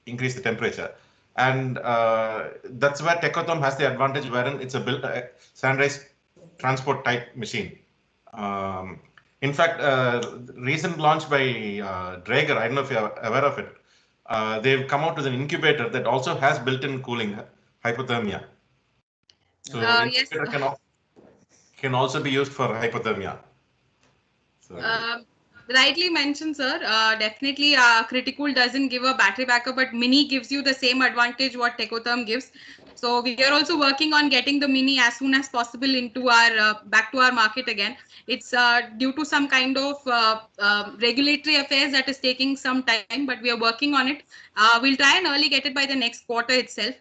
increase the temperature. And that's where Tecotherm has the advantage, wherein it's a standardized transport type machine. In fact, recent launch by Draeger, I don't know if you're aware of it, they've come out with an incubator that also has built-in cooling, hypothermia. So incubator can also be used for hypothermia. So, rightly mentioned, sir. Definitely, critical doesn't give a battery backup, but mini gives you the same advantage what Tecotherm gives. So we are also working on getting the mini as soon as possible into our back to our market again. It's due to some kind of regulatory affairs that is taking some time, but we are working on it. We'll try and early get it by the next quarter itself,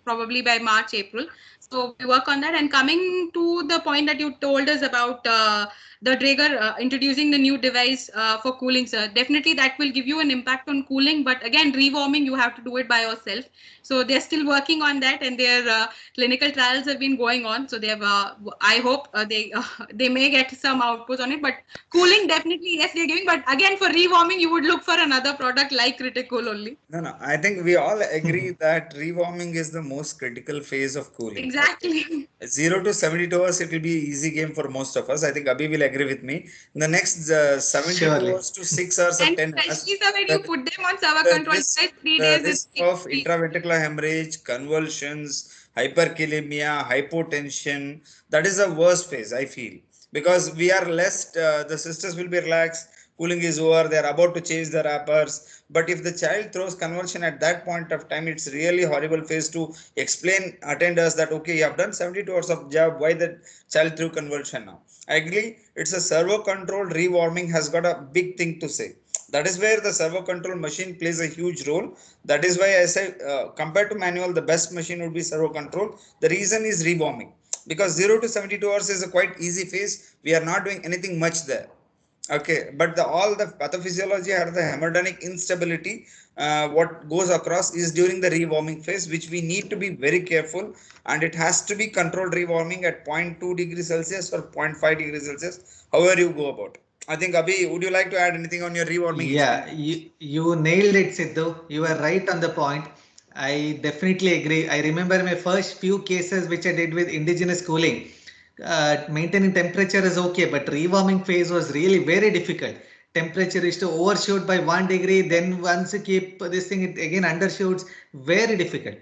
probably by March, April. So we work on that. And coming to the point that you told us about the Draeger introducing the new device for cooling, sir, definitely that will give you an impact on cooling. But again, rewarming, you have to do it by yourself. So they're still working on that, and their clinical trials have been going on. So they have, I hope they may get some outputs on it. But cooling, definitely, yes, they're giving. But again, for rewarming, you would look for another product like Critical only. No. I think we all agree that rewarming is the most critical phase of cooling. Exactly. 0 to 72 hours, it will be an easy game for most of us. I think Abhi will agree with me. In the next 72 hours to 6 hours or 10 hours, especially when you put them on server control device, 3 days, the risk of intraventricular hemorrhage, convulsions, hyperkalemia, hypotension, that is the worst phase, I feel. Because we are less, the sisters will be relaxed, cooling is over, they are about to change the wrappers. But if the child throws conversion at that point of time, it's really horrible phase to explain attenders that okay, you have done 72 hours of job, why the child threw conversion now. I agree, it's a servo controlled rewarming has got a big thing to say. That is where the servo control machine plays a huge role. That is why I say compared to manual, the best machine would be servo control. The reason is rewarming, because 0 to 72 hours is a quite easy phase. We are not doing anything much there. Okay, but all the pathophysiology or the hemodynamic instability, what goes across is during the rewarming phase, which we need to be very careful, and it has to be controlled rewarming at 0.2 degrees Celsius or 0.5 degrees Celsius, however you go about. I think Abhi, would you like to add anything on your rewarming Yeah, experience? you nailed it, Sidhu. You are right on the point. I definitely agree. I remember my first few cases which I did with indigenous cooling. Maintaining temperature is okay, but rewarming phase was really very difficult. Temperature is to overshoot by 1 degree, then once you keep this thing, it again undershoots. Very difficult.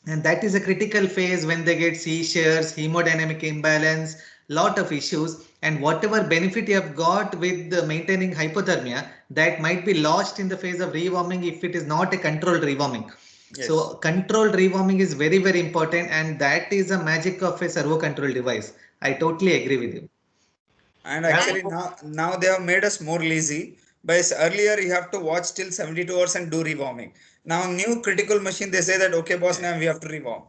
And that is a critical phase when they get seizures, hemodynamic imbalance, lot of issues, and whatever benefit you have got with maintaining hypothermia, that might be lost in the phase of rewarming if it is not a controlled rewarming. Yes. So controlled rewarming is very, very important, and that is a magic of a servo control device. I totally agree with you. And And actually now they have made us more lazy. By earlier you have to watch till 72 hours and do rewarming. Now new critical machine they say that okay boss, now we have to rewarm.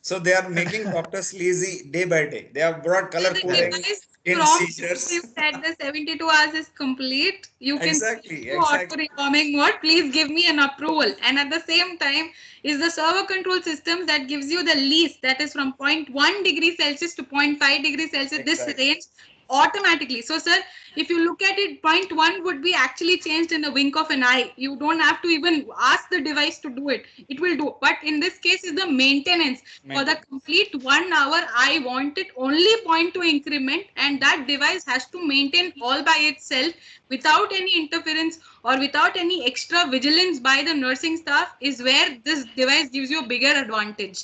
So they are making doctors lazy day by day. They have brought So color the coding device in prompts you seizures. that the 72 hours is complete. You can switch Exactly, to auto exactly, rewarming mode. Please give me an approval. And at the same time, is the servo control system that gives you the least, that is from zero point 0.1 degree Celsius to 0.5 degrees Celsius, this exactly. range automatically. So, sir, if you look at it, zero point 0.1 would be actually changed in the wink of an eye. You don't have to even ask the device to do it. It will do. But in this case, is the maintenance. For the Maintenance. complete 1 hour, I wanted only 0.2 increment, and that device has to maintain all by itself without any interference or without any extra vigilance by the nursing staff, is where this device gives you a bigger advantage.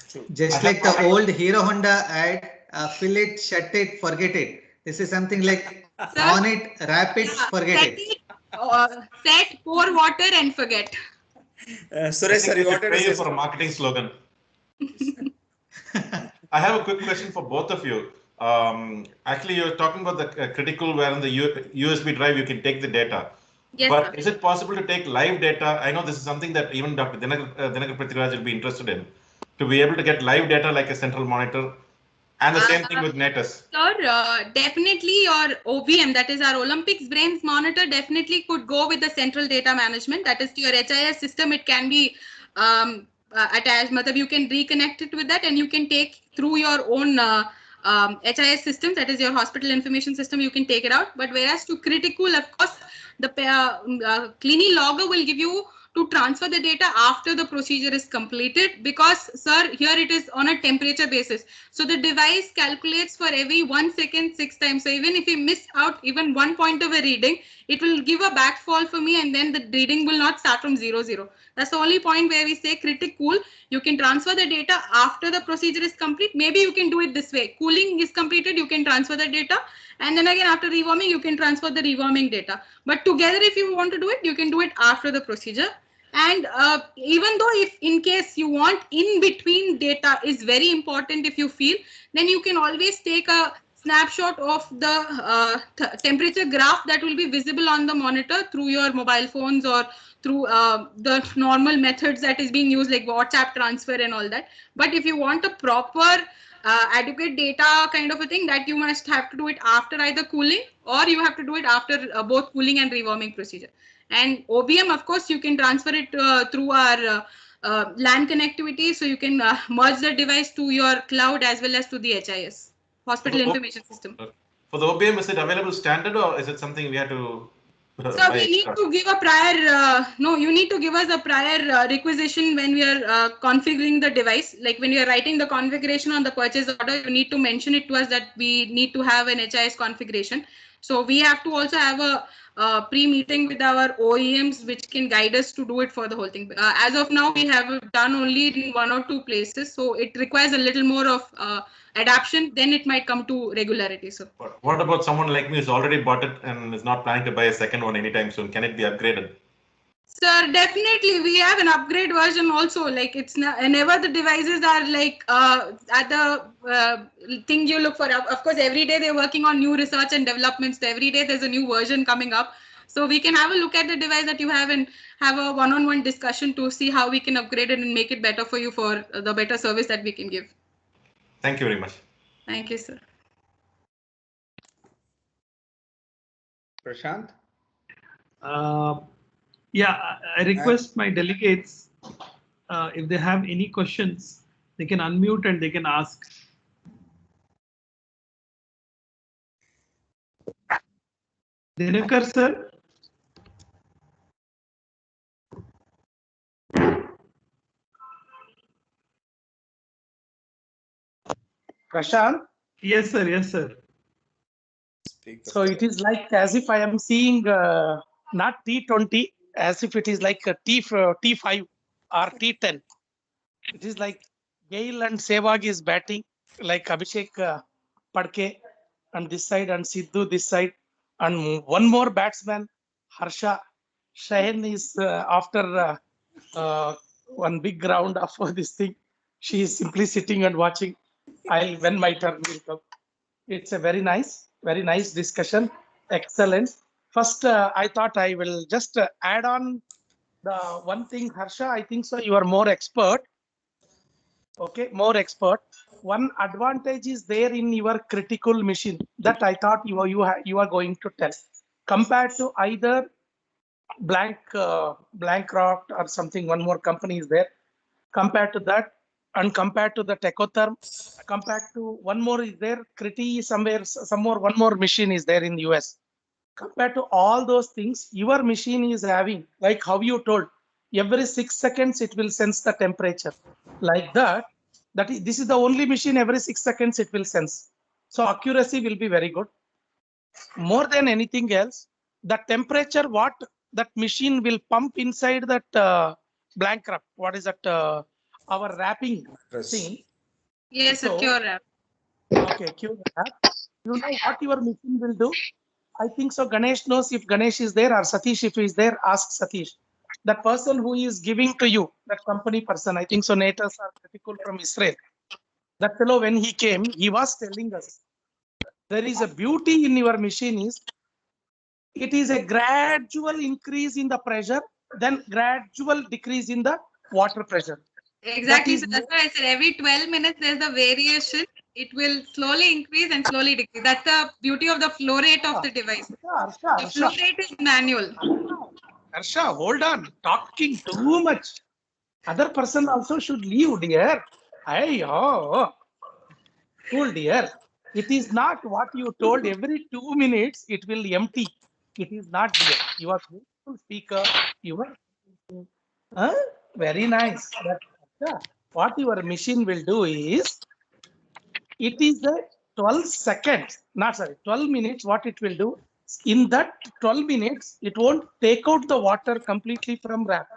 True. I Just have like the old Hero Honda ad, fill it, shut it, forget it. This is something like Sir, on it, wrap it, yeah, forget set it. it, set, pour water and forget. I Suresh think sir, we you should wanted to pay you say for a something? marketing slogan. I have a quick question for both of you. Actually, you're talking about the critical where in the USB drive you can take the data. Yes, sir. But is it possible to take live data? I know this is something that even Dr. Dinagar Prithviraj will be interested in, to be able to get live data like a central monitor, and the same thing Uh, with Natus. Sir, definitely your OBM, that is our Olympics Brains monitor, definitely could go with the central data management. That is to your HIS system. It can be attached. You can reconnect it with that, and you can take through your own HIS systems. That is your hospital information system. You can take it out. But whereas to critical, of course, the Clini logger will give you to transfer the data after the procedure is completed, because sir, here it is on a temperature basis. So the device calculates for every 1 second 6 times. So even if we miss out even 1 point of a reading, it will give a backfall for me, and then the reading will not start from 0, 0. That's the only point where we say critical. You can transfer the data after the procedure is complete. Maybe you can do it this way. Cooling is completed, you can transfer the data. And then again, after rewarming, you can transfer the rewarming data. But together, if you want to do it, you can do it after the procedure. And even though if in case you want in between data is very important, if you feel, then you can always take a snapshot of the temperature graph that will be visible on the monitor through your mobile phones or through the normal methods that is being used like WhatsApp transfer and all that. But if you want a proper adequate data kind of a thing, that you must have to do it after either cooling, or you have to do it after both cooling and rewarming procedure. And OBM, of course, you can transfer it through our LAN connectivity. So you can merge the device to your cloud as well as to the HIS, For hospital the, information system. for the OBM, is it available standard or is it something we have to So buy we need extra? to give a prior, no, you need to give us a prior requisition when we are configuring the device. Like when you are writing the configuration on the purchase order, you need to mention it to us that we need to have an HIS configuration. So we have to also have a pre-meeting with our OEMs, which can guide us to do it for the whole thing. As of now, we have done only in 1 or 2 places, so it requires a little more of adaptation. Then it might come to regularity. So what about someone like me who's already bought it and is not planning to buy a second one anytime soon? Can it be upgraded? Sir, definitely we have an upgrade version also. Like it's not, whenever the devices are like at the thing you look for. Of course, every day they're working on new research and developments. So every day there's a new version coming up. So we can have a look at the device that you have and have a one-on-one discussion to see how we can upgrade it and make it better for you for the better service that we can give. Thank you very much. Thank you, sir. Prashant? Yeah, I request my delegates, if they have any questions, they can unmute and they can ask. Dinakar sir? Prashant, Yes, sir. Yes, sir. so it is like as if I am seeing not T20, as if it is like a T5 or T10. It is like Gail and Sehwag is batting, like Abhishek Padke on this side and Sidhu this side, and one more batsman, Harsha. Shaheen is after one big round of this thing. She is simply sitting and watching. When my turn will come. It's a very nice discussion. Excellent. First, I thought I will just add on the one thing, Harsha. I think so. You are more expert. Okay, more expert. One advantage is there in your critical machine that I thought you are going to tell, compared to either Blankcroft or something. One more company is there. Compared to that, and compared to the Tecotherm, compared to one more is there, Criti somewhere, some more, one more machine is there in the US. Compared to all those things, your machine is having, like how you told, every 6 seconds it will sense the temperature. Like that, this is the only machine every 6 seconds it will sense. So accuracy will be very good. More than anything else, the temperature what that machine will pump inside that blank wrap, what is that, our wrapping thing. Yes, So, secure wrap. okay, cure wrap. You know what your machine will do? I think so. Ganesh knows. If Ganesh is there or Satish, if he is there, ask Satish. That person who is giving to you, that company person, I think so. Natas are critical from Israel. That fellow, when he came, he was telling us there is a beauty in your machine is it is a gradual increase in the pressure, then gradual decrease in the water pressure. That Exactly. is So that's why I said every 12 minutes there's a variation. It will slowly increase and slowly decrease. That's the beauty of the flow rate of the device. The flow rate is manual. Harsha, hold on. Talking too much. Other person also should leave, dear. Hey, oh, cool, dear. It is not what you told. Every 2 minutes it will empty. It is not, dear. You are beautiful speaker. You are very nice. But what your machine will do is it is a 12 seconds, not sorry, 12 minutes. What it will do in that 12 minutes, it won't take out the water completely from wrap.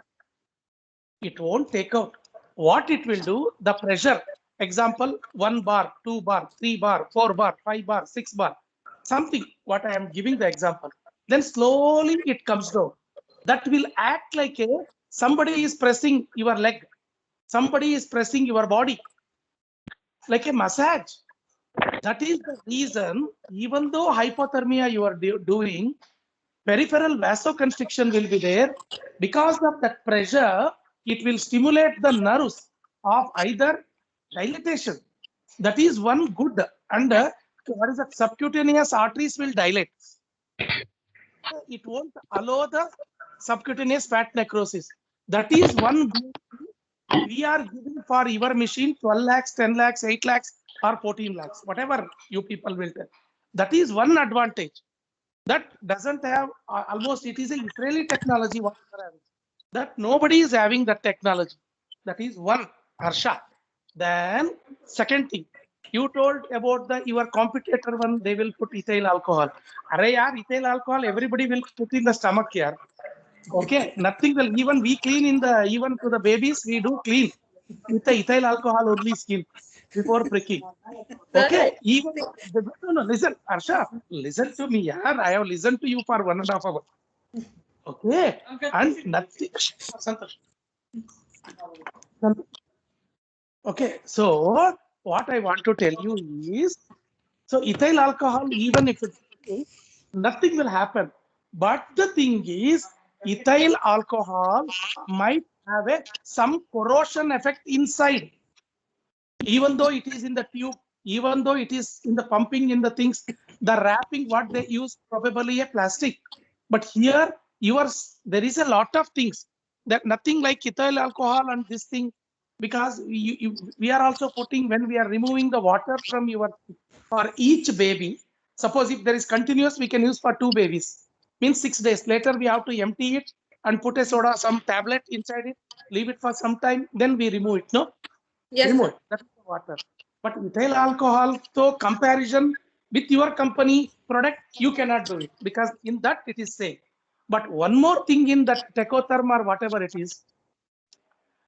It won't take out. What it will do, the pressure, example, 1 bar, 2 bar, 3 bar, 4 bar, 5 bar, 6 bar, something, what I am giving the example. Then slowly it comes down. That will act like somebody is pressing your leg. Somebody is pressing your body like a massage. That is the reason, even though hypothermia you are doing, peripheral vasoconstriction will be there. Because of that pressure, it will stimulate the nerves of either dilatation. That is one good. And what is that? Subcutaneous arteries will dilate. It won't allow the subcutaneous fat necrosis. That is one good. We are giving for your machine 12 lakhs, 10 lakhs, 8 lakhs, or 14 lakhs, whatever you people will tell. That is one advantage. That doesn't have almost, it is a Israeli technology what we are having. That nobody is having that technology. That is one, Harsha. Then second thing, You told about your competitor one, they will put ethyl alcohol. Arey yaar, ethyl alcohol, everybody will put in the stomach here. Okay, nothing will, even we clean in the, even to the babies, we do clean with the ethyl alcohol only skin before pricking. Sir, Okay, even, no, listen, Harsha, listen to me, yaar. I have listened to you for 1.5 hours. Okay, and nothing. Santosh. Okay, so what I want to tell you is, so ethyl alcohol, even if it's nothing will happen. But the thing is, ethyl alcohol might have some corrosion effect inside, even though it is in the tube, even though it is in the pumping in the things, the wrapping what they use probably a plastic. But here, there is a lot of things that nothing like ethyl alcohol and this thing, because we are also putting, when we are removing the water from your, for each baby. Suppose if there is continuous, we can use for 2 babies. Means 6 days later we have to empty it and put a soda, some tablet inside it, leave it for some time, then we remove it. No, yes, remove sir. it. That is the water. But ethyl alcohol, so comparison with your company product, you cannot do it, because in that it is safe. But one more thing in that Tecotherm or whatever it is,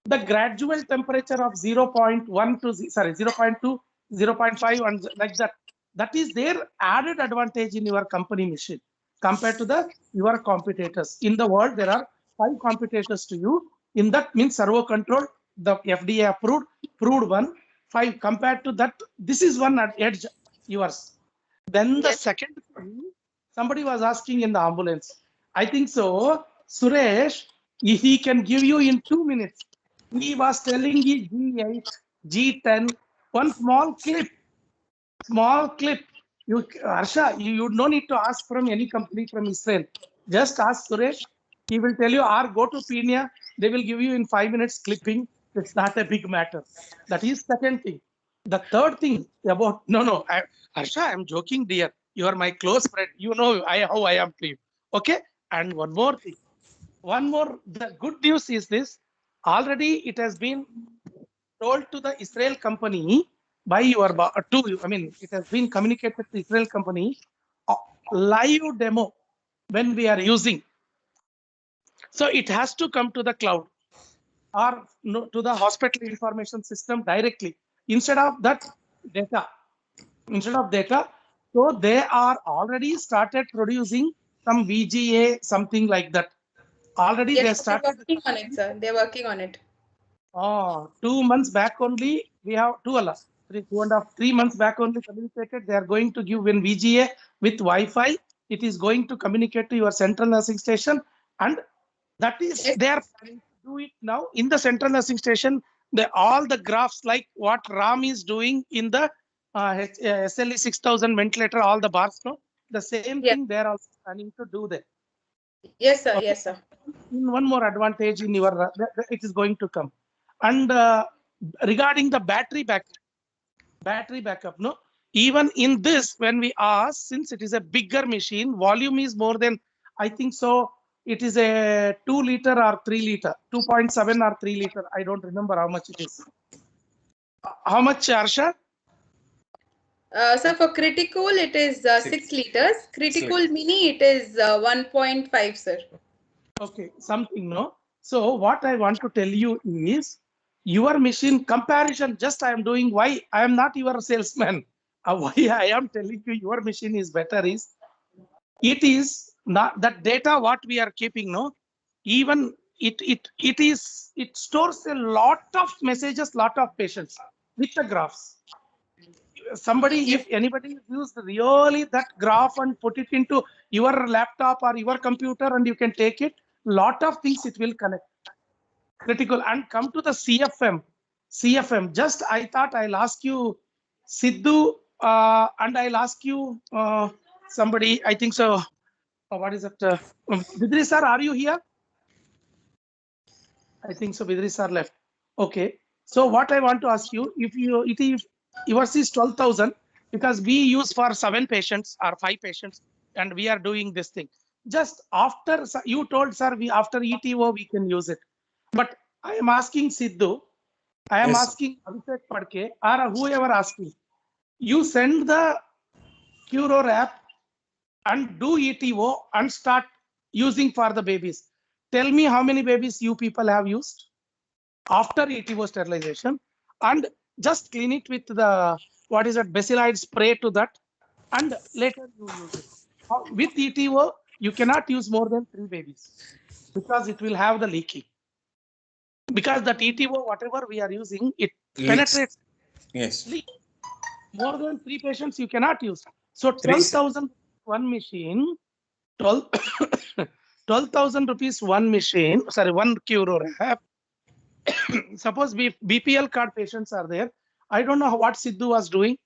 the gradual temperature of 0.1 to 0.2, 0.5 and like that, that is their added advantage in your company machine compared to the your competitors. In the world, there are 5 competitors to you. In that means servo control, the FDA approved, proved one, 5 compared to that. This is one edge yours. Then the Yes. second thing, somebody was asking in the ambulance. I think so, Suresh, if he can give you in 2 minutes. He was telling me G8, G10, one small clip. You, Harsha, you no need to ask from any company from Israel. Just ask Suresh. He will tell you, or go to Penia. They will give you in 5 minutes clipping. It's not a big matter. That is second thing. The third thing about, no, Harsha, I'm joking, dear. You are my close friend. You know how I am to you. Okay. And one more thing. One more. The good news is this. Already it has been told to the Israel company by your to, I mean, it has been communicated to Israel company, uh, live demo when we are using. So it has to come to the cloud or no, to the hospital information system directly instead of that data. Instead of data, so they are already started producing some VGA, something like that. Already Yes, they they're started. working on it, sir. They're working on it. Oh, 2 months back only, we have 2.5, 3 months back only communicated. They are going to give when VGA with Wi-Fi. It is going to communicate to your central nursing station, and that is Yes. they are planning to do it now in the central nursing station. All the graphs like what Ram is doing in the SLE 6000 ventilator, all the bars. No, the same Yes. thing they are also planning to do there. Yes, sir. Okay, Yes, sir. in one more advantage in your it is going to come. And regarding the battery backup, no, even in this, when we ask, since it is a bigger machine, volume is more than, I think so, it is a 2 liter or 3 liter, 2.7 or 3 liter, I don't remember how much it is. How much, Arsha? Sir, for critical, it is 6 liters. Critical mini, it is 1.5, sir. Okay, something, no. So what I want to tell you is your machine comparison. Just I am doing why I am not your salesman. Why I am telling you your machine is better is it is not that data what we are keeping. No, even it stores a lot of messages, lot of patients with the graphs. Somebody, Yes. if anybody used really that graph and put it into your laptop or your computer and you can take it, lot of things it will connect. Critical. And come to the CFM, just I thought I'll ask you Sidhu, and I'll ask you somebody, I think so, what is it, Bidri sir, are you here? I think so, Bidri sir left. Okay. So what I want to ask you, if yours is 12,000, because we use for 7 patients or 5 patients, and we are doing this thing. Just after you told sir, we after ETO we can use it. But I am asking Sidhu, I am Yes, sir. asking Abhishek Padke, or whoever asking. You send the Curo app and do ETO and start using for the babies. Tell me how many babies you people have used after ETO sterilization, and just clean it with the, what is that, bacillide spray to that, and later you use it. With ETO, you cannot use more than 3 babies because it will have the leaking. Because that ETO, whatever we are using, it Leaks. penetrates. Yes. Leak. More than 3 patients you cannot use. So Three, sir. 12,000 one machine, 12 12,000 rupees one machine, sorry, one Curo app. Suppose BPL card patients are there. I don't know what Sidhu was doing.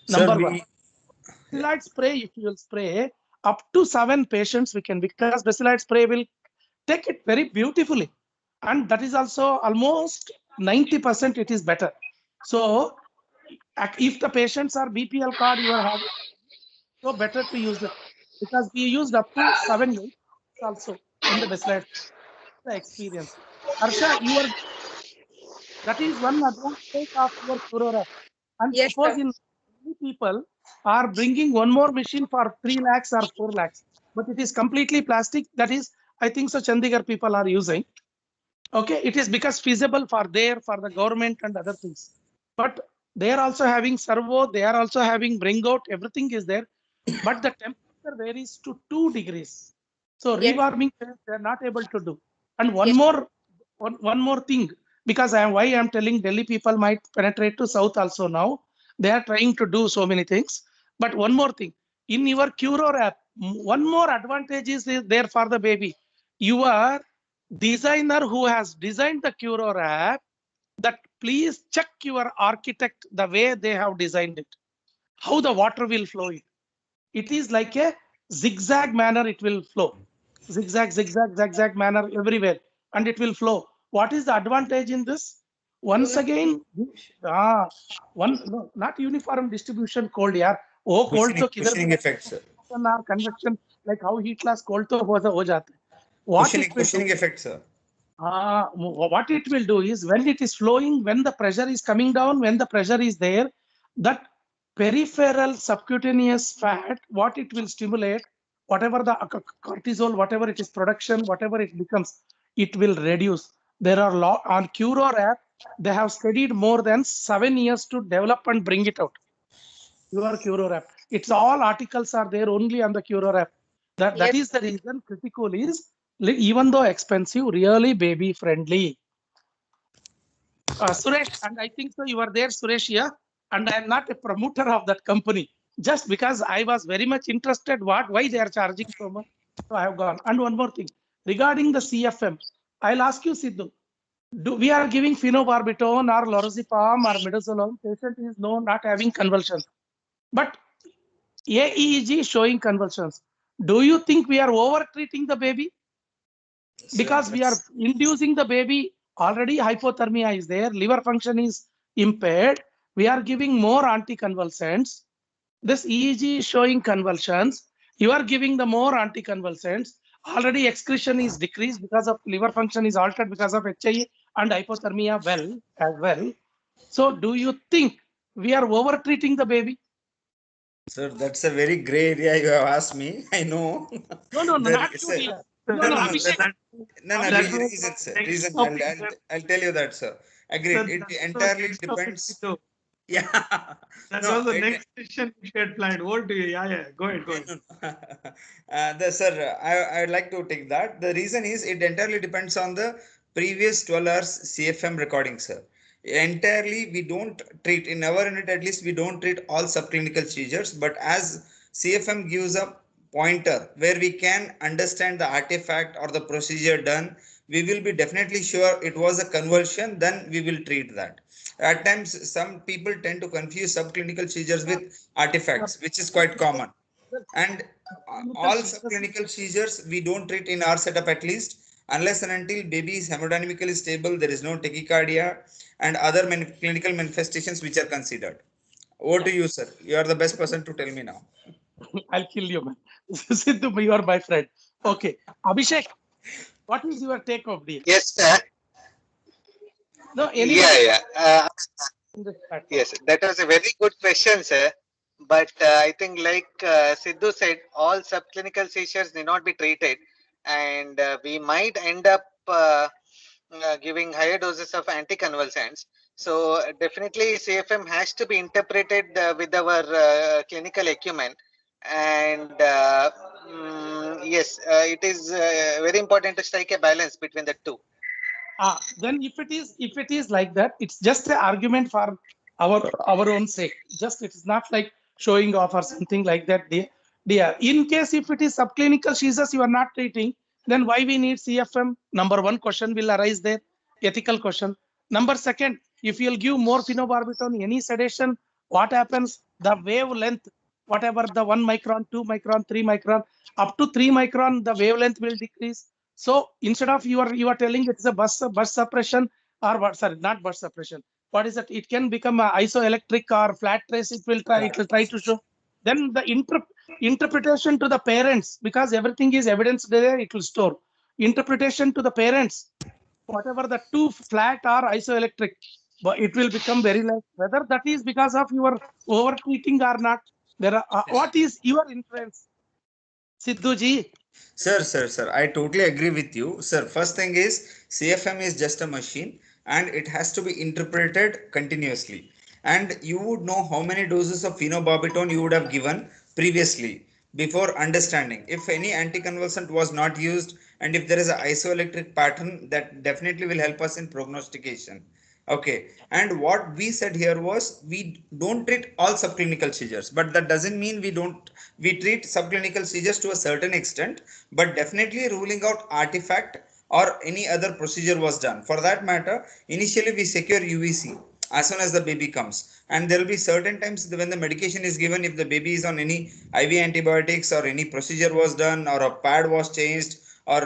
Sir, Number one, bacillide spray, if you will spray up to 7 patients, we can, because bacillide spray will take it very beautifully. And that is also almost 90% it is better. So if the patients are BPL card, you are having, so better to use it, because we used up to 7 years also in the bacillide, the experience. Harsha, you are, that is one advantage of your Aurora. And Yes, suppose sir. in many people are bringing one more machine for 3 lakhs or 4 lakhs, but it is completely plastic. That is, I think so Chandigarh people are using. Okay, it is because feasible for there, for the government and other things. But they are also having servo, they are also having bring out, everything is there. But the temperature varies to 2 degrees. So Yes, rewarming they are not able to do. And yes, one more thing, because why I am telling Delhi people might penetrate to south also now. They are trying to do so many things. But one more thing, in your Curo app, one more advantage is there for the baby. Your designer who has designed the Curo app, that please check your architect the way they have designed it, how the water will flow in. It is like a zigzag manner, it will flow. Zigzag, zigzag, zigzag manner everywhere, and it will flow. What is the advantage in this? Once again, one, no, not uniform distribution cold, yaar. Oh, cold to kidhar cushioning effect, sir. convection, like how heat loss cold to ho jate. What it will do? Cushioning effect, sir. What it will do is, when it is flowing, when the pressure is coming down, when the pressure is there, that peripheral subcutaneous fat, what it will stimulate, whatever the cortisol, whatever it is production, whatever it becomes, it will reduce. There are on Curo app, they have studied more than 7 years to develop and bring it out. Your Curo app. It's all articles are there only on the Curo app. That yes, is the reason critical is, even though expensive, really baby friendly. Suresh, and I think so you are there, Suresh, here, and I am not a promoter of that company. Just because I was very much interested why they are charging so much, so I have gone. And one more thing, regarding the CFM, I'll ask you, Sidhu, we are giving phenobarbital or lorazepam or midazolam, patient is not having convulsions, but AEG showing convulsions. Do you think we are over treating the baby? Because we are inducing the baby, already hypothermia is there, liver function is impaired, we are giving more anticonvulsants. This EEG is showing convulsions, you are giving the more anticonvulsants, already excretion is decreased because of liver function is altered because of HIE and hypothermia as well. So do you think we are over treating the baby? Sir, that's a very gray area you have asked me. I know. No, The not you, reason, dear. no, no, no, Abhishek. That was reason, the sir. next Reason. topic, sir. I'll tell you that, sir. Sir, Agreed. It that was entirely next topic, depends. Sidhu. Yeah. That No, was the it, next session we had planned. What do you? Yeah. Go ahead. Go ahead. no, no. Sir, I'd like to take that. The reason is it entirely depends on the previous 12 hours CFM recording, sir. Entirely, we don't treat, in our unit at least, we don't treat all subclinical seizures, but as CFM gives a pointer where we can understand the artifact or the procedure done, we will be definitely sure it was a convulsion, then we will treat that. At times, some people tend to confuse subclinical seizures with artifacts, which is quite common. And all subclinical seizures we don't treat in our setup, at least unless and until baby is hemodynamically stable, there is no tachycardia and other clinical manifestations which are considered. Over to you, sir. You are the best person to tell me now. I'll kill you, man. Sidhu, you are my friend. Okay. Abhishek, what is your take of deal? Yes, sir. No, Yeah, anybody. yeah. in this platform? Yes, that was a very good question, sir. But I think, like Sidhu said, all subclinical seizures need not be treated, and we might end up giving higher doses of anticonvulsants. So definitely, CFM has to be interpreted with our clinical acumen, and yes, it is very important to strike a balance between the two. Then if it is like that, it's just an argument for our own sake. Just it is not like showing off or something like that. Dear. In case if it is subclinical seizures you are not treating, then why we need CFM? Number one question will arise there, ethical question. Number second, if you'll give more phenobarbital, any sedation, what happens? The wavelength, whatever the 1 micron, 2 micron, 3 micron, up to 3 micron, the wavelength will decrease. So instead of you are telling it's a bus suppression or what? Sorry, not bus suppression. What is it? It can become a isoelectric or flat trace. It will try to show. Then the interpretation to the parents, because everything is evidence there, it will store. Interpretation to the parents, whatever the two flat or isoelectric, but it will become very less. Whether that is because of your over treating or not, there are what is your influence, Sidhu ji? Sir, I totally agree with you. Sir, first thing is CFM is just a machine and it has to be interpreted continuously. And you would know how many doses of phenobarbital you would have given previously before understanding. If any anticonvulsant was not used and if there is an isoelectric pattern, that definitely will help us in prognostication. Okay, and what we said here was we don't treat all subclinical seizures, but that doesn't mean we treat subclinical seizures to a certain extent, but definitely ruling out artifact or any other procedure was done. For that matter, initially we secure UVC as soon as the baby comes, and there will be certain times when the medication is given, if the baby is on any IV antibiotics or any procedure was done or a pad was changed or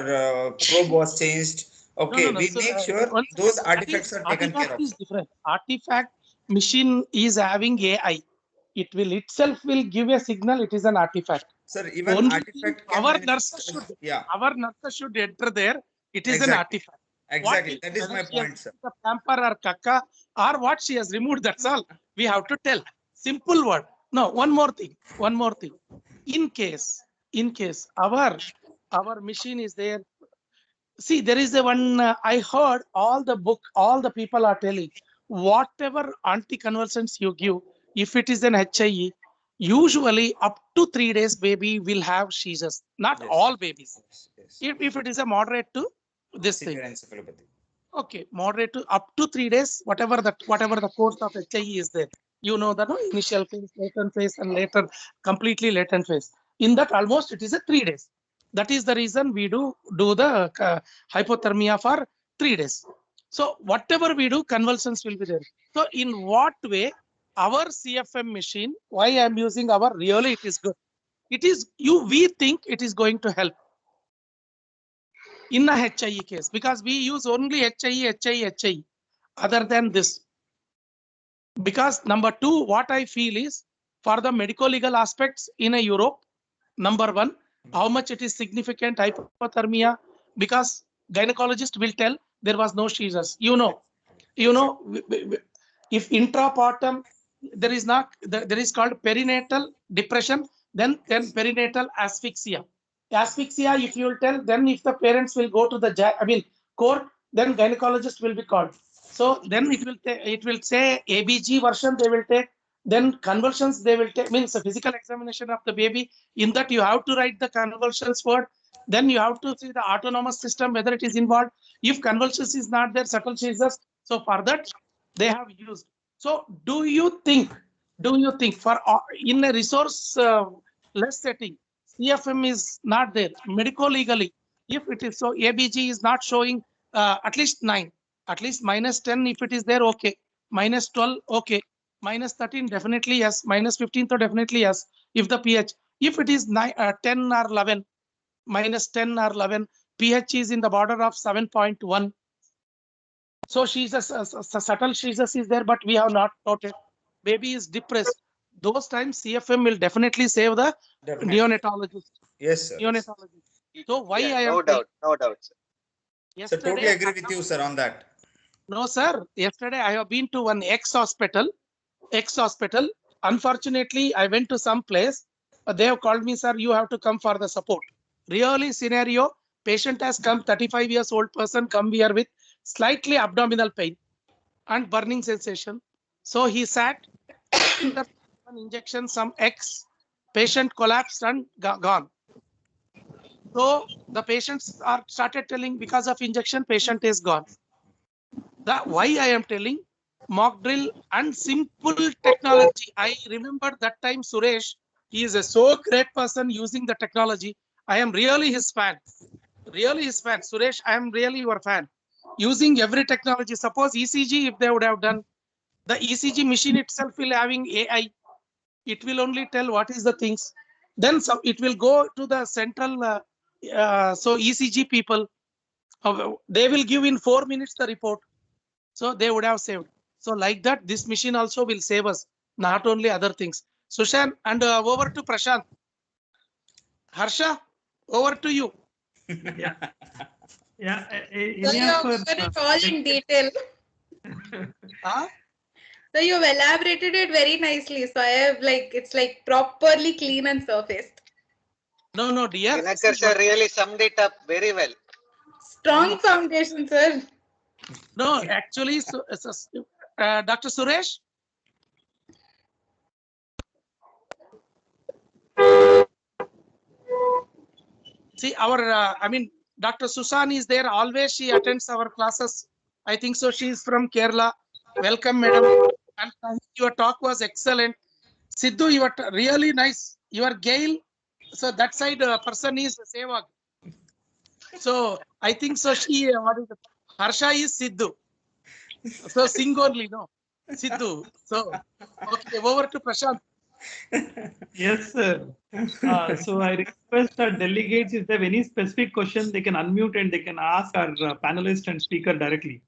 probe was changed. Okay, No. we So make sure one those second. That artifacts is are taken care artifact of. is different. Artifact machine is having AI. It will itself will give a signal. It is an artifact. Sir, even Only thing artifact can manifest as, yeah, our nurses should enter there. It is an exactly, artifact. What exactly. is That is whether my she has point, sir. put a pamper or kaka or what she has removed. That's all. We have to tell. Simple word. No, one more thing. One more thing. In case our machine is there. See, there is a one. I heard all the people are telling whatever anticonvulsants you give, if it is an HIE, usually up to 3 days, baby will have seizures. Not Yes, all babies. yes. If it is a moderate to this thing, Severe encephalopathy. okay, moderate to up to 3 days, whatever the course of HIE is there. You know the no, initial phase, latent phase, and later completely latent phase. In that, almost it is a 3 days. That is the reason we do the hypothermia for 3 days. So whatever we do, convulsions will be there. So in what way our CFM machine? Why I am using our? Really, it is good. It is you. We think it is going to help in a HIE case because we use only HIE. Other than this, because number two, what I feel is for the medical legal aspects in a Europe, number one, how much it is significant hypothermia, because gynecologist will tell there was no seizures. If intrapartum there is not, there is called perinatal depression, then perinatal asphyxia. Asphyxia, if you will tell, then if the parents will go to the court, then gynecologist will be called. So then it will say ABG version they will take. Then convulsions they will take, means a physical examination of the baby. In that you have to write the convulsions word. Then you have to see the autonomous system whether it is involved. If convulsions is not there, subtle seizures. So for that they have used. So do you think for in a resource less setting, CFM is not there medico legally? If it is so, ABG is not showing at least 9, at least minus 10 if it is there, okay. Minus 12, okay. Minus 13, definitely yes. Minus 15, so definitely yes. If the pH, if it is 10 or 11, minus 10 or 11, pH is in the border of 7.1. So she's a subtle seizures is there, but we have not noted. Baby is depressed. Those times CFM will definitely save the Definitely. neonatologist. Yes, sir. Neonatologist. So why Yeah, I am no saying doubt, no doubt, sir. So totally yesterday, agree with you, sir, on that. No, sir. Yesterday I have been to one ex-hospital. Ex-hospital. Unfortunately, I went to some place. They have called me, sir, you have to come for the support. Really scenario, patient has come, 35 years old person come here with slightly abdominal pain and burning sensation. So he sat, after one injection, some X, patient collapsed and gone. So the patients are started telling because of injection, patient is gone. That why I am telling mock drill and simple technology. I remember that time Suresh, he is a so great person using the technology. I am really his fan. Really his fan. Suresh, I am really your fan. Using every technology. Suppose ECG, if they would have done, the ECG machine itself will having AI. It will only tell what is the things. Then so it will go to the central. So ECG people, they will give in 4 minutes the report. So they would have saved. So like that, this machine also will save us, not only other things. Sushan, and over to Prashant. Harsha, over to you. Yeah, yeah. So Any you of have our covered it all in detail. Huh? So you've elaborated it very nicely. So I have like it's like properly clean and surfaced. No, dear. Dinakar sir really summed it up very well. Strong foundation, sir. No, actually, Dr. Suresh. See, Dr. Susan is there always. She attends our classes. I think so. She is from Kerala. Welcome, madam. And your talk was excellent. Sidhu, you are really nice. Your Gail. So that side person is Sevak. So I think so. She what is it? Harsha is Sidhu. So sing only, no Sidhu. So okay, over to Prashant. Yes, sir. So I request our delegates if they have any specific question, they can unmute and they can ask our panelist and speaker directly.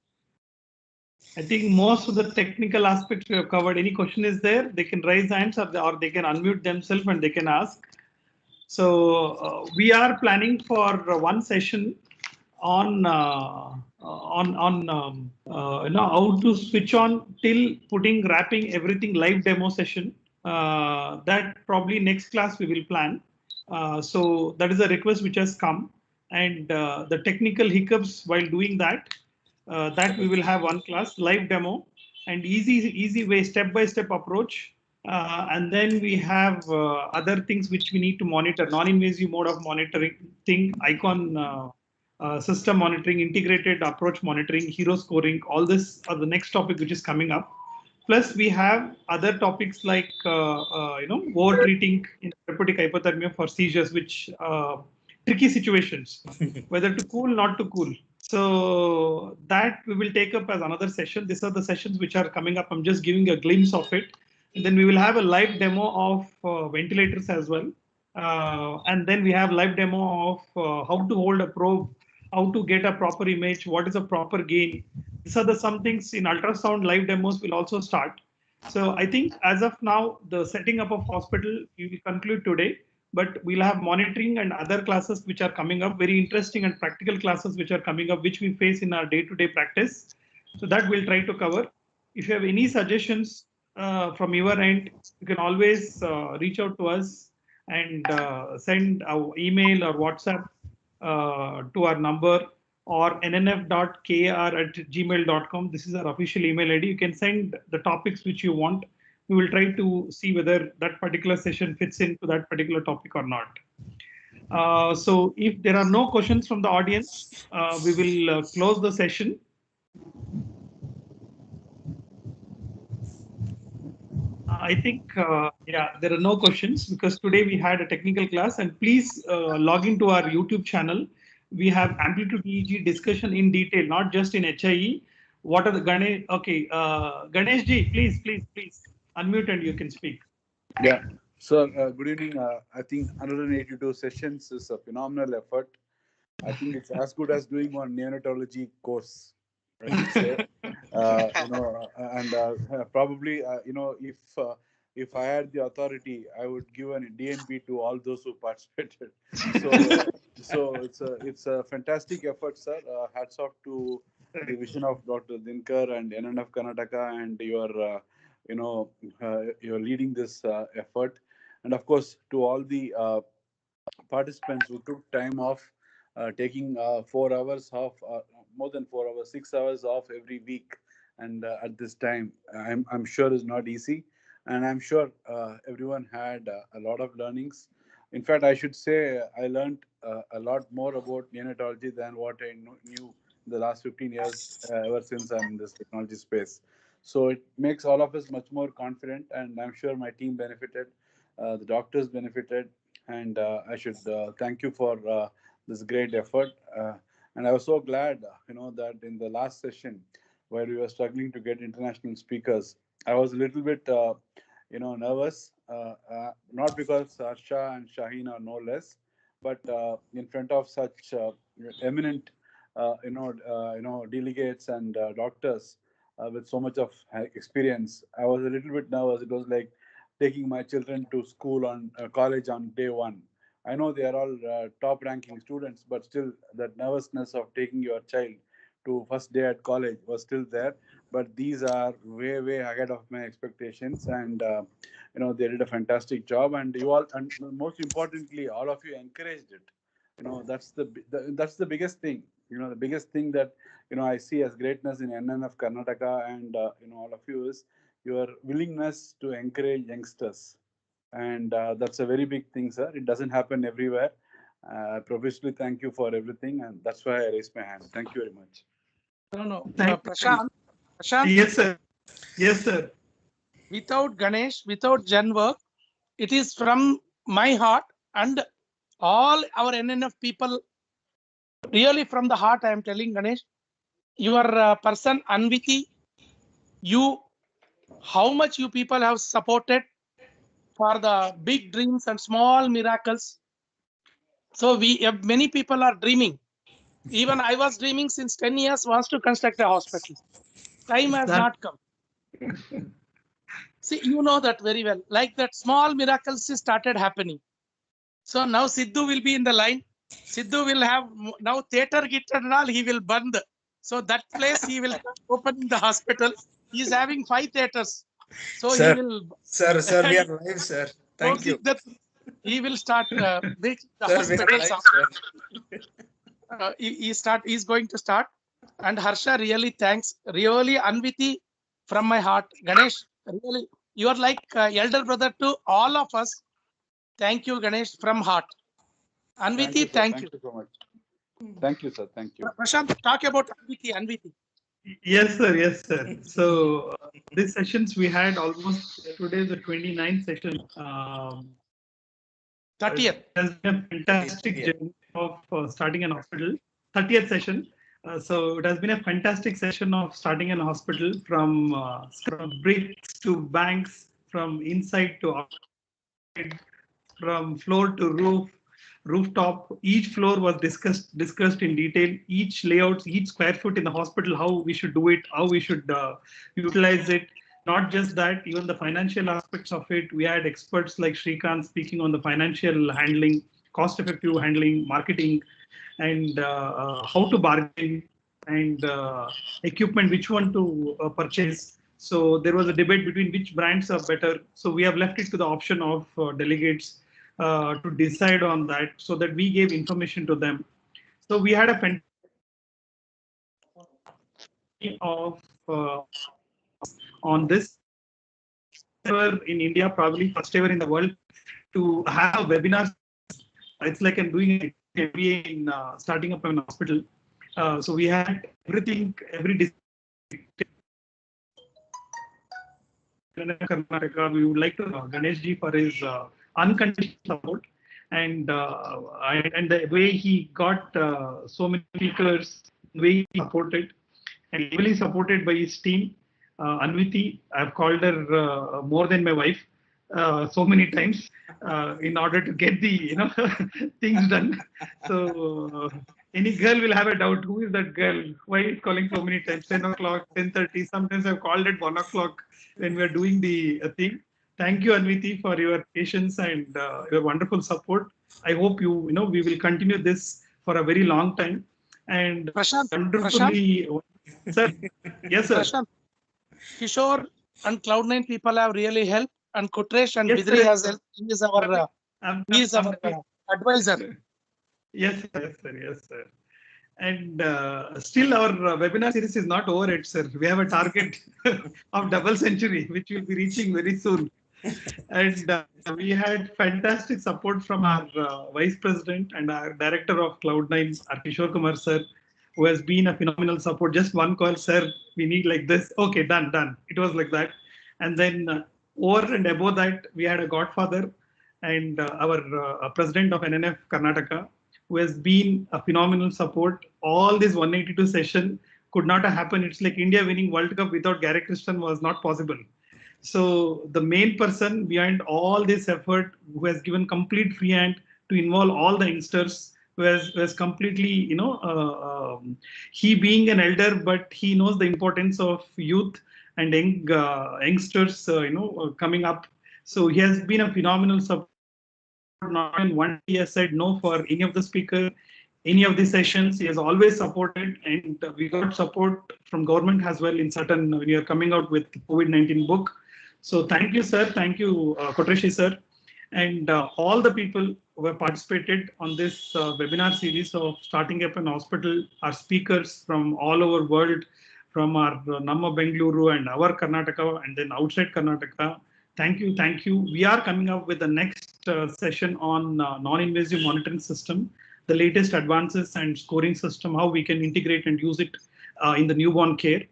I think most of the technical aspects we have covered. Any question is there, they can raise hands or they can unmute themselves and they can ask. So we are planning for one session on how to switch on till putting wrapping everything live demo session. That probably next class we will plan. So that is a request which has come, and the technical hiccups while doing that. That we will have one class live demo and easy way step by step approach, and then we have other things which we need to monitor, non-invasive mode of monitoring thing, icon system monitoring, integrated approach monitoring, hero scoring. All this are the next topic which is coming up. Plus we have other topics like over treating in therapeutic hypothermia for seizures, which tricky situations, whether to cool, not to cool. So that we will take up as another session. These are the sessions which are coming up. I'm just giving a glimpse of it. And then we will have a live demo of ventilators as well. And then we have live demo of how to hold a probe, how to get a proper image, what is a proper gain. These are the some things in ultrasound live demos will also start. So I think as of now, the setting up of hospital we will conclude today, but we'll have monitoring and other classes which are coming up, very interesting and practical classes which are coming up, which we face in our day-to-day practice. So that we'll try to cover. If you have any suggestions from your end, you can always reach out to us and send our email or WhatsApp to our number or nnf.kr@gmail.com. This is our official email ID. You can send the topics which you want. We will try to see whether that particular session fits into that particular topic or not. So if there are no questions from the audience, we will close the session. I think, yeah, there are no questions because today we had a technical class, and please log into our YouTube channel. We have amplitude EEG discussion in detail, not just in HIE. What are the Ganesh? Okay, Ganesh ji, please unmute and you can speak. Yeah. So, good evening. I think 182 sessions is a phenomenal effort. I think it's as good as doing one neonatology course. I should say, probably, if I had the authority, I would give an DNP to all those who participated. So it's a fantastic effort, sir. Hats off to the vision of Dr. Dinkar and NNF Karnataka, and you're leading this effort. And of course, to all the participants who took time off, taking 4 hours off, more than 4 hours, 6 hours off every week, and at this time, I'm sure is not easy, and I'm sure everyone had a lot of learnings. In fact, I should say I learned a lot more about neonatology than what I knew in the last 15 years, ever since I'm in this technology space. So it makes all of us much more confident, and I'm sure my team benefited, the doctors benefited, and I should thank you for this great effort. And I was so glad, that in the last session, where we were struggling to get international speakers, I was a little bit, nervous. Not because Harsha and Shaheen are no less, but in front of such eminent, delegates and doctors with so much of experience, I was a little bit nervous. It was like taking my children to school on college on day one. I know they are all top ranking students, but still that nervousness of taking your child to first day at college was still there. But these are way, way ahead of my expectations, and they did a fantastic job. And you all, and most importantly, all of you encouraged it. That's that's the biggest thing. The biggest thing that I see as greatness in NNF Karnataka, and all of you, is your willingness to encourage youngsters, and that's a very big thing, sir. It doesn't happen everywhere. I professionally thank you for everything, and that's why I raised my hand. Thank you very much. No. Thank you. Prashant, Yes, sir. Yes, sir. without Ganesh, without Jan work, it is from my heart and all our NNF people, really from the heart, I am telling Ganesh, your person Anviti, how much you people have supported for the big dreams and small miracles. So many people are dreaming. Even I was dreaming since 10 years, wants to construct a hospital. Time has not come. See, you know that very well. Like that, small miracles started happening. So now Sidhu will be in the line. Sidhu will have now theater gitter and all, he will burn. So that place he will open in the hospital. He is having 5 theaters. So Sir, he will. sir, we are live, sir. Thank you. He will start making the Sir, we are hospitals. live, sir. He's going to start. And Harsha, really thanks. Really, Anviti, from my heart. Ganesh, really, you are like elder brother to all of us. Thank you, Ganesh, from heart. Anviti, thank you. Thank you so much. Thank you, sir. Thank you. Prashant, talk about Anviti. Yes, sir. Yes, sir. So these sessions we had almost today is the 29th session. 30th. It has been a fantastic journey of starting an hospital. 30th session. So it has been a fantastic session of starting an hospital from bricks to banks, from inside to outside, from floor to rooftop. Each floor was discussed in detail. Each layouts, each square foot in the hospital, how we should do it, how we should utilize it. Not just that, even the financial aspects of it. We had experts like Shrikant speaking on the financial handling, cost-effective handling, marketing, and how to bargain, and equipment, which one to purchase. So there was a debate between which brands are better. So we have left it to the option of delegates to decide on that, so that we gave information to them. So we had a fantastic of on this ever in India, probably first ever in the world to have a webinar. It's like I'm doing an MBA in starting up an hospital. So we had everything, every Karnataka. We would like to Ganesh ji for his unconditional support, and the way he got so many speakers, the way he supported, and heavily supported by his team. Anviti, I've called her more than my wife so many times in order to get the things done. So any girl will have a doubt, who is that girl? Why is calling so many times? 10 o'clock, 10:30. Sometimes I've called at 1 o'clock when we are doing the thing. Thank you, Anviti, for your patience and your wonderful support. I hope we will continue this for a very long time. And Prashant, wonderfully, Sir, yes, sir. Prashant, Kishore and Cloud9 people have really helped, and Kutresh and Yes, Bidri sir. has helped. He is our advisor. Yes, sir. Yes, sir. Yes, sir. And still, our webinar series is not over yet, sir. We have a target of double century, which we'll be reaching very soon. And we had fantastic support from our vice president and our director of Cloud9, our Kishore Kumar sir, who has been a phenomenal support. Just one call, sir, we need like this. Okay, done, done. It was like that. And then over and above that, we had a godfather and our president of NNF Karnataka, who has been a phenomenal support. All this 182 session could not have happened. It's like India winning World Cup without Gary Krishnan was not possible. So the main person behind all this effort, who has given complete free hand to involve all the youngsters, who has completely, he being an elder, but he knows the importance of youth and youngsters, coming up. So he has been a phenomenal support. Not in one day he has said no for any of the speakers, any of the sessions. He has always supported, and we got support from government as well in certain when you are coming out with COVID-19 book. So thank you, sir. Thank you, Kotreshi sir, and all the people who have participated on this webinar series of starting up an hospital. Our speakers from all over world, from our Namma Bengaluru and our Karnataka, and then outside Karnataka. Thank you, thank you. We are coming up with the next session on non-invasive monitoring system, the latest advances and scoring system, how we can integrate and use it in the newborn care,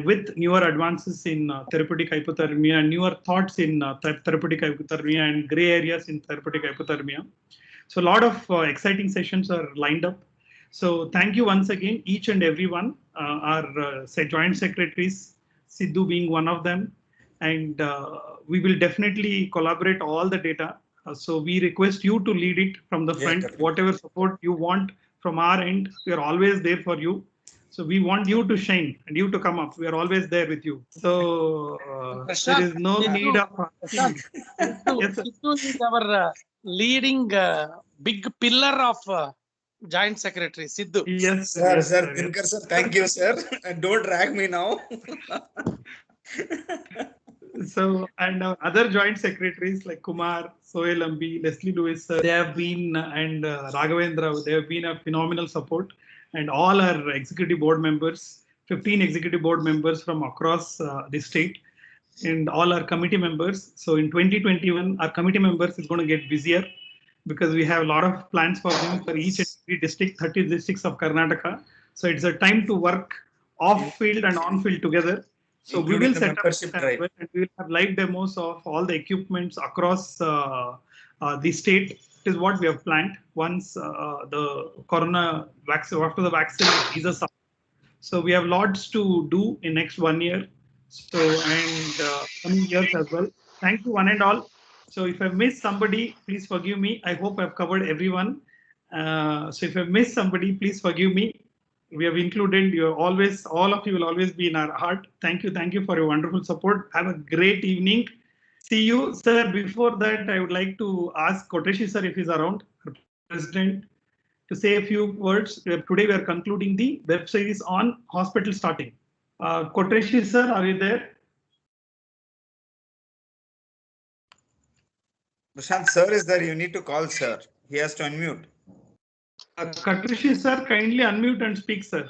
with newer advances in therapeutic hypothermia and newer thoughts in therapeutic hypothermia and gray areas in therapeutic hypothermia. So a lot of exciting sessions are lined up. So thank you once again, each and everyone, our joint secretaries, Sidhu being one of them, and we will definitely collaborate all the data. So we request you to lead it from the front. Definitely. Whatever support you want from our end, we are always there for you. So we want you to shine and you to come up. We are always there with you. So there is no need of asking. Yes, sir. Sidhu is our leading big pillar of Joint Secretary, Sidhu. Yes, Sir, yes, sir, sir, yes. Dinkar sir, thank you, sir. And don't drag me now. So, and other joint secretaries like Kumar, Sohail Ambi, Leslie Lewis, they have been, and Raghavendra, they have been a phenomenal support. And all our executive board members, 15 executive board members from across the state, and all our committee members. So in 2021, our committee members is going to get busier because we have a lot of plans for them for each and every district, 30 districts of Karnataka. So it's a time to work off field and on field together. So we Including will the set up membership as drive. well, and we will have live demos of all the equipments across the state. It is what we have planned once the corona vaccine, after the vaccine eases up. So we have lots to do in next 1 year. So and coming years as well. Thank you one and all. So if I've missed somebody, please forgive me. I hope I've covered everyone. So if I've missed somebody, please forgive me. We have included you always, all of you will always be in our heart. Thank you for your wonderful support. Have a great evening. See you, sir. Before that, I would like to ask Koteshi sir if he's around, President, to say a few words. Today we are concluding the web series on hospital starting. Koteshi sir, are you there? Prashant sir is there. You need to call sir. He has to unmute. Koteshi sir, kindly unmute and speak, sir.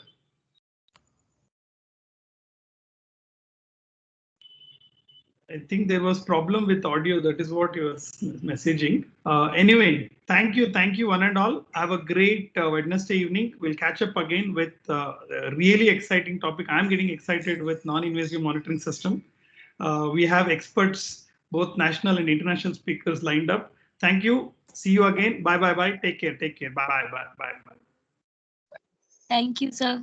I think there was problem with audio. That is what he was messaging. Anyway, thank you one and all. Have a great Wednesday evening. We'll catch up again with a really exciting topic. I'm getting excited with non-invasive monitoring system. We have experts, both national and international speakers lined up. Thank you. See you again. Bye. Take care. Bye. Thank you, sir.